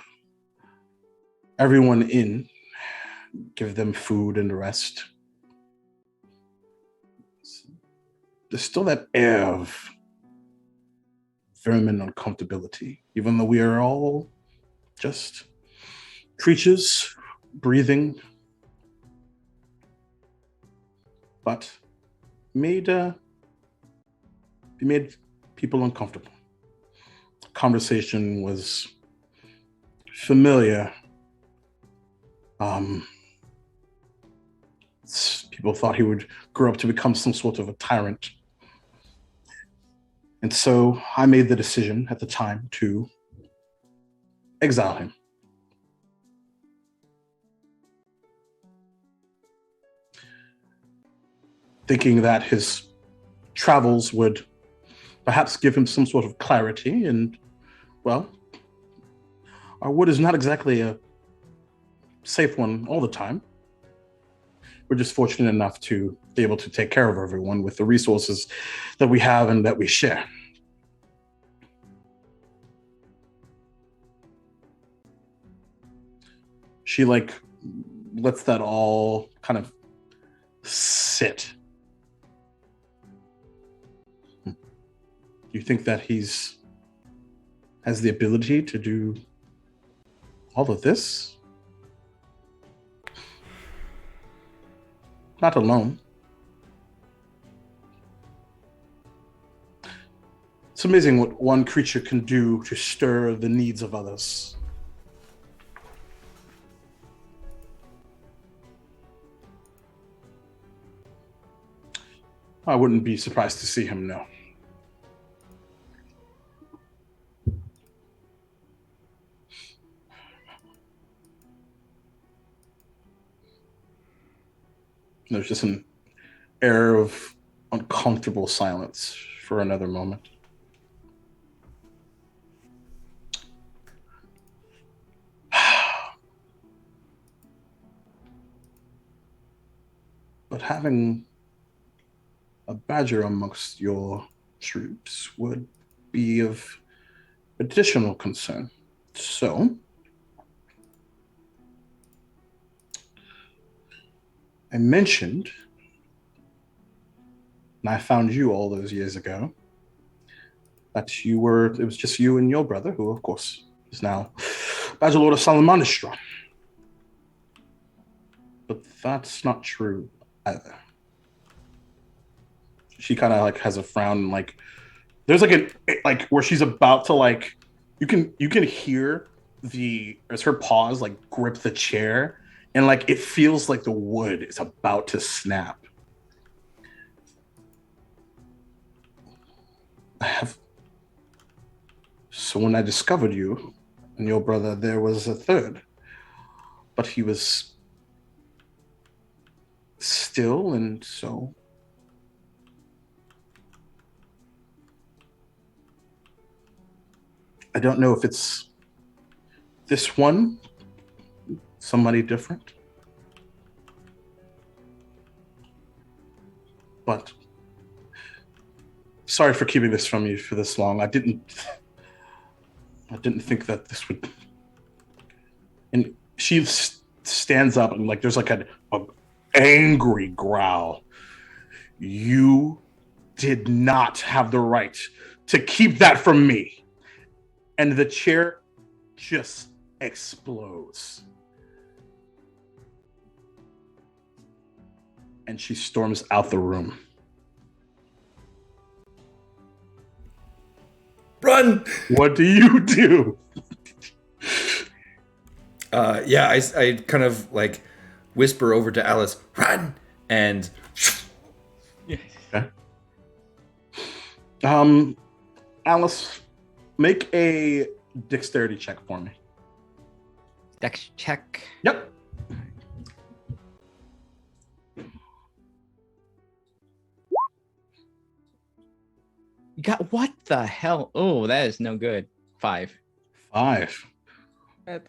S2: everyone in, give them food and rest. There's still that air of vermin uncomfortability, even though we are all just creatures breathing, but made people uncomfortable. Conversation was familiar. People thought he would grow up to become some sort of a tyrant. And so I made the decision at the time to exile him. Thinking that his travels would perhaps give him some sort of clarity. And, well, our wood is not exactly a safe one all the time. We're just fortunate enough to be able to take care of everyone with the resources that we have and that we share. She lets that all kind of sit. You think that has the ability to do all of this? Not alone. It's amazing what one creature can do to stir the needs of others. I wouldn't be surprised to see him now. There's just an air of uncomfortable silence for another moment. But having a badger amongst your troops would be of additional concern. So, I mentioned and I found you all those years ago, it was just you and your brother, who, of course, is now Bachelor of Salamandestra. But that's not true either. She kind of like has a frown and like there's like where she's about to like you can hear as her paws like grip the chair and like it feels like the wood is about to snap. So when I discovered you and your brother, there was a third, but he was still, and so I don't know if it's this one, somebody different, but sorry for keeping this from you for this long. I didn't think that this would. And she stands up and like there's like an angry growl. You did not have the right to keep that from me. And the chair just explodes. And she storms out the room.
S1: Run!
S2: What do you do?
S1: Yeah, I kind of like whisper over to Alice, run! And
S2: Okay. Alice, make a dexterity check for me.
S3: Dex check.
S2: Yep.
S3: You got what the hell? Oh, that is no good. 5.
S2: 5.
S4: Yep.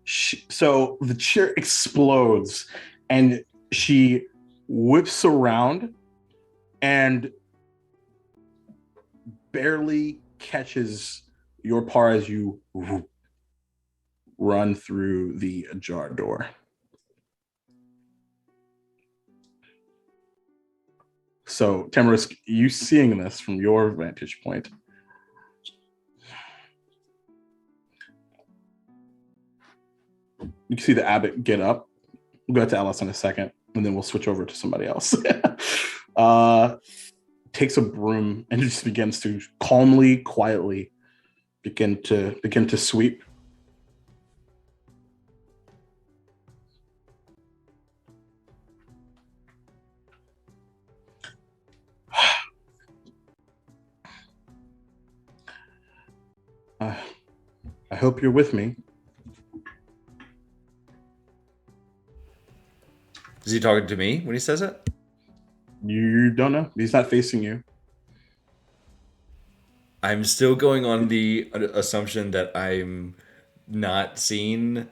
S2: So the chair explodes and she whips around and barely catches your paw as you run through the ajar door. So, Tamarisk, you seeing this from your vantage point, you can see the abbot get up. We'll go to Alice in a second, and then we'll switch over to somebody else. Takes a broom and just begins to calmly, quietly begin to sweep. I hope you're with me.
S1: is he talking to me when he says it?
S2: You don't know. He's not facing you.
S1: I'm still going on the assumption that I'm not seen,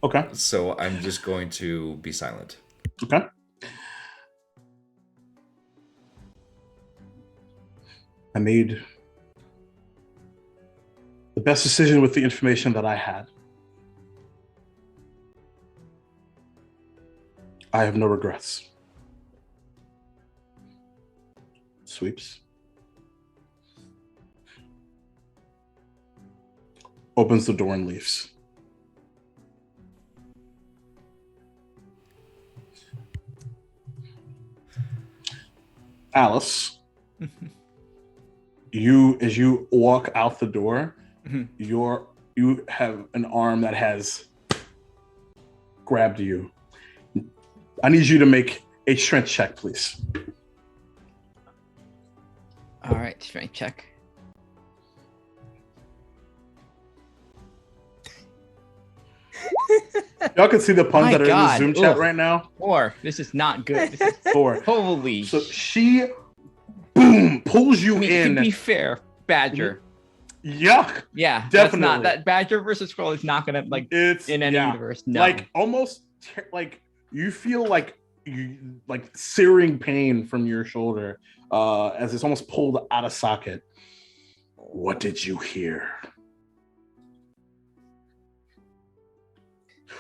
S2: Okay.
S1: so I'm just going to be silent.
S2: Okay. I made the best decision with the information that I had. I have no regrets. Sweeps. Opens the door and leaves. Alice, as you walk out the door, you have an arm that has grabbed you. I need you to make a strength check, please.
S3: All right, strength check.
S2: Y'all can see the puns
S3: My
S2: that are
S3: God.
S2: in the Zoom chat
S3: Ugh.
S2: right now.
S3: 4. This is not good. This is
S2: 4.
S3: holy.
S2: So she, boom, pulls you
S3: I mean,
S2: in.
S3: to be fair, Badger.
S2: Yuck.
S3: Yeah, that's
S2: Definitely.
S3: not that Badger versus Scroll is not gonna like
S2: It's
S3: in any
S2: yeah.
S3: universe. No.
S2: Like almost like you feel like you like searing pain from your shoulder as it's almost pulled out of socket. What did you hear?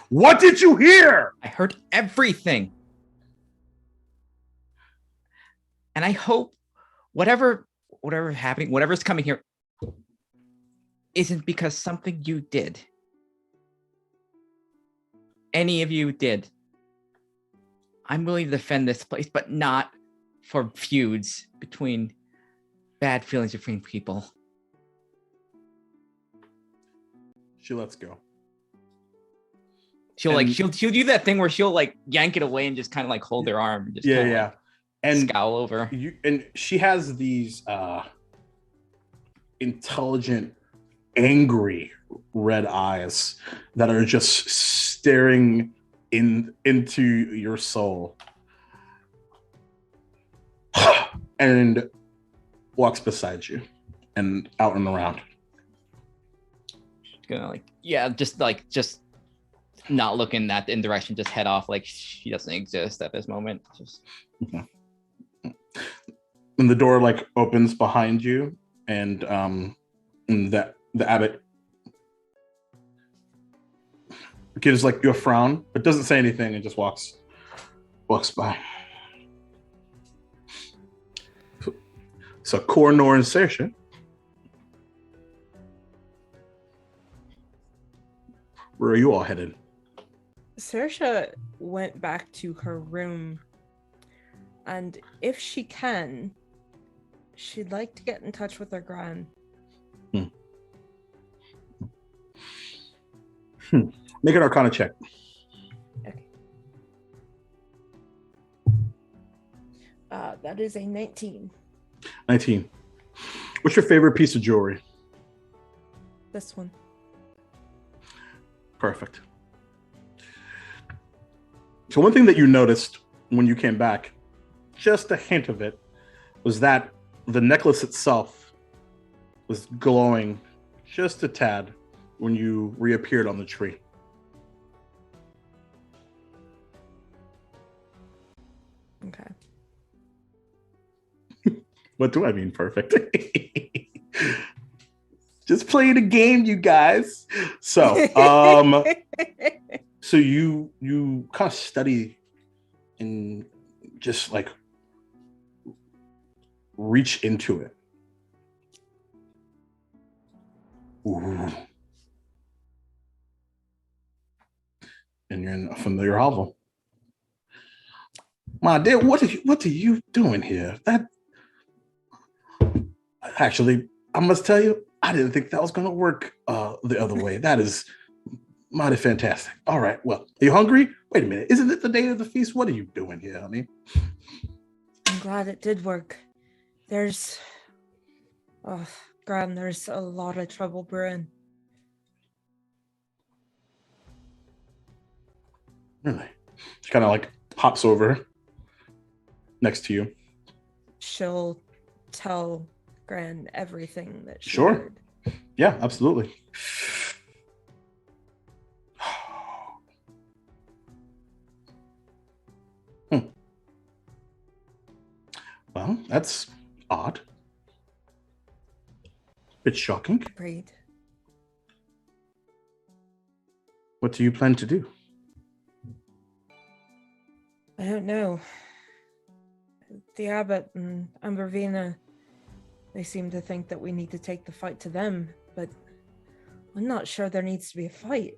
S2: What did you hear?
S3: I heard everything. And I hope whatever's happening, whatever's coming here, isn't because something you did. Any of you did. I'm willing to defend this place, but not for feuds between bad feelings between people.
S2: She lets go.
S3: She'll do that thing where she'll like yank it away and just kind of like hold her arm and just
S2: Yeah. And
S3: scowl over.
S2: And she has these intelligent, angry red eyes that are just staring into your soul. And walks beside you and out and around.
S3: Gonna just not looking at the direction, just head off like she doesn't exist at this moment. Just
S2: and the door like opens behind you, and the abbot gives like you a frown, but doesn't say anything and just walks by. So Kor, Nor, and Saoirse, where are you all headed?
S4: Saoirse went back to her room, and if she can, she'd like to get in touch with her gran.
S2: Make an Arcana check.
S4: Okay. That is a 19.
S2: 19. What's your favorite piece of jewelry?
S4: This one.
S2: Perfect. So one thing that you noticed when you came back, just a hint of it, was that the necklace itself was glowing just a tad when you reappeared on the tree.
S4: Okay.
S2: What do I mean perfect? Just playing a game, you guys. So, so you kind of study and just like reach into it. Ooh. And you're in a familiar hovel. My dear, what are you doing here? That actually, I must tell you, I didn't think that was going to work the other way. That is mighty fantastic. All right, well, are you hungry? Wait a minute, isn't it the day of the feast? What are you doing here, honey?
S4: I'm glad it did work. There's a lot of trouble brewing.
S2: Really? She kind of like hops over next to you.
S4: She'll tell Gran everything that she
S2: Sure.
S4: heard.
S2: Yeah, absolutely. Well, that's odd. Bit shocking.
S4: Agreed.
S2: What do you plan to do?
S4: I don't know. The abbot and Ambervina, they seem to think that we need to take the fight to them, but I'm not sure there needs to be a fight.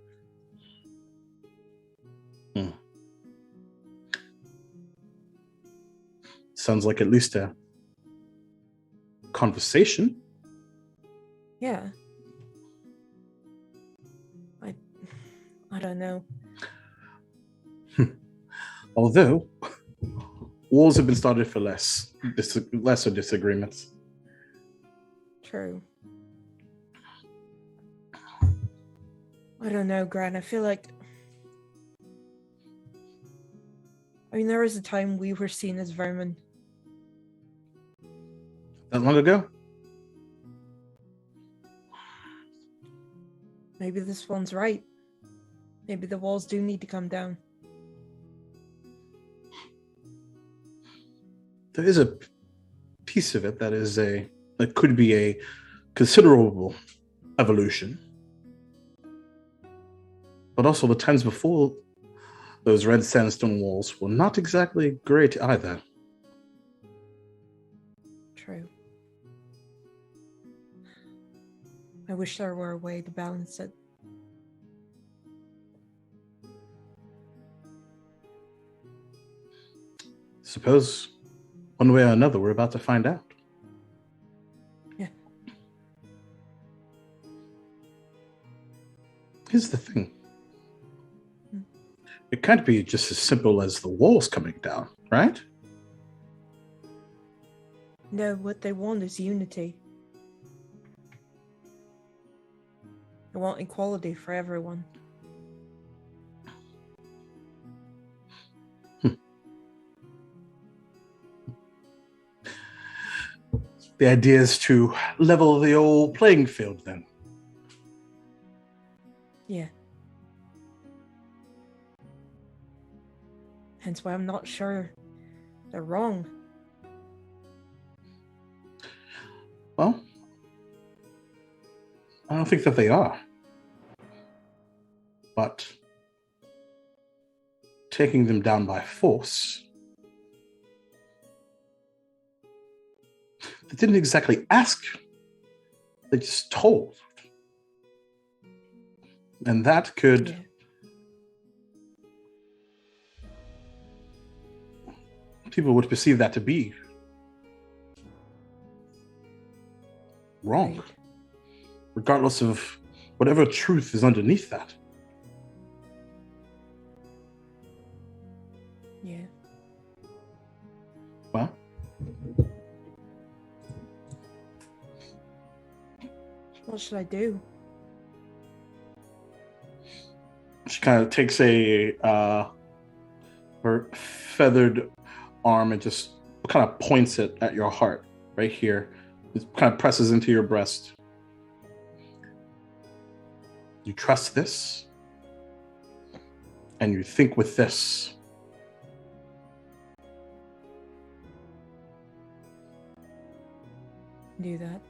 S2: Sounds like at least a conversation.
S4: Yeah. I don't know.
S2: Although wars have been started for lesser disagreements.
S4: True. I don't know, Gran. I feel like... there was a time we were seen as vermin.
S2: That long ago?
S4: Maybe this one's right. Maybe the walls do need to come down.
S2: There is a piece of it that could be a considerable evolution. But also the times before those red sandstone walls were not exactly great either.
S4: I wish there were a way to balance it.
S2: Suppose one way or another we're about to find out.
S4: Yeah.
S2: Here's the thing. It can't be just as simple as the walls coming down, right?
S4: No, what they want is unity. They want equality for everyone.
S2: The idea is to level the old playing field then.
S4: Yeah. Hence why I'm not sure they're wrong.
S2: Well, I don't think that they are. But taking them down by force, they didn't exactly ask, they just told. And that could people would perceive that to be wrong,
S4: Right.
S2: regardless of whatever truth is underneath that.
S4: Yeah.
S2: Well,
S4: What should I do?
S2: she kind of takes her feathered arm and just kind of points it at your heart right here. It kind of presses into your breast. You trust this, and you think with this.
S4: Do that.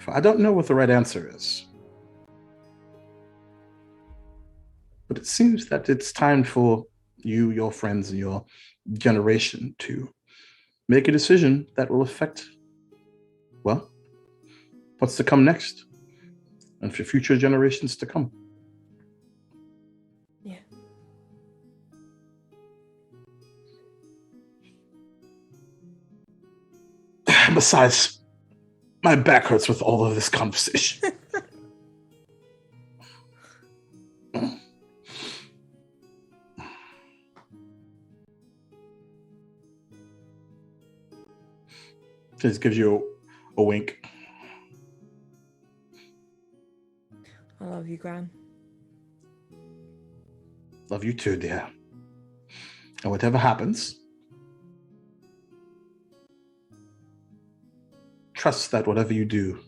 S2: I don't know what the right answer is, but it seems that it's time for you, your friends, and your generation to make a decision that will affect, well, what's to come next, and for future generations to come.
S4: Yeah.
S2: Besides, my back hurts with all of this conversation. Just gives you a wink.
S4: I love you, Gran.
S2: Love you too, dear. And whatever happens, trust that whatever you do,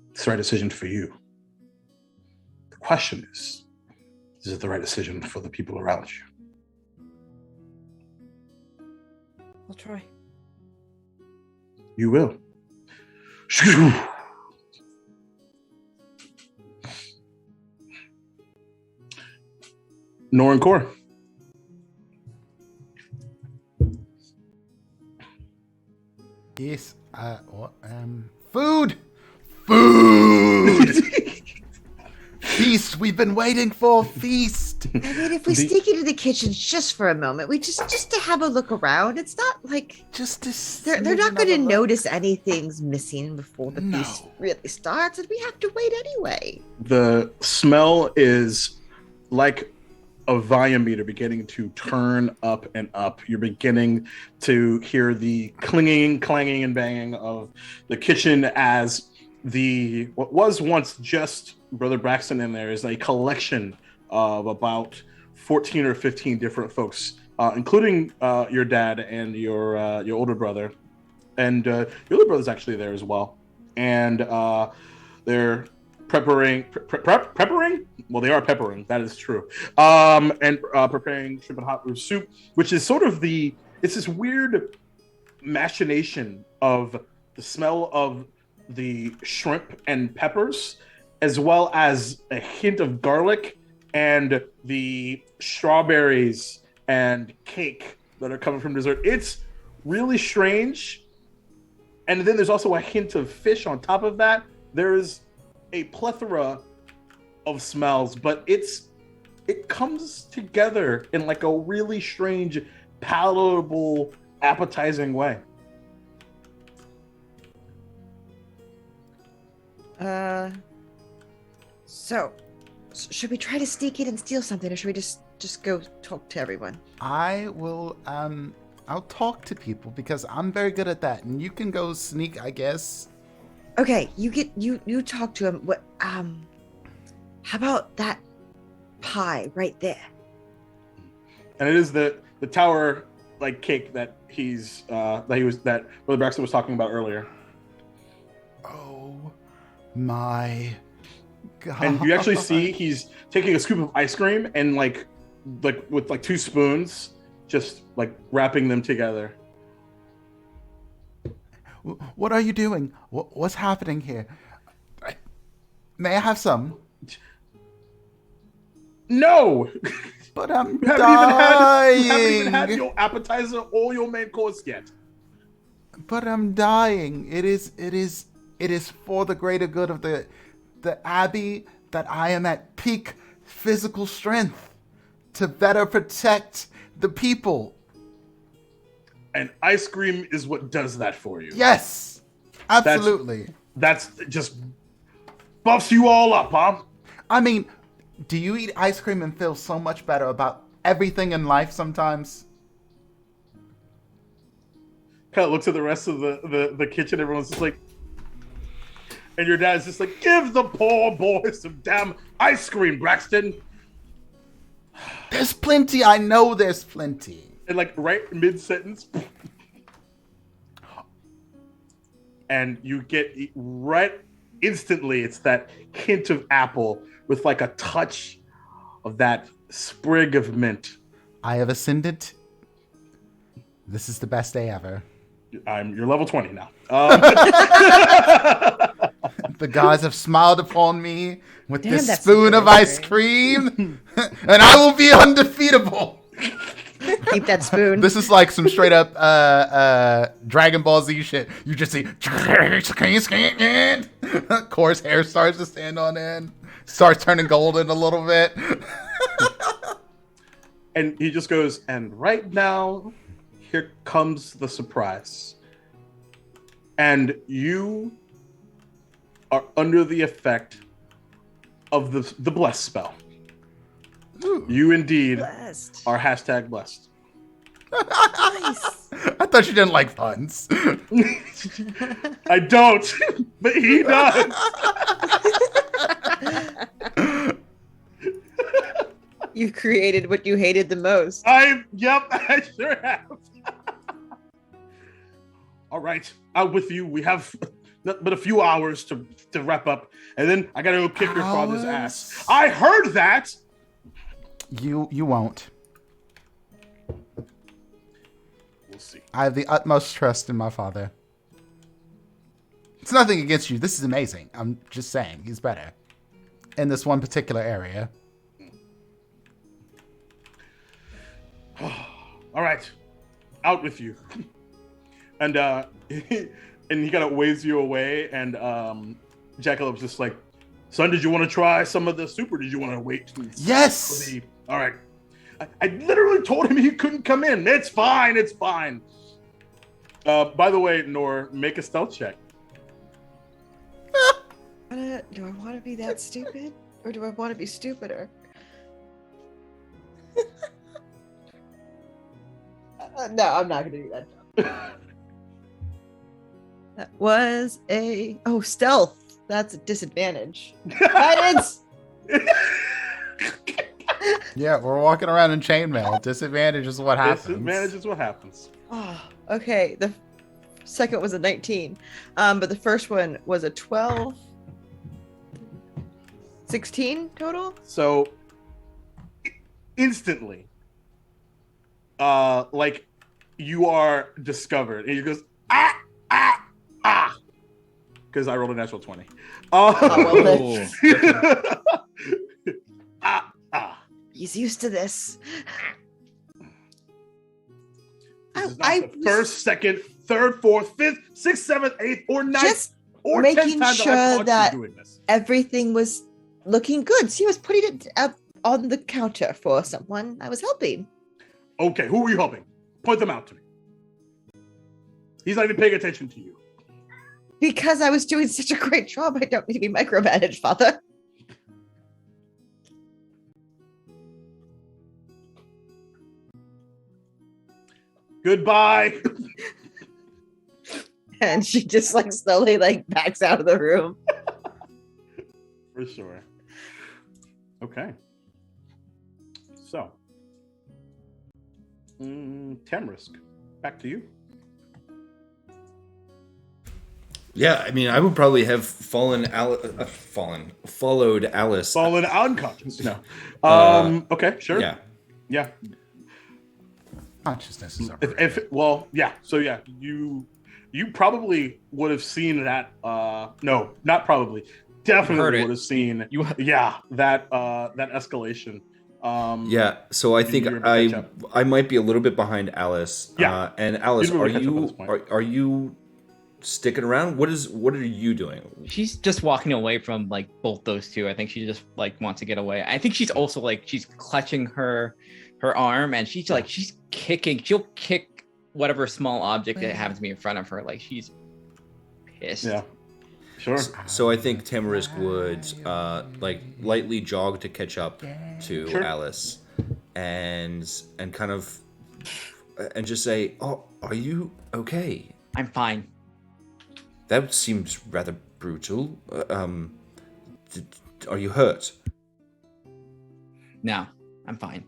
S2: it's the right decision for you. The question is it the right decision for the people around you?
S4: I'll try.
S2: You will. Nor and Core.
S6: Yes. Food. Food. Feast. We've been waiting for a feast.
S5: I mean, if we sneak into the kitchen just for a moment, we just to have a look around. It's not like they're not going to notice anything's missing before the feast really starts, and we have to wait anyway.
S2: The smell is like a volume meter beginning to turn up and up. You're beginning to hear the clanging, and banging of the kitchen as what was once just Brother Braxton in there is a collection of about 14 or 15 different folks, including your dad and your older brother. And your older brother's actually there as well. And they're preparing. Well, they are peppering. That is true. And preparing shrimp and hot root soup, which is sort of it's this weird machination of the smell of the shrimp and peppers, as well as a hint of garlic and the strawberries and cake that are coming from dessert. It's really strange, And then there's also a hint of fish on top of that. There's a plethora of smells, but it comes together in like a really strange, palatable, appetizing way.
S5: So should we try to sneak in and steal something, or should we just go talk to everyone?
S6: I will I'll talk to people because I'm very good at that, and you can go sneak, I guess.
S5: Okay, you talk to him. What how about that pie right there?
S2: And it is the tower like cake that that Brother Baxter was talking about earlier.
S6: Oh my god.
S2: And you actually see he's taking a scoop of ice cream and like with like 2 spoons, just like wrapping them together.
S6: What are you doing? What's happening here? May I have some?
S2: No!
S6: But I'm
S2: You
S6: dying.
S2: haven't even had your appetizer or your main course yet.
S6: But I'm dying. It is for the greater good of the Abbey that I am at peak physical strength to better protect the people.
S2: And ice cream is what does that for you.
S6: Yes, absolutely.
S2: That's just buffs you all up, huh?
S6: I mean, do you eat ice cream and feel so much better about everything in life sometimes?
S2: Kind of looks at the rest of the kitchen. Everyone's just like, and your dad's just like, give the poor boy some damn ice cream, Braxton.
S6: There's plenty. I know there's plenty.
S2: And like right mid-sentence, and you get right instantly, it's that hint of apple with like a touch of that sprig of mint.
S6: I have ascended. This is the best day ever.
S2: You're level 20 now.
S6: The gods have smiled upon me with
S5: Damn,
S6: this
S5: that's
S6: spoon of
S5: good.
S6: ice cream, and I will be undefeatable.
S5: Keep that spoon.
S6: This is like some straight up Dragon Ball Z shit. You just see Core's hair starts to stand on end, starts turning golden a little bit.
S2: And he just goes, and right now, here comes the surprise. And you are under the effect of the bless spell.
S6: Ooh.
S2: You indeed
S5: Blessed.
S2: are hashtag blessed.
S5: Nice.
S6: I thought you didn't like puns.
S2: I don't, but he does.
S5: You created what you hated the most.
S2: Yep, I sure have. All right, out with you. We have but a few hours to wrap up, and then I gotta go kick your father's ass. I heard that.
S6: You won't.
S2: We'll see.
S6: I have the utmost trust in my father. It's nothing against you. This is amazing. I'm just saying he's better in this one particular area.
S2: All right, out with you. And and he kind of waves you away, and Jackalop's just like, son, did you want to try some of the soup, or did you want to wait?
S6: Yes.
S2: All right. I literally told him he couldn't come in. It's fine. It's fine. By the way, Nor, make a stealth check.
S5: Do I want to be that stupid, or do I want to be stupider? No, I'm not gonna do that. That was stealth. That's a disadvantage. Guidance.
S6: Yeah, we're walking around in chainmail. Disadvantage is what happens.
S2: Disadvantage is what happens.
S5: Oh, okay. The second was a 19, but the first one was a 12. 16 total.
S2: So instantly, like you are discovered, and he goes ah. Because I rolled a natural 20.
S5: He's used to this.
S2: This is not the first, second, third, fourth, fifth, sixth, seventh, eighth, or ninth,
S5: Just
S2: or
S5: making
S2: 10th time
S5: sure
S2: that I caught
S5: that
S2: you doing this.
S5: everything was looking good. She was putting it up on the counter for someone I was helping.
S2: Okay, who were you helping? Point them out to me. He's not even paying attention to you.
S5: Because I was doing such a great job, I don't need to be micromanaged, Father.
S2: Goodbye.
S5: And she just like slowly like backs out of the room.
S2: For sure. Okay. So, Tamarisk, back to you.
S1: Yeah, I mean, I would probably have followed Alice.
S2: Fallen unconscious. No. Okay, sure.
S1: Yeah.
S2: Yeah.
S6: Consciousness is
S2: So yeah, you probably would have seen that. No, not probably. Definitely would have seen. That escalation.
S1: Yeah, so I think
S2: you're able to catch
S1: I might be a little bit behind Alice.
S2: Yeah.
S1: And Alice,
S2: You'd be
S1: are
S2: able to catch up at this
S1: you
S2: point.
S1: are you sticking around? What are you doing?
S3: She's just walking away from like both those two. I think she just like wants to get away. I think she's also like she's clutching her arm and she's like she's kicking. She'll kick whatever small object that happens to be in front of her. Like she's pissed.
S2: Yeah. Sure.
S1: So I think Tamarisk would like lightly jog to catch up to Alice, and kind of and just say, "Oh, are you okay?
S3: I'm fine."
S1: That seems rather brutal. Are you hurt?
S3: No, I'm fine.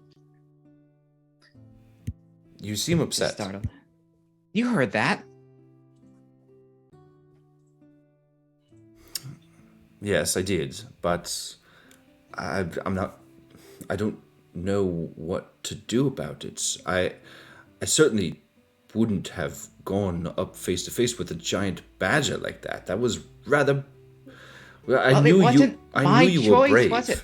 S1: You seem upset.
S3: Just startled. You heard that?
S1: Yes, I did, but I'm not. I don't know what to do about it. I certainly wouldn't have gone up face to face with a giant badger like that. That was rather. Well, I knew you were brave.
S3: Was it?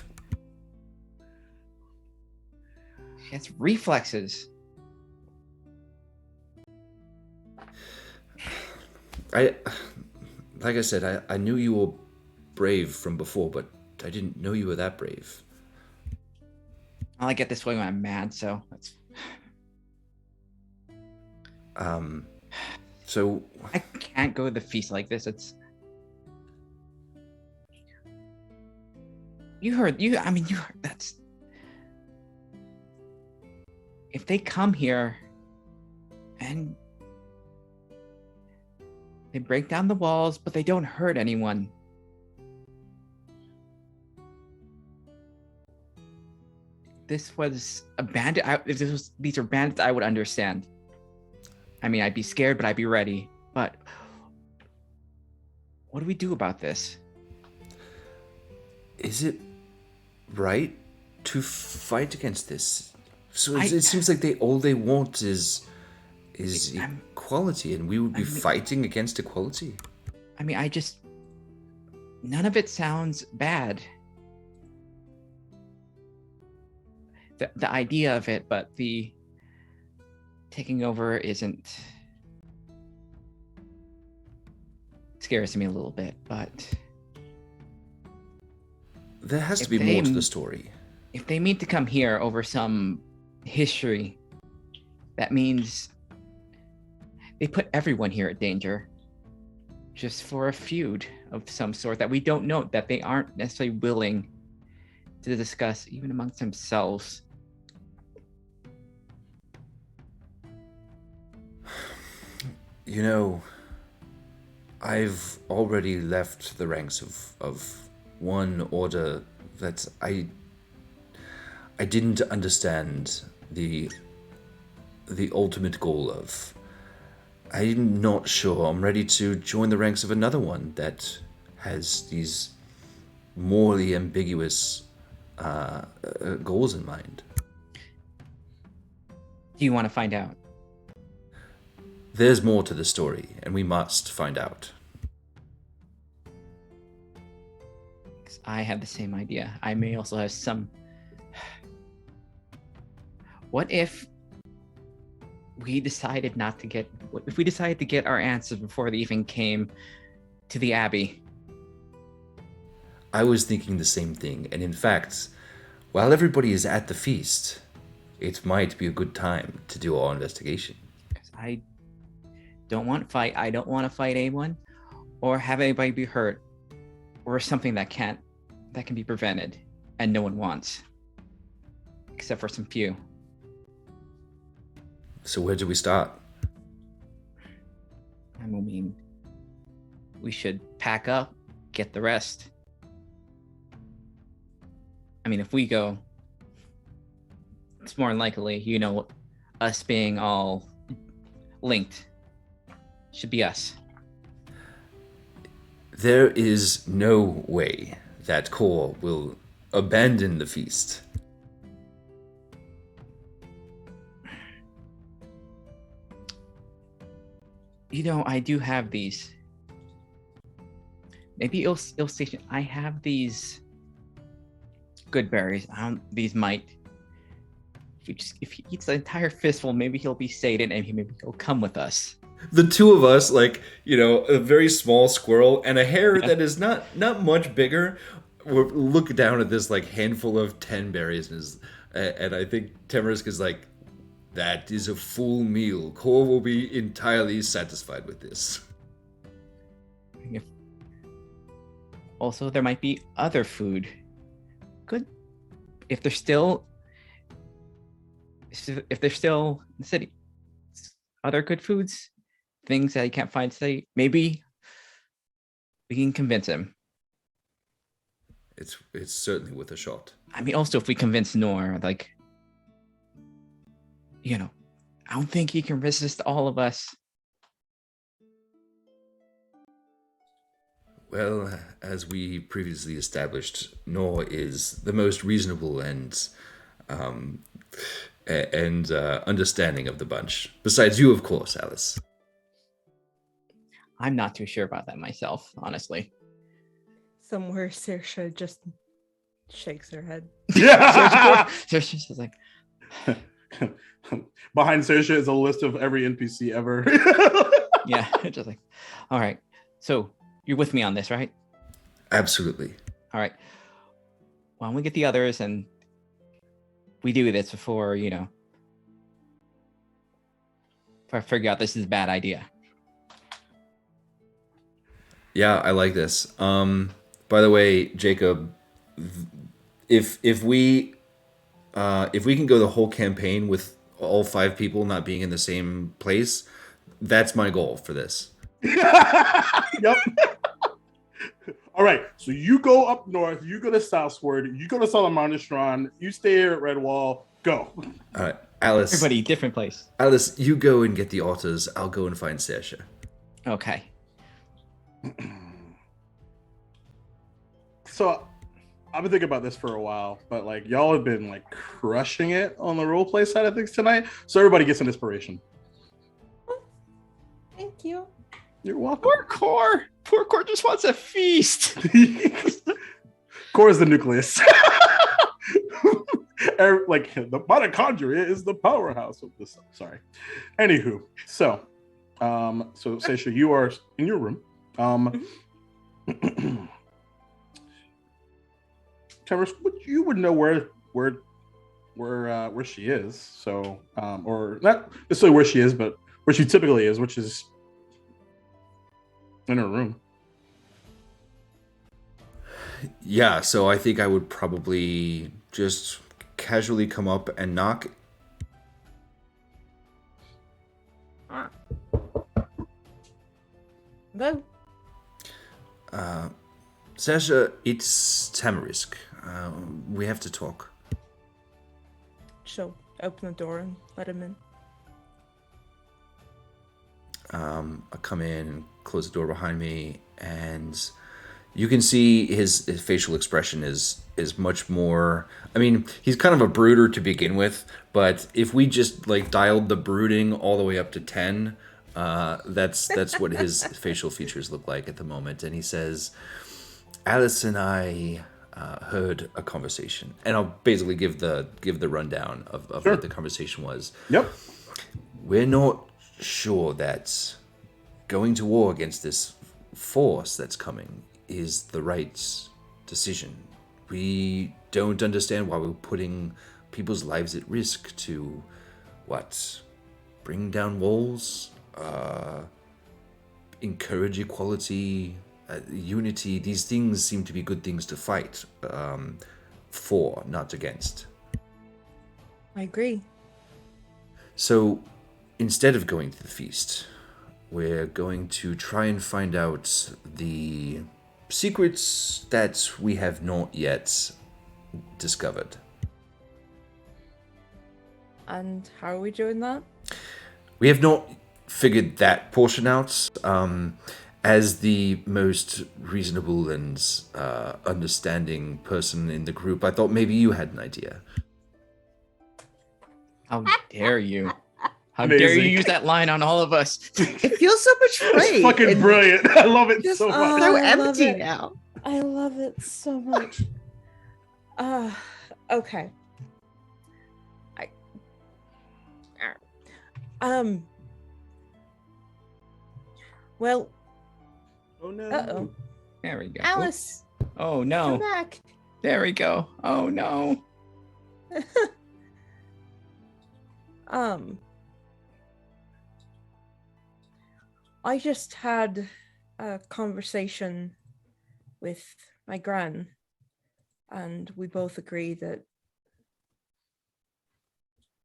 S3: She has reflexes.
S1: Like I said, I knew you were brave from before, but I didn't know you were that brave.
S3: I get this way when I'm mad, so that's.
S1: So
S3: I can't go to the feast like this. It's. You heard that's. If they come here and they break down the walls, but they don't hurt anyone. This was a bandit. If these are bandits, I would understand. I mean, I'd be scared, but I'd be ready. But what do we do about this?
S1: Is it right to fight against this? So it seems like all they want is equality, and we would be fighting against equality.
S3: I mean, none of it sounds bad. The idea of it, but the taking over isn't. Scares me a little bit, but
S1: there has to be more to the story.
S3: If they mean to come here over some history, that means they put everyone here at danger just for a feud of some sort that we don't know, that they aren't necessarily willing to discuss even amongst themselves.
S1: You know, I've already left the ranks of one order that I didn't understand the ultimate goal of. I'm not sure I'm ready to join the ranks of another one that has these morally ambiguous goals in mind.
S3: Do you want to find out?
S1: There's more to the story, and we must find out.
S3: I have the same idea. I may also have some. What if we decided not to get, if we decided to get our answers before they even came to the Abbey?
S1: I was thinking the same thing, and in fact, while everybody is at the feast, it might be a good time to do our investigation.
S3: I don't want to fight. I don't want to fight anyone or have anybody be hurt or something that can be prevented and no one wants, except for some few.
S1: So where do we start?
S3: I mean, we should pack up, get the rest. I mean, if we go, it's more than likely, you know, us being all linked should be us.
S1: There is no way that Kor will abandon the feast.
S3: You know, I do have these. Maybe ill station. I have these good berries. These might. If he eats the entire fistful, maybe he'll be sated and maybe he'll come with us.
S1: The two of us, like, you know, a very small squirrel and a hare that is not much bigger, we'll look down at this like handful of 10 berries and I think Tamarisk is like, that is a full meal. Kor will be entirely satisfied with this.
S3: Also, there might be other food. Good. If they're still in the city, other good foods, things that he can't find today, maybe we can convince him.
S1: It's certainly worth a shot.
S3: I mean, also if we convince Nor, like, you know, I don't think he can resist all of us.
S1: Well, as we previously established, Nor is the most reasonable and understanding of the bunch. Besides you, of course, Alice.
S3: I'm not too sure about that myself, honestly.
S4: Somewhere Saoirse just shakes her head.
S2: Yeah.
S3: Saoirse's just like,
S2: Behind Saoirse is a list of every NPC ever.
S3: yeah, just like, all right. So you're with me on this, right?
S1: Absolutely.
S3: All right. Why don't we get the others and we do this before, you know, if I figure out this is a bad idea.
S1: Yeah, I like this. By the way, Jacob, if we can go the whole campaign with all 5 people not being in the same place, that's my goal for this.
S2: Yep. All right. So you go up north, you go to southward, you go to Salamanastron, you stay here at Redwall. Go.
S1: All right, Alice.
S3: Everybody, different place.
S1: Alice, you go and get the otters. I'll go and find Saoirse.
S3: Okay.
S2: So I've been thinking about this for a while, but like y'all have been like crushing it on the roleplay side of things tonight. So everybody gets an inspiration.
S4: Thank you.
S2: You're welcome.
S3: Poor Core just wants a feast.
S2: Core is the nucleus. Like the mitochondria is the powerhouse of this. Sorry. Anywho, so Saoirse, you are in your room. Tamarisk, you would know where she is. So, or not necessarily where she is, but where she typically is, which is in her room.
S1: Yeah, so I think I would probably just casually come up and knock.
S4: Go.
S1: Saoirse, it's Tamarisk. We have to talk.
S4: She'll open the door and let him in.
S1: I come in and close the door behind me, and you can see his facial expression is much more. I mean, he's kind of a brooder to begin with, but if we just like dialed the brooding all the way up to 10, that's what his facial features look like at the moment. And he says, "Alice and I heard a conversation," and I'll basically give the rundown of
S2: Sure.
S1: what the conversation was.
S2: Yep.
S1: we're not sure that going to war against this force that's coming is the right decision. We don't understand why we're putting people's lives at risk to, bring down walls, encourage equality, unity. These things seem to be good things to fight for, not against.
S4: I agree.
S1: So instead of going to the feast, we're going to try and find out the secrets that we have not yet discovered.
S4: And how are we doing that?
S1: We have not figured that portion out. As the most reasonable and understanding person in the group, I thought maybe you had an idea.
S3: How dare you? How
S2: Amazing.
S3: dare you use that line on all of us?
S5: It feels so
S2: It's
S5: betrayed.
S2: fucking
S5: and
S2: brilliant. I love it
S5: Just
S2: so much.
S5: so
S4: I love
S5: empty
S4: it.
S5: now.
S4: I love it so much. Okay. Well,
S2: Oh no.
S4: uh-oh.
S3: There we go.
S4: Alice,
S3: Oh
S4: come
S3: no.
S4: back.
S3: There we go. Oh no.
S4: I just had a conversation with my gran, and we both agree that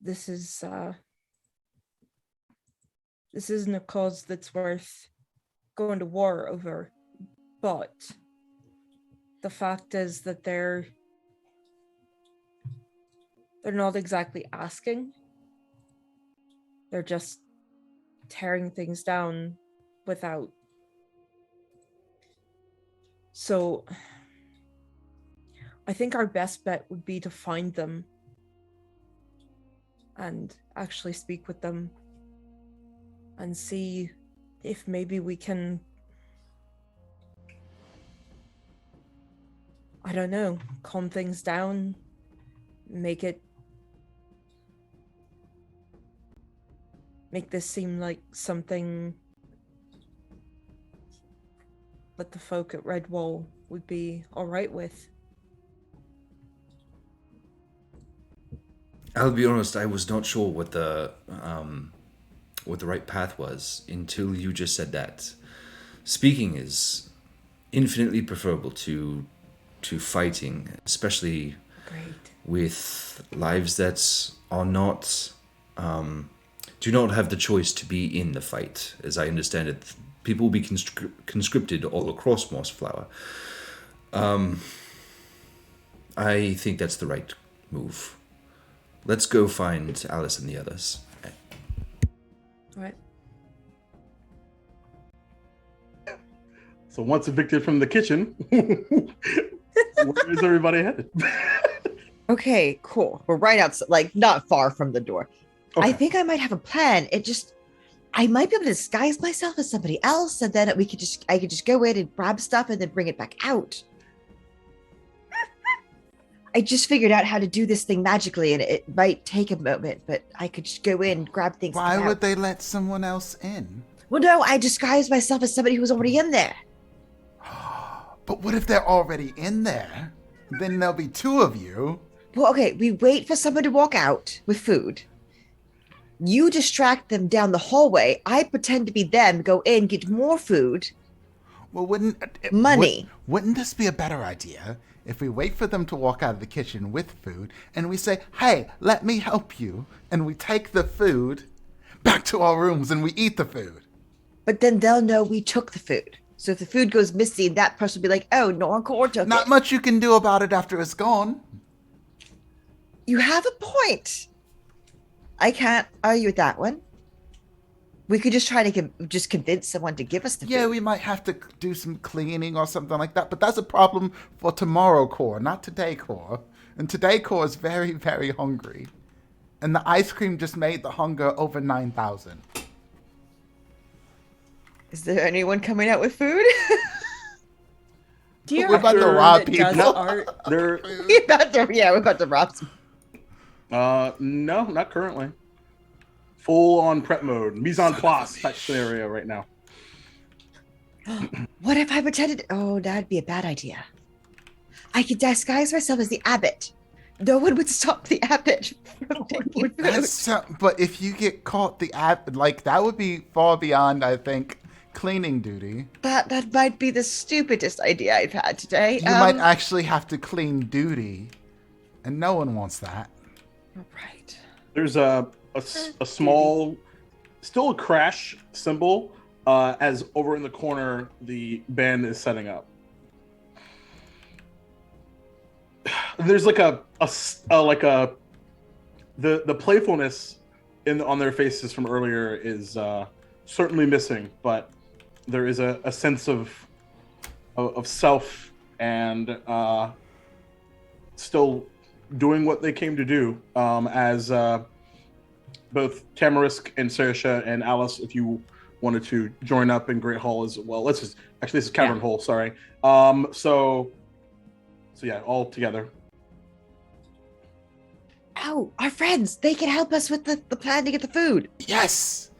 S4: this isn't a cause that's worth going to war over. But the fact is that they're not exactly asking. They're just tearing things down without. So I think our best bet would be to find them and actually speak with them and see if maybe we can, I don't know, calm things down, make this seem like something that the folk at Redwall would be all right with.
S1: I'll be honest, I was not sure what the right path was until you just said that. Speaking is infinitely preferable to fighting, especially
S4: Great.
S1: with lives that are not do not have the choice to be in the fight. As I understand it, people will be conscripted all across Mossflower. I think that's the right move. Let's go find Alice and the others.
S4: All right.
S2: So once evicted from the kitchen, where is everybody headed?
S5: Okay, cool. We're right outside, like not far from the door. I
S2: Okay.
S5: think I might have a plan. I might be able to disguise myself as somebody else, and then I could just go in and grab stuff and then bring it back out. I just figured out how to do this thing magically, and it might take a moment, but I could just go in, grab things.
S6: Why
S5: and
S6: would
S5: out.
S6: they let someone else in?
S5: Well, no, I disguised myself as somebody who was already in there.
S6: But what if they're already in there? Then there'll be two of you.
S5: Well, okay, we wait for someone to walk out with food. You distract them down the hallway. I pretend to be them, go in, get more food.
S6: Well,
S5: Money.
S6: Wouldn't this be a better idea if we wait for them to walk out of the kitchen with food and we say, "Hey, let me help you," and we take the food back to our rooms and we eat the food?
S5: But then they'll know we took the food. So if the food goes missing, that person will be like, "Oh, Norcore took
S6: Not
S5: it."
S6: much you can do about it after it's gone.
S5: You have a point. I can't argue with that one. We could just try to just convince someone to give us the
S6: Yeah,
S5: food.
S6: we might have to do some cleaning or something like that, but that's a problem for tomorrow core, not today core. And today core is very, very hungry. And the ice cream just made the hunger over 9,000.
S5: Is there anyone coming out with food?
S4: Do you
S6: We're
S4: have
S6: about to
S4: anyone
S6: rob
S4: that does
S6: people.
S4: art?
S2: There,
S5: we're about to rob some.
S2: no, not currently. full on prep mode, mise en place type scenario right now.
S5: What if I pretended? Oh, that'd be a bad idea. I could disguise myself as the abbot. No one would stop the abbot from taking food.
S6: But if you get caught, that would be far beyond, I think, cleaning duty.
S5: That might be the stupidest idea I've had today.
S6: You might actually have to clean duty, and no one wants that.
S5: Right.
S2: There's a small, still a crash symbol, as over in the corner the band is setting up. There's like the playfulness on their faces from earlier is certainly missing, but there is a sense of self and still doing what they came to do, as both Tamarisk and Saoirse and Alice, if you wanted to join up in Great Hall as well. This is Cavern Hall, sorry. So yeah, all together.
S5: Oh, our friends, they can help us with the plan to get the food.
S6: Yes,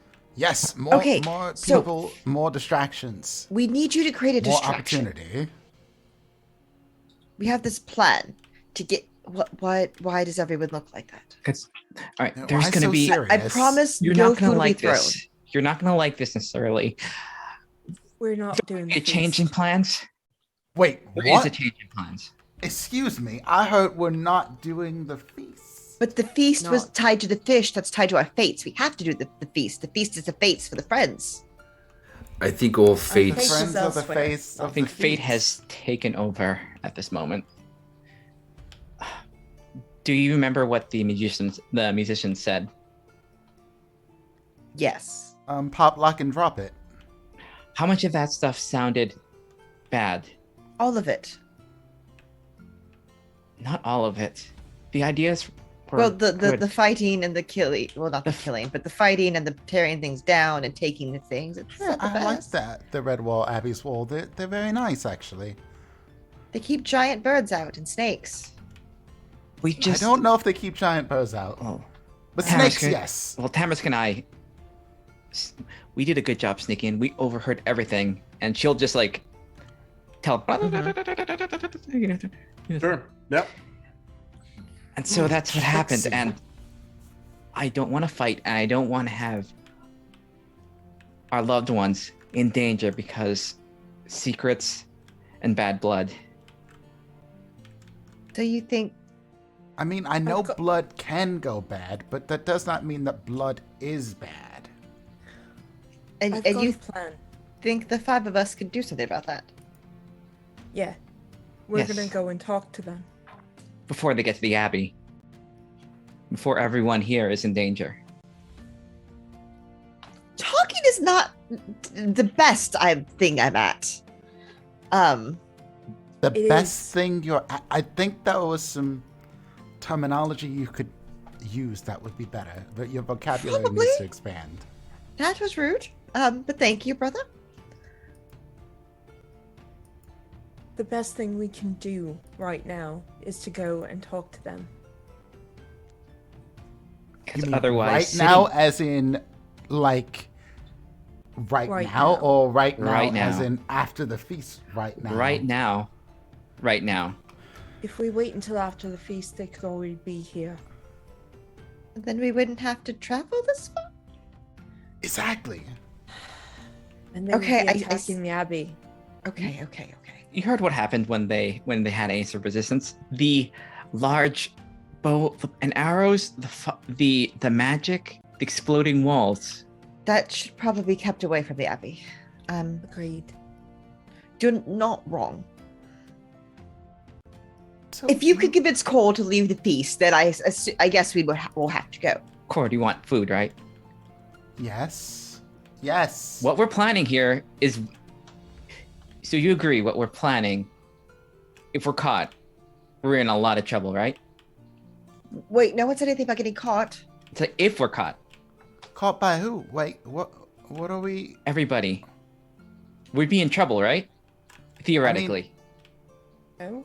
S6: more people, more distractions.
S5: We need you to create a distraction.
S6: More opportunity.
S5: We have this plan to get why does everyone look like that?
S3: All right, there's going to be.
S5: I promise
S3: you're
S5: no
S3: not going
S5: food
S3: to
S5: will be
S3: like
S5: thrown.
S3: this. You're not going to like this necessarily.
S4: We're not doing
S3: A change in plans.
S6: Wait,
S3: There
S6: what?
S3: is a change in plans.
S6: Excuse me, I heard we're not doing the feast.
S5: But the feast was
S4: Not-
S5: tied to the fish that's tied to our fates. We have to do the feast. The feast is the fates for the friends.
S1: I think all
S6: The
S1: fates.
S4: Fates
S6: friends
S4: is
S6: of the
S4: elsewhere.
S6: face.
S3: I
S6: of
S3: think
S6: the
S3: fate
S6: feast.
S3: has taken over at this moment. Do you remember what the musicians said?
S5: Yes.
S6: Pop, lock, and drop it.
S3: How much of that stuff sounded bad?
S5: All of it.
S3: Not all of it. The ideas were
S5: Well, the
S3: good.
S5: fighting and the killing. Well, not the killing, but the fighting and the tearing things down and taking the things. It's
S6: Yeah,
S5: not the
S6: I like
S5: best.
S6: that. The Red Wall, Abbey's Wall. They're very nice, actually.
S5: They keep giant birds out and snakes.
S3: We just
S6: I don't know if they keep giant birds out,
S3: Oh,
S6: but
S3: Tamarisk,
S6: snakes, yes.
S3: Well, Tamarisk and I, we did a good job sneaking. We overheard everything, and she'll just like tell.
S2: Sure. Yep.
S3: And so that's what happened.
S6: Trixie.
S3: And I don't want to fight, and I don't want to have our loved ones in danger because secrets and bad blood.
S5: So you think
S6: I mean, I know
S4: got-
S6: blood can go bad, but that does not mean that blood is bad.
S5: and
S4: I've
S5: and
S4: got
S5: you
S4: a plan.
S5: think the five of us could do something about that?
S4: Yeah. We're
S3: Yes.
S4: gonna go and talk to them.
S3: Before they get to the Abbey. Before everyone here is in danger.
S5: Talking is not the best thing I'm at.
S6: The
S4: It
S6: best
S4: is.
S6: thing I think there was some terminology you could use that would be better, but your vocabulary
S5: Probably.
S6: needs to expand.
S5: That was rude. But thank you, brother.
S4: The best thing we can do right now is to go and talk to them.
S6: You
S3: Because
S6: mean
S3: otherwise,
S6: right now, as in, like, right
S4: Right
S6: now,
S4: now.
S6: or right now,
S3: Right
S6: as
S3: now.
S6: in after the feast, right now?
S3: right now,
S4: If we wait until after the feast, they could already be here.
S5: Then we wouldn't have to travel this far.
S6: Exactly.
S4: And they
S5: Okay,
S4: would
S5: I
S4: be
S5: s-
S4: attacking the abbey.
S5: Okay.
S3: you heard what happened when they had ace of resistance. The large bow and arrows, the magic, the exploding walls.
S5: That should probably be kept away from the abbey.
S4: Agreed.
S5: You're not wrong.
S6: So
S5: If you could convince Cole to leave the feast, then I guess we will have to go.
S3: Cord, you want food, right?
S6: Yes.
S3: What we're planning here is. So you agree what we're planning? If we're caught, we're in a lot of trouble, right?
S5: Wait, no one said anything about getting caught.
S3: It's like if we're caught,
S6: Caught by who? Wait, what? What are we?
S3: everybody, we'd be in trouble, right? Theoretically.
S4: Oh?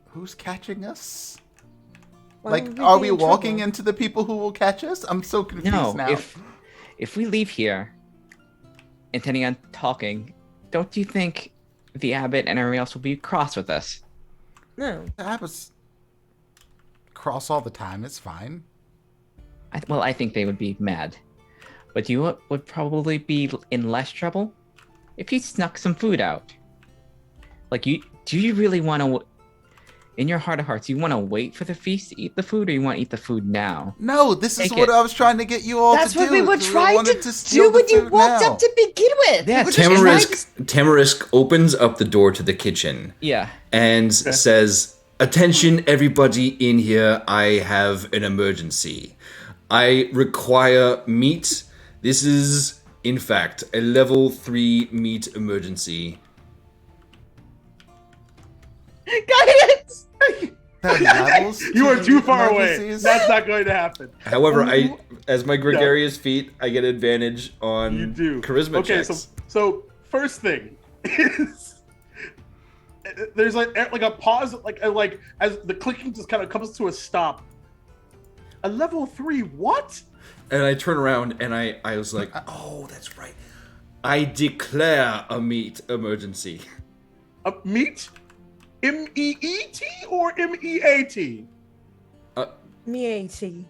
S6: Who's catching us?
S4: Why
S6: Like,
S4: would
S6: are
S4: be
S6: we
S4: in
S6: walking
S4: trouble?
S6: into the people who will catch us? I'm so confused
S3: No,
S6: now.
S3: if we leave here, intending on talking, don't you think the abbot and everyone else will be cross with us?
S4: No.
S6: The abbot's cross all the time. It's fine.
S3: I think they would be mad. But you would probably be in less trouble if you snuck some food out. Like, do you really want to, in your heart of hearts, you want to wait for the feast to eat the food, or you want to eat the food now?
S6: No, this is
S3: Take
S6: what
S3: it.
S6: I was trying to get you all
S5: That's
S6: to
S5: what
S6: do.
S5: we were trying
S6: wanted
S5: to
S6: steal
S5: do when
S6: the
S5: you
S6: food
S5: walked
S6: now.
S5: up to begin with.
S3: Yes,
S5: We were just trying to-
S1: Tamarisk opens up the door to the kitchen
S3: Yeah.
S1: and says, "Attention, everybody in here! I have an emergency. I require meat. This is, in fact, a level 3 meat emergency."
S5: Guidance!
S6: There are levels
S2: You are
S6: to
S2: too far away.
S6: emergencies?
S2: That's not going to happen.
S1: However, as my gregarious feat, I get advantage on
S2: You do.
S1: charisma
S2: Okay,
S1: checks.
S2: so first thing is there's like a pause, like as the clicking just kind of comes to a stop. A level 3 what?
S1: And I turn around and I was like, "Oh, that's right. I declare a meat emergency."
S2: A meat? MEET or MEAT?
S4: Me-80.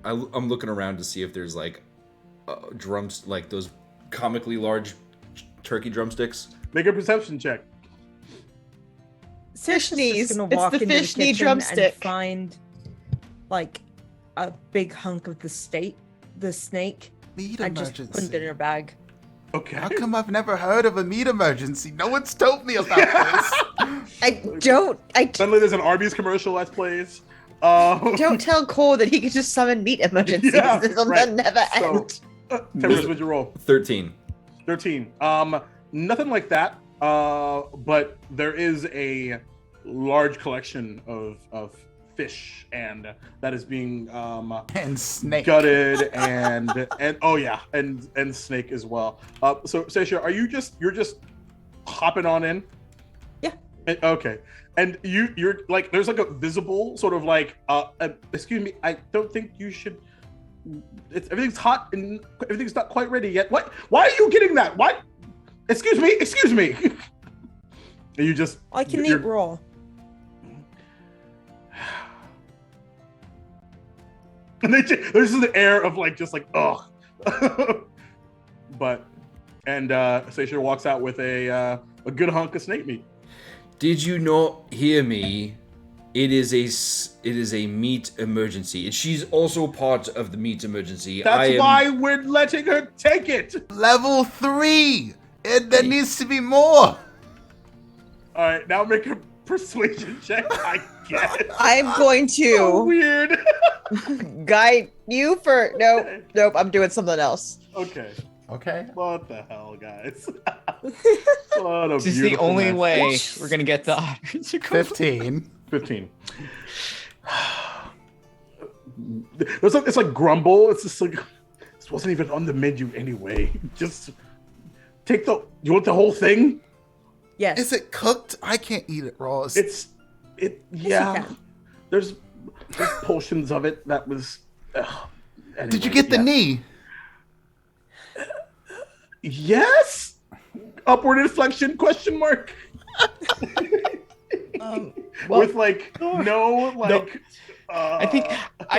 S1: I'm looking around to see if there's like drums, like those comically large turkey drumsticks.
S2: Make a perception check.
S4: Saoirse's
S5: knees.
S4: just gonna
S5: It's
S4: walk
S5: the
S4: into
S5: fish
S4: the
S5: knee
S4: kitchen
S5: drumstick.
S4: and find like a big hunk of the snake,
S6: Meat
S4: and just put it in
S6: emergency.
S4: her bag.
S2: Okay.
S6: How come I've never heard of a meat emergency? No one's told me about this.
S2: Suddenly there's an Arby's commercial that plays.
S5: Don't tell Cole that he can just summon meat emergencies.
S2: Yeah,
S5: This'll
S2: right.
S5: never
S2: So-
S5: end.
S2: Tempest, what'd you roll?
S1: 13.
S2: 13. Nothing like that. But there is a large collection of fish, and that is being
S6: And snake.
S2: gutted and oh yeah, and snake as well. So Saoirse, you're just hopping on in?
S4: Yeah.
S2: Okay. And you're like, there's like a visible sort of like excuse me, I don't think you should. Everything's hot and everything's not quite ready yet. What? Why are you getting that? What? Excuse me. And you just
S4: I can
S2: you're-
S4: eat raw.
S2: And there's just the air of like, just like, ugh. But, and Saoirse walks out with a good hunk of snake meat.
S1: Did you not hear me? It is a meat emergency. And she's also part of the meat emergency.
S2: That's why we're letting her take it.
S6: Level 3! And there needs to be more!
S2: All right, now make a persuasion check, I guess.
S5: I'm going
S2: So
S5: to
S2: weird.
S5: guide you for nope. I'm doing something else.
S2: Okay.
S6: Okay.
S2: What the hell, guys? What a
S3: This is the
S2: beautiful
S3: only
S2: mess.
S3: way we're gonna get the otter to go.
S6: 15.
S2: 15. It's like grumble. It's just like, this wasn't even on the menu anyway. Just take you want the whole thing?
S4: Yes.
S6: Is it cooked? I can't eat it raw.
S2: Yeah.
S4: can.
S2: There's portions of it that was.
S6: Did you get the knee?
S2: Yes. Upward inflection? Question mark. With like no like.
S3: I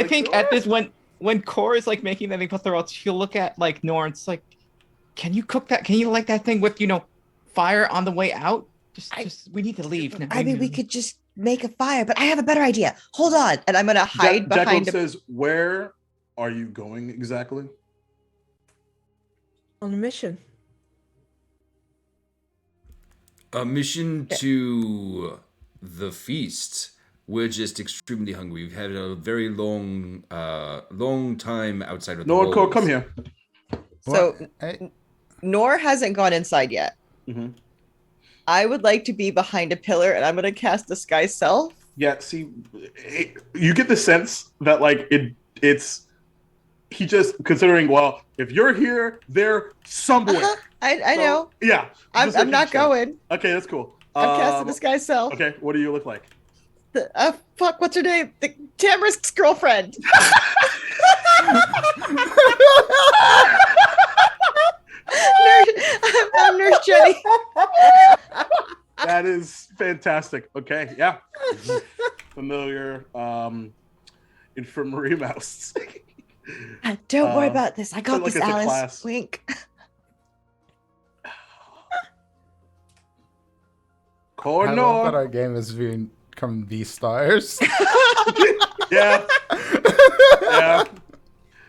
S3: think at this when Cora is like making that thing put the roll, she'll look at like Nor and it's like, can you cook that? Can you light that thing with fire on the way out? Just we need to leave now.
S5: I mean, we could just make a fire, but I have a better idea. Hold on, and I'm gonna hide behind.
S2: says, "Where are you going exactly?"
S4: On a mission.
S1: A mission to the feast. We're just extremely hungry. We've had a very long time outside of the
S2: No,
S1: walls.
S2: come here.
S5: So
S6: Hey,
S5: Nor hasn't gone inside yet.
S2: Mhm.
S5: I would like to be behind a pillar, and I'm gonna cast Disguise Self.
S2: Yeah, see, you get the sense that like it's he just considering, well, if you're here, they're somewhere.
S5: I
S2: So,
S5: know.
S2: Yeah,
S5: I'm
S2: just like
S5: not
S2: you said.
S5: going.
S2: Okay, that's cool.
S5: I'm casting Disguise Self.
S2: Okay, what do you look like?
S5: Fuck, what's her name? The Tamarisk's girlfriend. I'm Nurse Jenny.
S2: That is fantastic. Okay, yeah. Familiar infirmary mouse.
S5: Don't worry about this. I got
S2: like
S5: this,
S2: it's a
S5: Alice.
S2: class.
S5: Wink.
S6: I love that
S2: Cornor.
S6: our game is become V-Stars.
S2: Yeah. Yeah.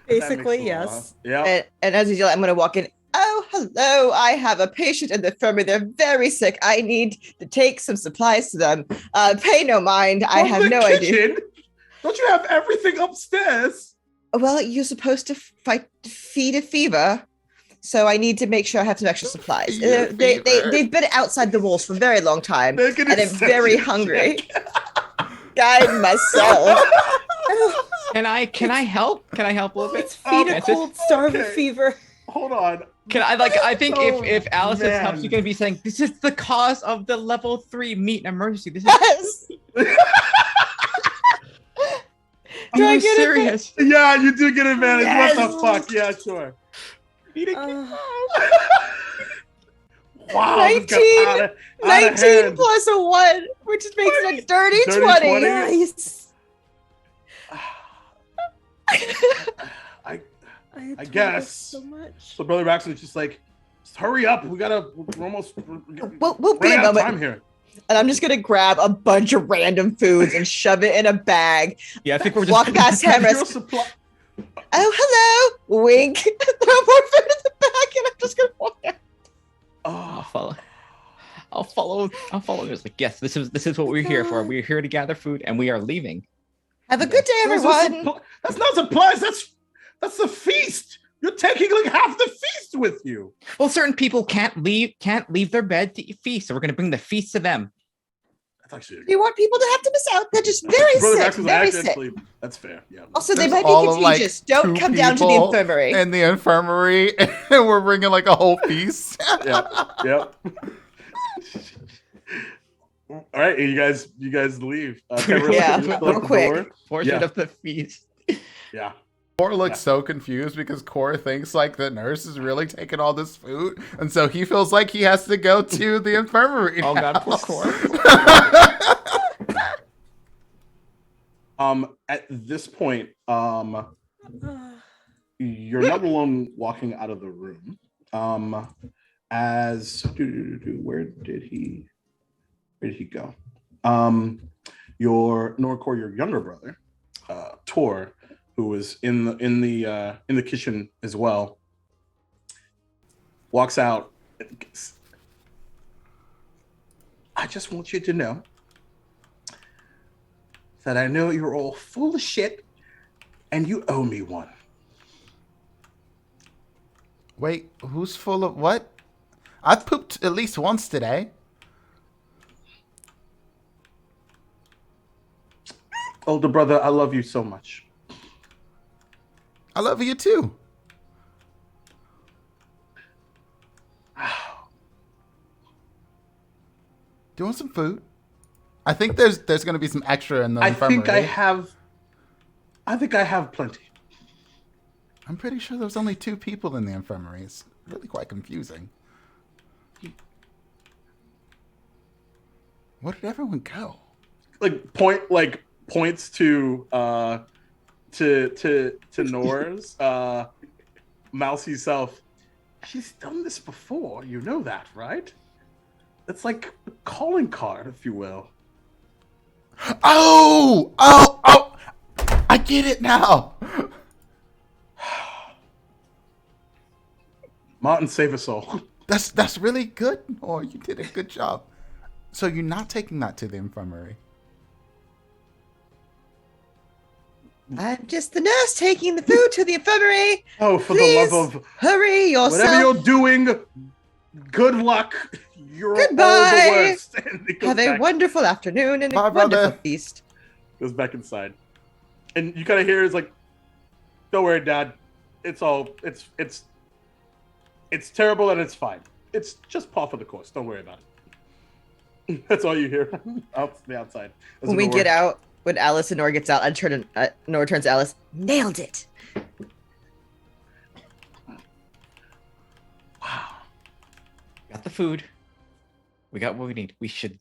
S4: Basically, yes.
S2: Yeah.
S5: And as usual, I'm going to walk in. Oh, hello. I have a patient in the infirmary. They're very sick. I need to take some supplies to them. Pay no mind. I have no idea.
S2: Don't you have everything upstairs?
S5: Well, you're supposed to feed a fever. So I need to make sure I have some extra supplies. They've been outside the walls for a very long time. And I'm very hungry. Guide myself.
S3: Can I help? Can I help a little bit?
S4: Let's feed a cold, starve a fever.
S2: Hold on.
S3: I think if Alice has help,
S2: man.
S3: she's gonna be saying, this is the cause of the level 3 meet in emergency. This is
S5: Yes. Do I
S3: I'm
S5: get
S3: serious.
S2: Yeah, you do get advantage.
S5: Yes.
S2: What the fuck? Yeah, sure. Wow.
S5: 19
S2: this got out of
S5: 19
S2: hand.
S5: plus a 1, which makes it a dirty
S2: Dirty
S5: 20.
S2: 20.
S4: Nice.
S2: I
S4: I
S2: guess.
S4: so much.
S2: So Brother Baxter's just like, just hurry up. We're almost
S5: We'll be
S2: running
S5: a
S2: out of
S5: moment.
S2: time here.
S5: And I'm just going to grab a bunch of random foods and shove it in a bag.
S3: Yeah, I think we're just
S5: Walk past
S2: Your
S5: Tamarisk.
S2: supply-
S5: Oh, hello. Wink. Throw more food in the bag and I'm just going to walk out.
S2: Oh,
S3: I'll follow. It's like, yes, this is what we're here for. We're here to gather food and we are leaving.
S5: Have a good day, everyone.
S2: That's not supplies. That's the feast. You're taking like half the feast with you.
S3: Well, certain people can't leave their bed to feast, so we're gonna bring the feast to them.
S2: That's actually
S5: You want people to have to miss out? They're just very
S2: Brother
S5: sick.
S2: Baxter's
S5: Very
S2: actually,
S5: sick.
S2: that's fair. Yeah.
S5: Also, they
S6: There's
S5: might
S6: all
S5: be
S6: of, like,
S5: contagious. Don't
S6: 2
S5: come down to the
S6: people
S5: infirmary.
S6: in the infirmary, and we're bringing like a whole feast.
S2: Yep. All right, and you guys leave.
S5: Yeah, real quick.
S3: Portion
S2: Yeah.
S3: of the feast.
S2: Yeah.
S6: Core looks so confused because Core thinks like the nurse is really taking all this food, and so he feels like he has to go to the infirmary.
S3: Oh God, poor
S6: now.
S3: Core.
S2: At this point, you're not alone walking out of the room. As where did he go? Your Norcor, your younger brother, Tor, who was in the kitchen as well, walks out. I just want you to know that I know you're all full of shit, and you owe me one.
S6: Wait, who's full of what? I pooped at least once today.
S2: Older brother, I love you so much.
S6: I love you too. Do you want some food? I think there's going to be some extra in the infirmary.
S2: I think I have plenty.
S6: I'm pretty sure there's only 2 people in the infirmary. It's really quite confusing. Where did everyone go?
S2: Points to Nora's mousy self. She's done this before, you know that, right? It's like a calling card, if you will.
S6: Oh! I get it now.
S2: Martin, save us all.
S6: That's really good. Oh, you did a good job. So you're not taking that to the infirmary?
S5: I'm just the nurse taking the food to the infirmary.
S2: Oh, for
S5: Please,
S2: the love of
S5: hurry yourself.
S2: whatever you're doing, good luck. You're all
S5: Goodbye.
S2: the worst. And it goes
S5: Have a
S2: back-
S5: wonderful afternoon and
S6: Bye,
S5: a wonderful
S6: brother.
S5: feast.
S2: goes back inside. And you kind of hear is like, don't worry, Dad. It's terrible and it's fine. It's just par for the course. Don't worry about it. That's all you hear out the outside. As
S5: When
S2: the
S5: we
S2: door-
S5: get out, when Alice and Nora gets out, Nora turns to Alice. Nailed it.
S2: Wow.
S3: Got the food. We got what we need. We should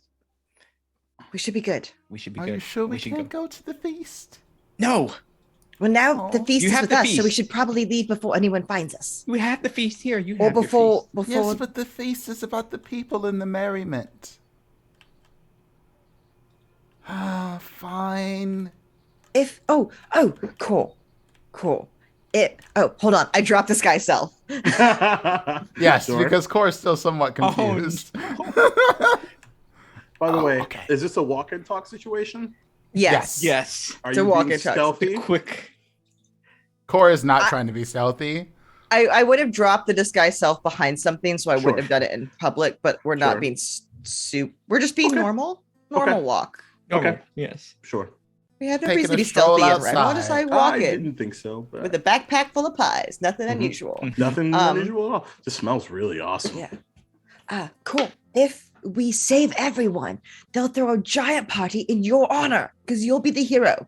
S5: be good.
S3: be
S6: Are
S3: good.
S6: you sure we
S3: should
S6: can't go to the feast?
S3: No.
S5: Well, now the
S6: Oh.
S5: feast
S3: You
S5: is
S3: have
S5: with
S3: the
S5: us, so we
S3: feast.
S5: should probably leave before anyone finds us.
S3: We have the feast here. You
S5: Or
S3: have your
S5: before
S3: feast.
S6: Yes, but the feast is about the people and the merriment. Ah, fine.
S5: Cool. Hold on. I dropped this guy's cell.
S6: Yes,
S2: Sure.
S6: because Cora's still somewhat confused.
S2: By the way,
S6: okay.
S2: is this a walk and talk situation?
S5: Yes.
S3: Yes.
S2: Are
S5: It's a
S2: you
S5: walk
S2: being
S5: and talk.
S2: stealthy?
S3: Quick.
S6: Cora's not trying to be stealthy.
S5: I would have dropped the disguise self behind something, so I
S2: Sure.
S5: wouldn't have done it in public, but we're not
S2: Sure.
S5: being we're just being
S2: Okay.
S5: normal
S2: Okay.
S5: walk.
S2: Okay.
S3: Yes.
S2: Sure.
S5: We have no
S6: Taking
S5: reason
S6: a
S5: to be
S6: stroll
S5: stealthy and Redwall, just
S6: outside.
S5: like walk
S2: I
S5: in
S2: didn't think so. But
S5: with a backpack full of pies. Nothing
S2: Mhm.
S5: unusual.
S2: nothing
S5: Um,
S2: unusual at all. This smells really awesome.
S5: Yeah. Cool. If we save everyone, they'll throw a giant party in your honor because you'll be the hero.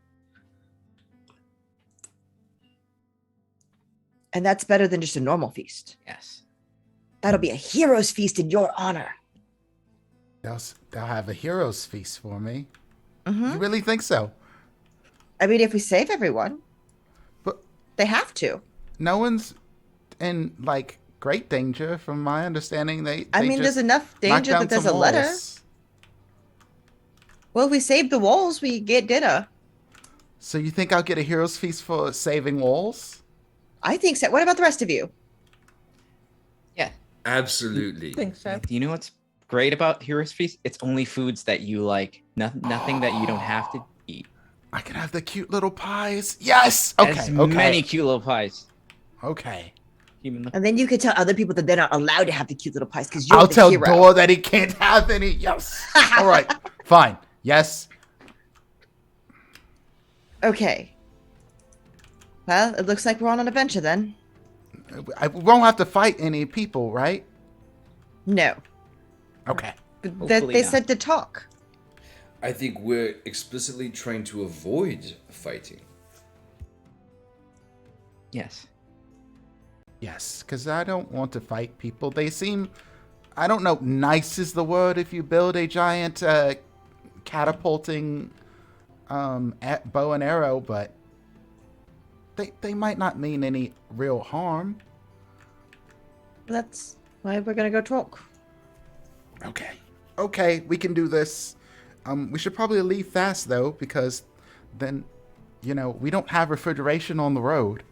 S5: And that's better than just a normal feast.
S3: Yes.
S5: That'll be a hero's feast in your honor.
S6: They'll have a hero's feast for me.
S5: Mhm.
S6: You really think so?
S5: I mean, if we save everyone,
S6: But
S5: they have to.
S6: no one's in like great danger, from my understanding.
S5: I mean, there's enough danger that there's a letter. Well, if we save the walls, we get dinner.
S6: So you think I'll get a hero's feast for saving walls?
S5: I think so. What about the rest of you?
S3: Yeah.
S1: Absolutely.
S4: think so.
S3: Do you know what's great about Heroes Feast? It's only foods that you like. Nothing that you don't have to eat.
S6: I can have the cute little pies. Yes. Okay.
S3: As
S6: okay.
S3: many cute little pies.
S6: Okay.
S3: Even
S5: And then you can tell other people that they're not allowed to have the cute little pies because you're
S6: I'll
S5: the
S6: tell
S5: hero.
S6: Dor that he can't have any. Yes. All right. Fine. Yes.
S5: Okay. Well, it looks like we're on an adventure then.
S6: We won't have to fight any people, right?
S5: No.
S6: Okay.
S5: But
S3: Hopefully
S5: they
S3: not.
S5: said to talk.
S1: I think we're explicitly trying to avoid fighting.
S3: yes.
S6: Yes, because I don't want to fight people. They seem, I don't know, nice is the word if you build a giant catapulting bow and arrow, but they might not mean any real harm.
S5: That's why we're gonna go talk.
S6: Okay. Okay, we can do this. We should probably leave fast though, because then, we don't have refrigeration on the road.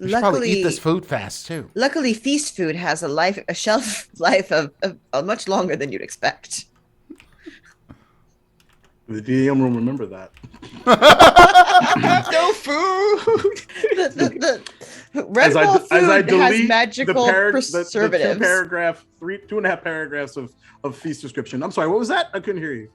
S6: We should probably eat this food fast too.
S5: Luckily, feast food has a shelf life of much longer than you'd expect.
S2: The DM will remember that.
S5: No food. The Red
S2: As
S5: Bull food has
S2: delete
S5: magical
S2: the
S5: preservatives.
S2: 2.5 paragraphs of feast description. I'm sorry, what was that? I couldn't hear you.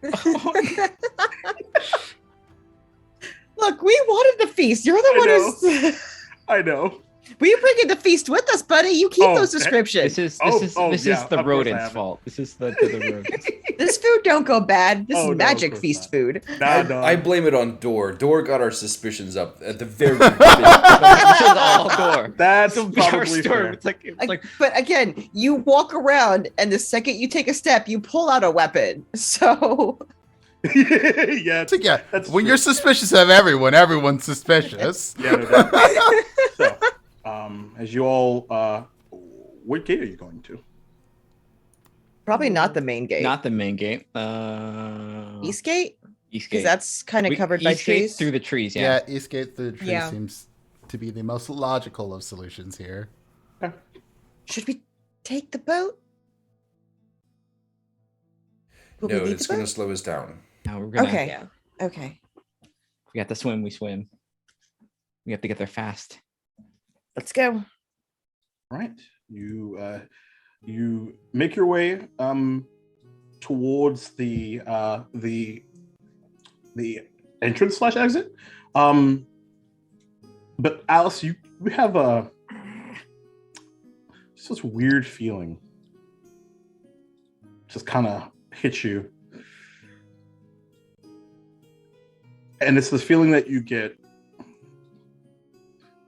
S5: Look, we wanted the feast. You're the one who's.
S2: I know.
S5: We bringing the feast with us, buddy. You keep those descriptions.
S3: This is
S2: yeah,
S3: the
S2: of course I
S3: rodent's
S2: have it.
S3: fault. This is the rodents.
S5: This food don't go bad. This
S2: Oh,
S5: is
S2: no, of
S5: magic
S2: course
S5: feast
S2: not.
S5: food.
S2: No.
S1: I blame it on Dor. Dor got our suspicions up at the very
S3: This is all door.
S2: That's
S3: Our
S2: probably
S3: store.
S2: fair.
S3: It's like
S5: But again, you walk around, and the second you take a step, you pull out a weapon. So
S2: Yeah,
S6: So yeah,
S2: that's
S6: when
S2: true.
S6: you're suspicious of everyone, everyone's suspicious.
S2: Yeah, no doubt. So, as you all, what gate are you going to?
S5: probably not the main gate.
S3: not the main gate.
S5: East gate,
S3: East
S5: because
S3: gate.
S5: that's kind of covered by
S3: East gate
S5: trees.
S3: through the trees.
S6: Yeah,
S3: Yeah.
S6: Eastgate through the tree
S4: Yeah.
S6: seems to be the most logical of solutions here.
S5: Should we take the boat? Will we
S1: No,
S5: leave
S1: it's
S5: the
S1: going to
S5: boat?
S1: slow us down.
S3: Now we're gonna.
S5: Okay.
S4: Yeah.
S5: Okay,
S3: We have to swim. We swim. We have to get there fast.
S5: let's go.
S2: Right. You make your way towards the entrance / exit. But Alice, you have just this weird feeling. just kind of hits you. And it's the feeling that you get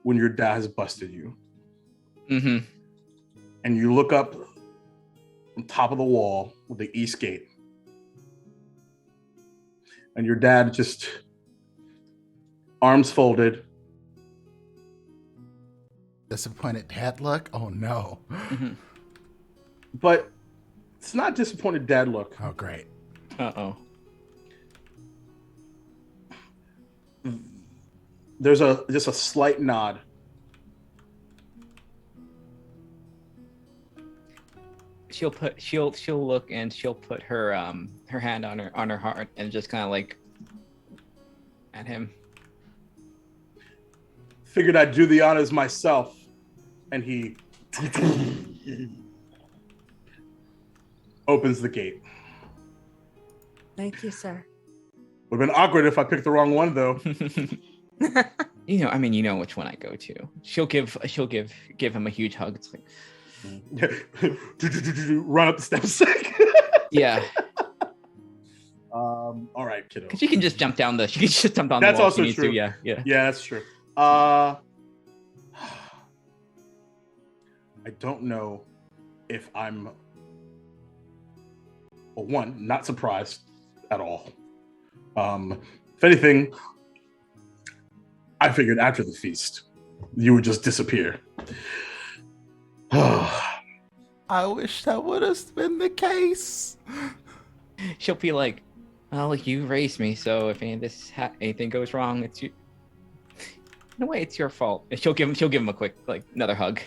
S2: when your dad has busted you.
S3: Mm-hmm.
S2: And you look up on top of the wall with the east gate. And your dad just arms folded.
S6: Disappointed dad look? Oh no.
S3: Mm-hmm.
S2: But it's not disappointed dad look.
S6: Oh great.
S3: Uh-oh.
S2: There's just a slight nod.
S3: She'll look and she'll put her her hand on her heart and just kind of like at him.
S2: Figured I'd do the honors myself. And he opens the gate.
S4: Thank you, sir.
S2: Would have been awkward if I picked the wrong one, though.
S3: You know, I mean, you know which one I go to. She'll give him a huge hug. It's like,
S2: run up the steps.
S3: yeah.
S2: All right, kiddo.
S3: Because she can just jump down the. She can just jump down
S2: That's
S3: the wall.
S2: also
S3: if she needs
S2: true.
S3: To. Yeah, yeah.
S2: Yeah, that's true. I don't know if I'm, well, one, not surprised at all. If anything, I figured after the feast, you would just disappear.
S6: I wish that would have been the case.
S3: She'll be like, "Well, you raised me, so if anything goes wrong, it's you. In a way, it's your fault." And she'll give him a quick another hug.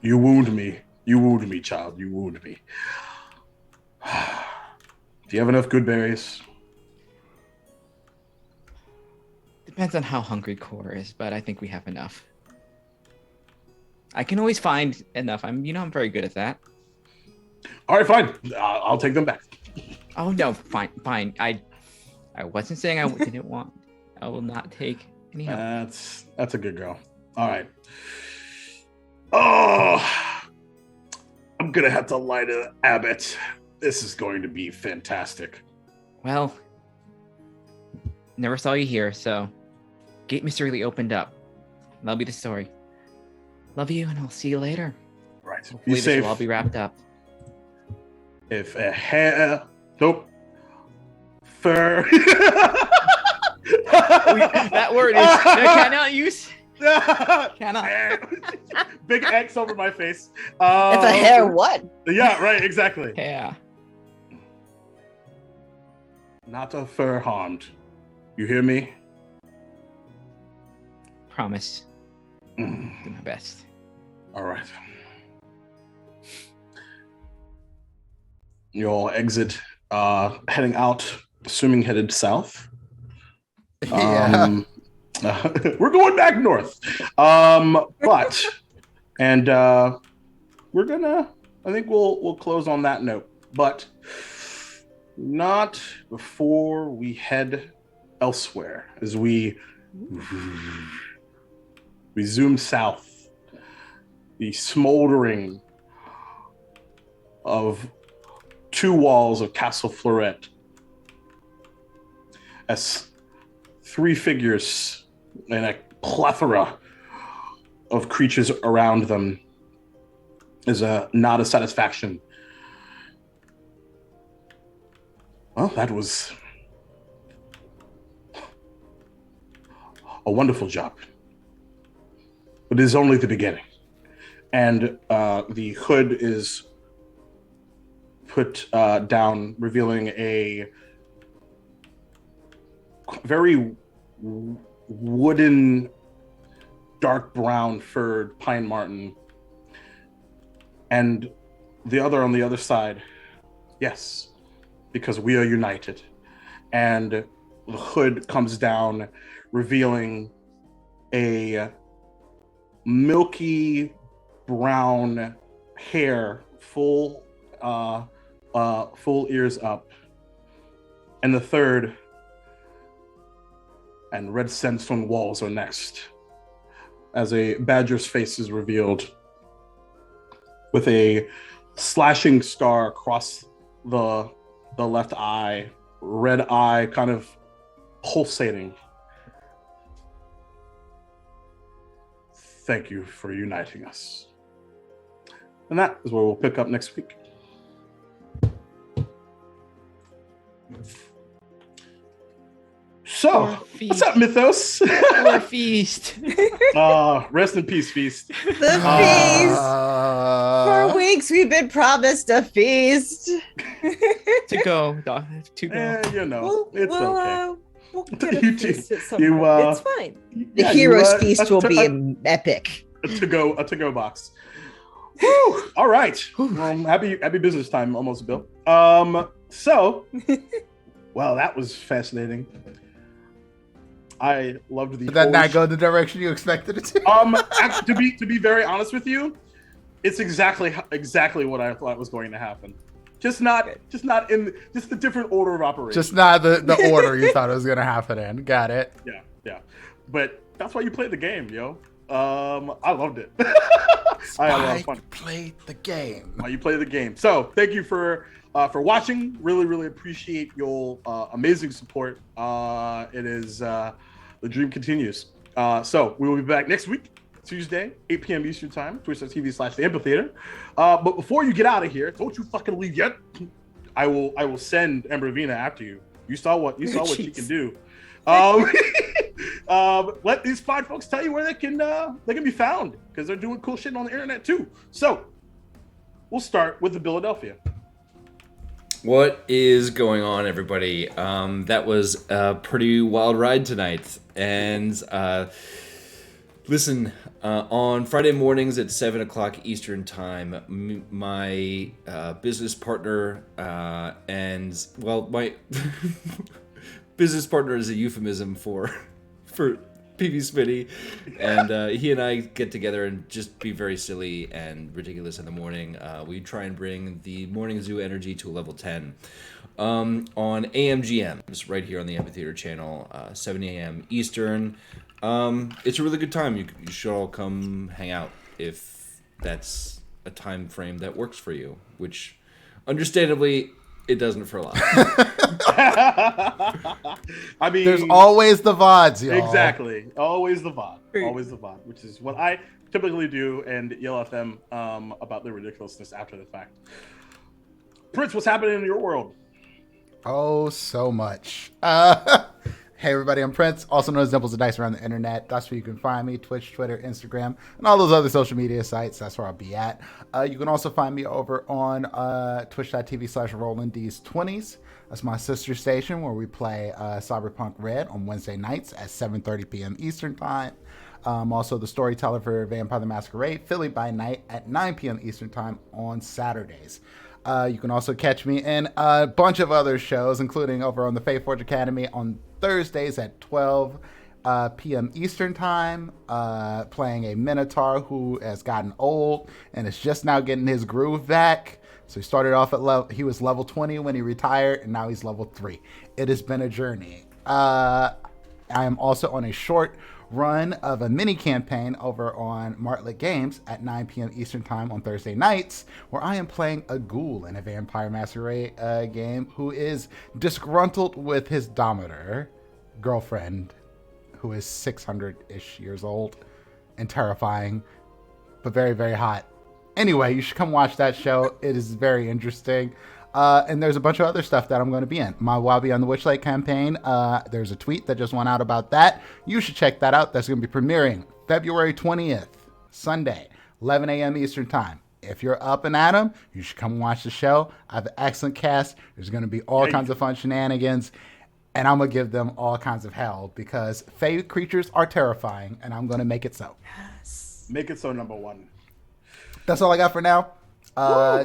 S2: You wound me. You wound me, child. You wound me. Do you have enough good berries?
S3: Depends on how hungry Core is, but I think we have enough. I can always find enough. I'm very good at that.
S2: All right, fine. I'll take them back.
S3: Oh no, fine. I wasn't saying I didn't want. I will not take any help.
S2: That's a good girl. All right. Oh, I'm gonna have to lie to Abbott. This is going to be fantastic.
S3: Well, never saw you here, so gate mysteriously opened up. That'll be the story. Love you, and I'll see you later.
S2: Right.
S3: Hopefully
S2: Be
S3: this
S2: safe.
S3: will all be wrapped up.
S2: If a hair, nope, fur.
S3: That word is I cannot use. Cannot.
S2: Big X over my face.
S5: If a hair what?
S2: Yeah, right, exactly.
S3: Yeah.
S2: Not a fur harmed. You hear me?
S3: Promise. Do my best.
S2: All right. You all exit, heading out, assuming headed south.
S6: Yeah.
S2: We're going back north. But we're gonna, I think we'll close on that note, but not before we head elsewhere as we zoom south. The smoldering of two walls of Castle Fleuret as three figures and a plethora of creatures around them is a nod of satisfaction. Well, that was a wonderful job. But it is only the beginning. And the hood is put down, revealing a very wooden, dark brown furred pine marten. And the other on the other side, yes, because we are united. And the hood comes down, revealing a milky brown hair, full ears up. And the third and red sandstone walls are next, as a badger's face is revealed with a slashing scar across the left eye, red eye kind of pulsating. Thank you for uniting us. And that is where we'll pick up next week. So, what's up, Mythos?
S3: Or feast.
S2: Rest in peace, Feast.
S5: The feast. For weeks, we've been promised a feast.
S3: To go. To go.
S2: You know, it's okay.
S4: We'll get a
S2: You
S4: feast
S2: two-
S4: at some
S2: you,
S4: point. It's fine.
S5: The
S2: Yeah,
S5: hero's
S2: you,
S5: feast will be epic.
S2: a to-go box. Whew. All right. Well, happy business time, almost, Bill. So, well, that was fascinating. I loved the.
S6: Did that not go the direction you expected it to?
S2: To be very honest with you, it's exactly what I thought was going to happen. Just not in the different order of operations.
S6: Just not the order you thought it was gonna happen in. Got it.
S2: Yeah. But that's why you played the game, yo. I loved it. I had a lot of fun.
S6: Played the game.
S2: While you play the game. So thank you for watching. Really appreciate your amazing support. It is the dream continues. So we will be back next week, Tuesday, 8 p.m. Eastern Time, twitch.tv/the Amphitheater. But before you get out of here, don't you fucking leave yet. I will send Embervina after you. You saw what she can do. Let these fine folks tell you where they can be found, because they're doing cool shit on the internet too. So we'll start with the Philadelphia.
S1: What is going on, everybody? That was a pretty wild ride tonight. And listen, on Friday mornings at 7 o'clock Eastern Time, my business partner and, well, my business partner is a euphemism for PV Smitty, and he and I get together and just be very silly and ridiculous in the morning. We try and bring the Morning Zoo energy to a level 10 on AMGMs right here on the Amphitheater channel, 7 a.m. Eastern. It's a really good time. You should all come hang out if that's a time frame that works for you, which understandably it doesn't for a lot.
S2: I mean,
S6: there's always the VODs, y'all.
S2: Exactly. Always the VOD. Always the VOD, which is what I typically do and yell at them about their ridiculousness after the fact. Prince, what's happening in your world?
S6: Oh, so much. Hey everybody, I'm Prince, also known as Dimples and Dice around the internet. That's where you can find me, Twitch, Twitter, Instagram, and all those other social media sites. That's where I'll be at. You can also find me over on twitch.tv/RolandD's20s. That's my sister station where we play Cyberpunk Red on Wednesday nights at 7:30 p.m. Eastern Time. Also the storyteller for Vampire the Masquerade, Philly by Night at 9 p.m. Eastern Time on Saturdays. You can also catch me in a bunch of other shows, including over on the Faith Forge Academy on Thursdays at 12 p.m. Eastern Time, playing a Minotaur who has gotten old and is just now getting his groove back. So he started off at he was level 20 when he retired, and now he's level 3. It has been a journey. I am also on a short run of a mini campaign over on Martlet Games at 9 p.m. Eastern Time on Thursday nights, where I am playing a ghoul in a Vampire Masquerade game who is disgruntled with his Dominator girlfriend, who is 600-ish years old and terrifying, but very, very hot. Anyway, you should come watch that show. It is very interesting. And there's a bunch of other stuff that I'm going to be in. My Wabi on the Witchlight campaign, there's a tweet that just went out about that. You should check that out. That's going to be premiering February 20th, Sunday, 11 a.m. Eastern Time. If you're up and at 'em, you should come watch the show. I have an excellent cast. There's going to be all kinds of fun shenanigans. And I'm going to give them all kinds of hell because Fae creatures are terrifying, and I'm going to make it so.
S4: Yes.
S2: Make it so, number one.
S6: That's all I got for now.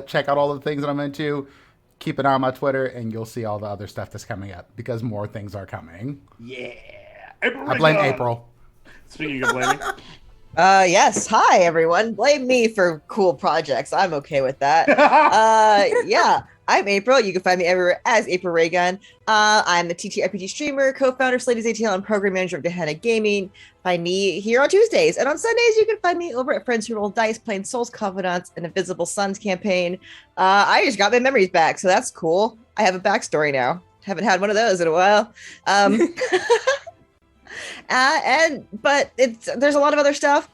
S6: Check out all the things that I'm into. Keep an eye on my Twitter, and you'll see all the other stuff that's coming up because more things are coming.
S2: Yeah.
S6: I blame April.
S2: Speaking of blaming.
S5: Yes. Hi, everyone. Blame me for cool projects. I'm okay with that. Yeah. I'm April. You can find me everywhere as April Raygun. I'm the TTRPG streamer, co-founder, Slady's ATL, and program manager of Gehenna Gaming. Find me here on Tuesdays. And on Sundays, you can find me over at Friends Who Roll Dice playing Souls Covenants and Invisible Suns campaign. I just got my memories back, so that's cool. I have a backstory now. Haven't had one of those in a while. But there's a lot of other stuff.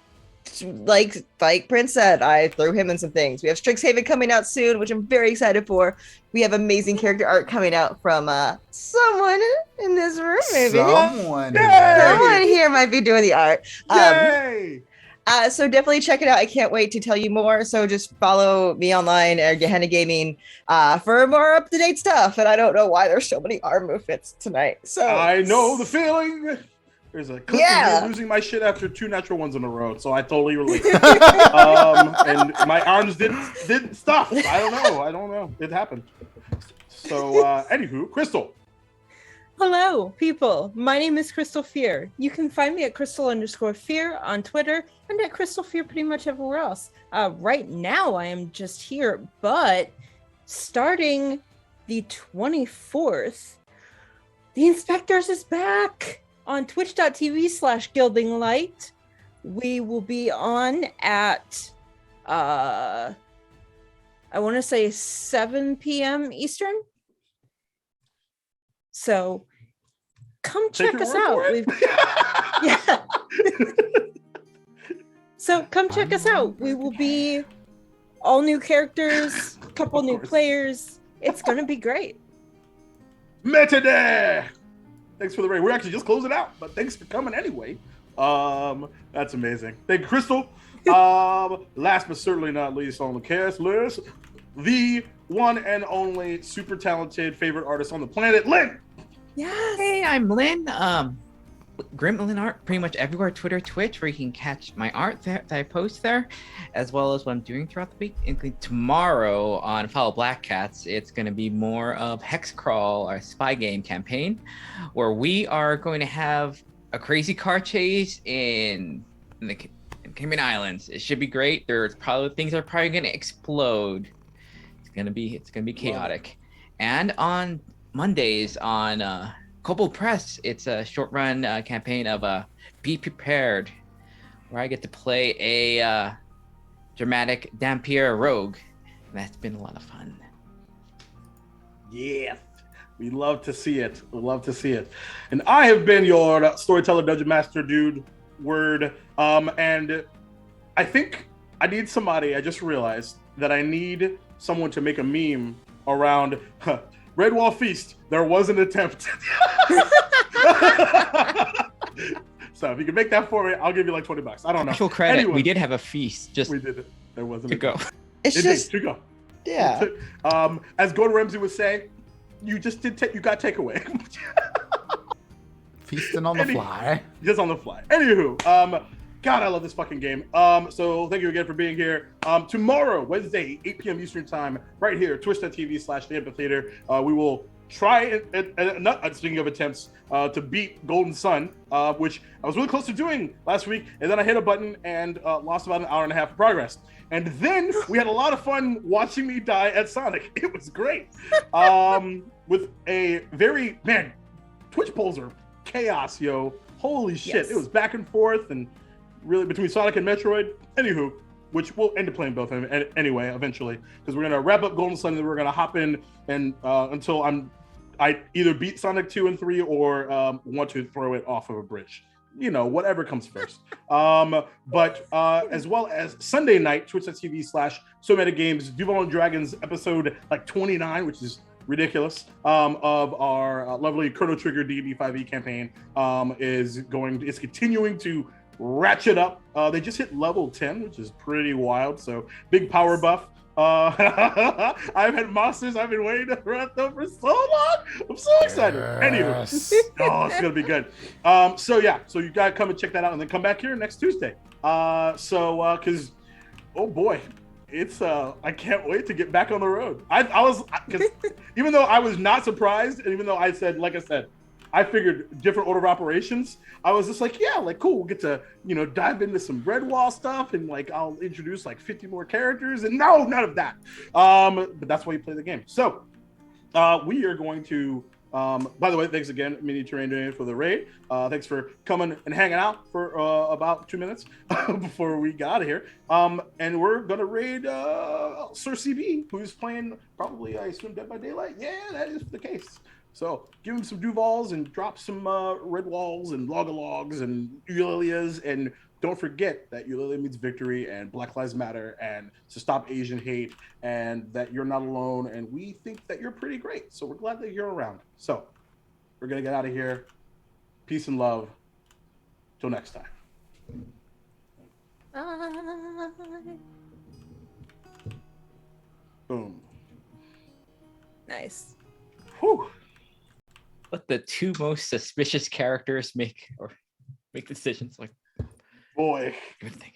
S5: Like Prince said, I threw him in some things. We have Strixhaven coming out soon, which I'm very excited for. We have amazing character art coming out from someone in this room, maybe.
S6: Someone
S5: Here might be doing the art.
S2: Yay!
S5: So definitely check it out. I can't wait to tell you more. So just follow me online at Gehenna Gaming for more up-to-date stuff. And I don't know why there's so many arm movements tonight. So
S2: I know the feeling. There's a clip of me losing my shit after 2 natural ones in a row, so I totally relate. And my arms didn't stop. I don't know. It happened. So, anywho, Crystal.
S4: Hello, people. My name is Crystal Fear. You can find me at Crystal_Fear on Twitter and at Crystal Fear pretty much everywhere else. Right now, I am just here, but starting the 24th, the Inspectors is back on twitch.tv/gildinglight. We will be on at, I want to say 7 p.m. Eastern. So come check us out. Yeah. So come check us out. We will be all new characters, a couple new players. It's going to be great.
S2: Meta. Thanks for the raid. We're actually just closing out, but thanks for coming anyway. That's amazing. Thank you, Crystal. Last but certainly not least on the cast list, the one and only super talented favorite artist on the planet, Lynn.
S3: Yes. Hey, I'm Lynn. Grim Lynn Art, pretty much everywhere, Twitter, Twitch, where you can catch my art that I post there, as well as what I'm doing throughout the week. Including tomorrow on Follow Black Cats, it's going to be more of Hexcrawl, our spy game campaign, where we are going to have a crazy car chase in the Cayman Islands. It should be great. Things are probably going to explode. It's going to be chaotic. And on Mondays on Kobold Press, it's a short run campaign of Be Prepared, where I get to play a dramatic Dampier rogue. And that's been a lot of fun.
S2: Yeah, we love to see it. And I have been your storyteller, dungeon master, dude. Word. And I think I need somebody. I just realized that I need someone to make a meme around Redwall Feast. There was an attempt. So if you can make that for me, I'll give you like $20. I don't know.
S3: Actual credit.
S2: Anyway,
S3: we did have a feast.
S2: we did it. There wasn't
S3: to go.
S5: It's just
S2: to go.
S5: Yeah.
S2: As Gordon Ramsay would say, you just did. You got takeaway.
S6: Feasting on the fly.
S2: Just on the fly. Anywho, God, I love this fucking game. So thank you again for being here. Tomorrow, Wednesday, 8 p.m. Eastern time, right here, twitch.tv/theamphitheater. We will try, speaking of attempts, to beat Golden Sun, which I was really close to doing last week, and then I hit a button and lost about an hour and a half of progress. And then we had a lot of fun watching me die at Sonic. It was great. With a Twitch polls are chaos, yo. Holy shit.
S4: Yes.
S2: It was back and forth and really between Sonic and Metroid. Anywho, which we'll end up playing both of them anyway, eventually, because we're gonna wrap up Golden Sun and then we're gonna hop in and until I either beat Sonic 2 and 3 or want to throw it off of a bridge. You know, whatever comes first. But as well as Sunday night, twitch.tv/SoMetaGames, Duval and Dragons episode like 29, which is ridiculous, of our lovely Chrono Trigger D&D 5e campaign is continuing to ratchet up. They just hit level 10, which is pretty wild. So big power buff. I've had monsters I've been waiting to run them for so long. I'm so excited.
S6: Yes.
S2: Anywho, it's gonna be good. So you gotta come and check that out, and then come back here next Tuesday. Because oh boy, it's I can't wait to get back on the road. I was because even though I was not surprised, and even though I said, like I said, I figured different order of operations. I was just like, yeah, like cool. We'll get to, dive into some Redwall stuff and like I'll introduce like 50 more characters. And no, none of that. But that's why you play the game. So we are going to by the way, thanks again, Mini Terrain Donator, for the raid. Thanks for coming and hanging out for about 2 minutes before we got out of here. And we're gonna raid Sir CB, who's playing probably, I assume, Dead by Daylight. Yeah, that is the case. So give him some Duvals and drop some Red Walls and Logalogs and Eulalias, and don't forget that Eulalia means victory and Black Lives Matter and to stop Asian hate and that you're not alone. And we think that you're pretty great. So we're glad that you're around. So we're going to get out of here. Peace and love. Till next time.
S4: Bye.
S2: Boom.
S4: Nice.
S2: Whew.
S3: Let the two most suspicious characters make decisions. Like,
S2: Boy.
S3: good thing.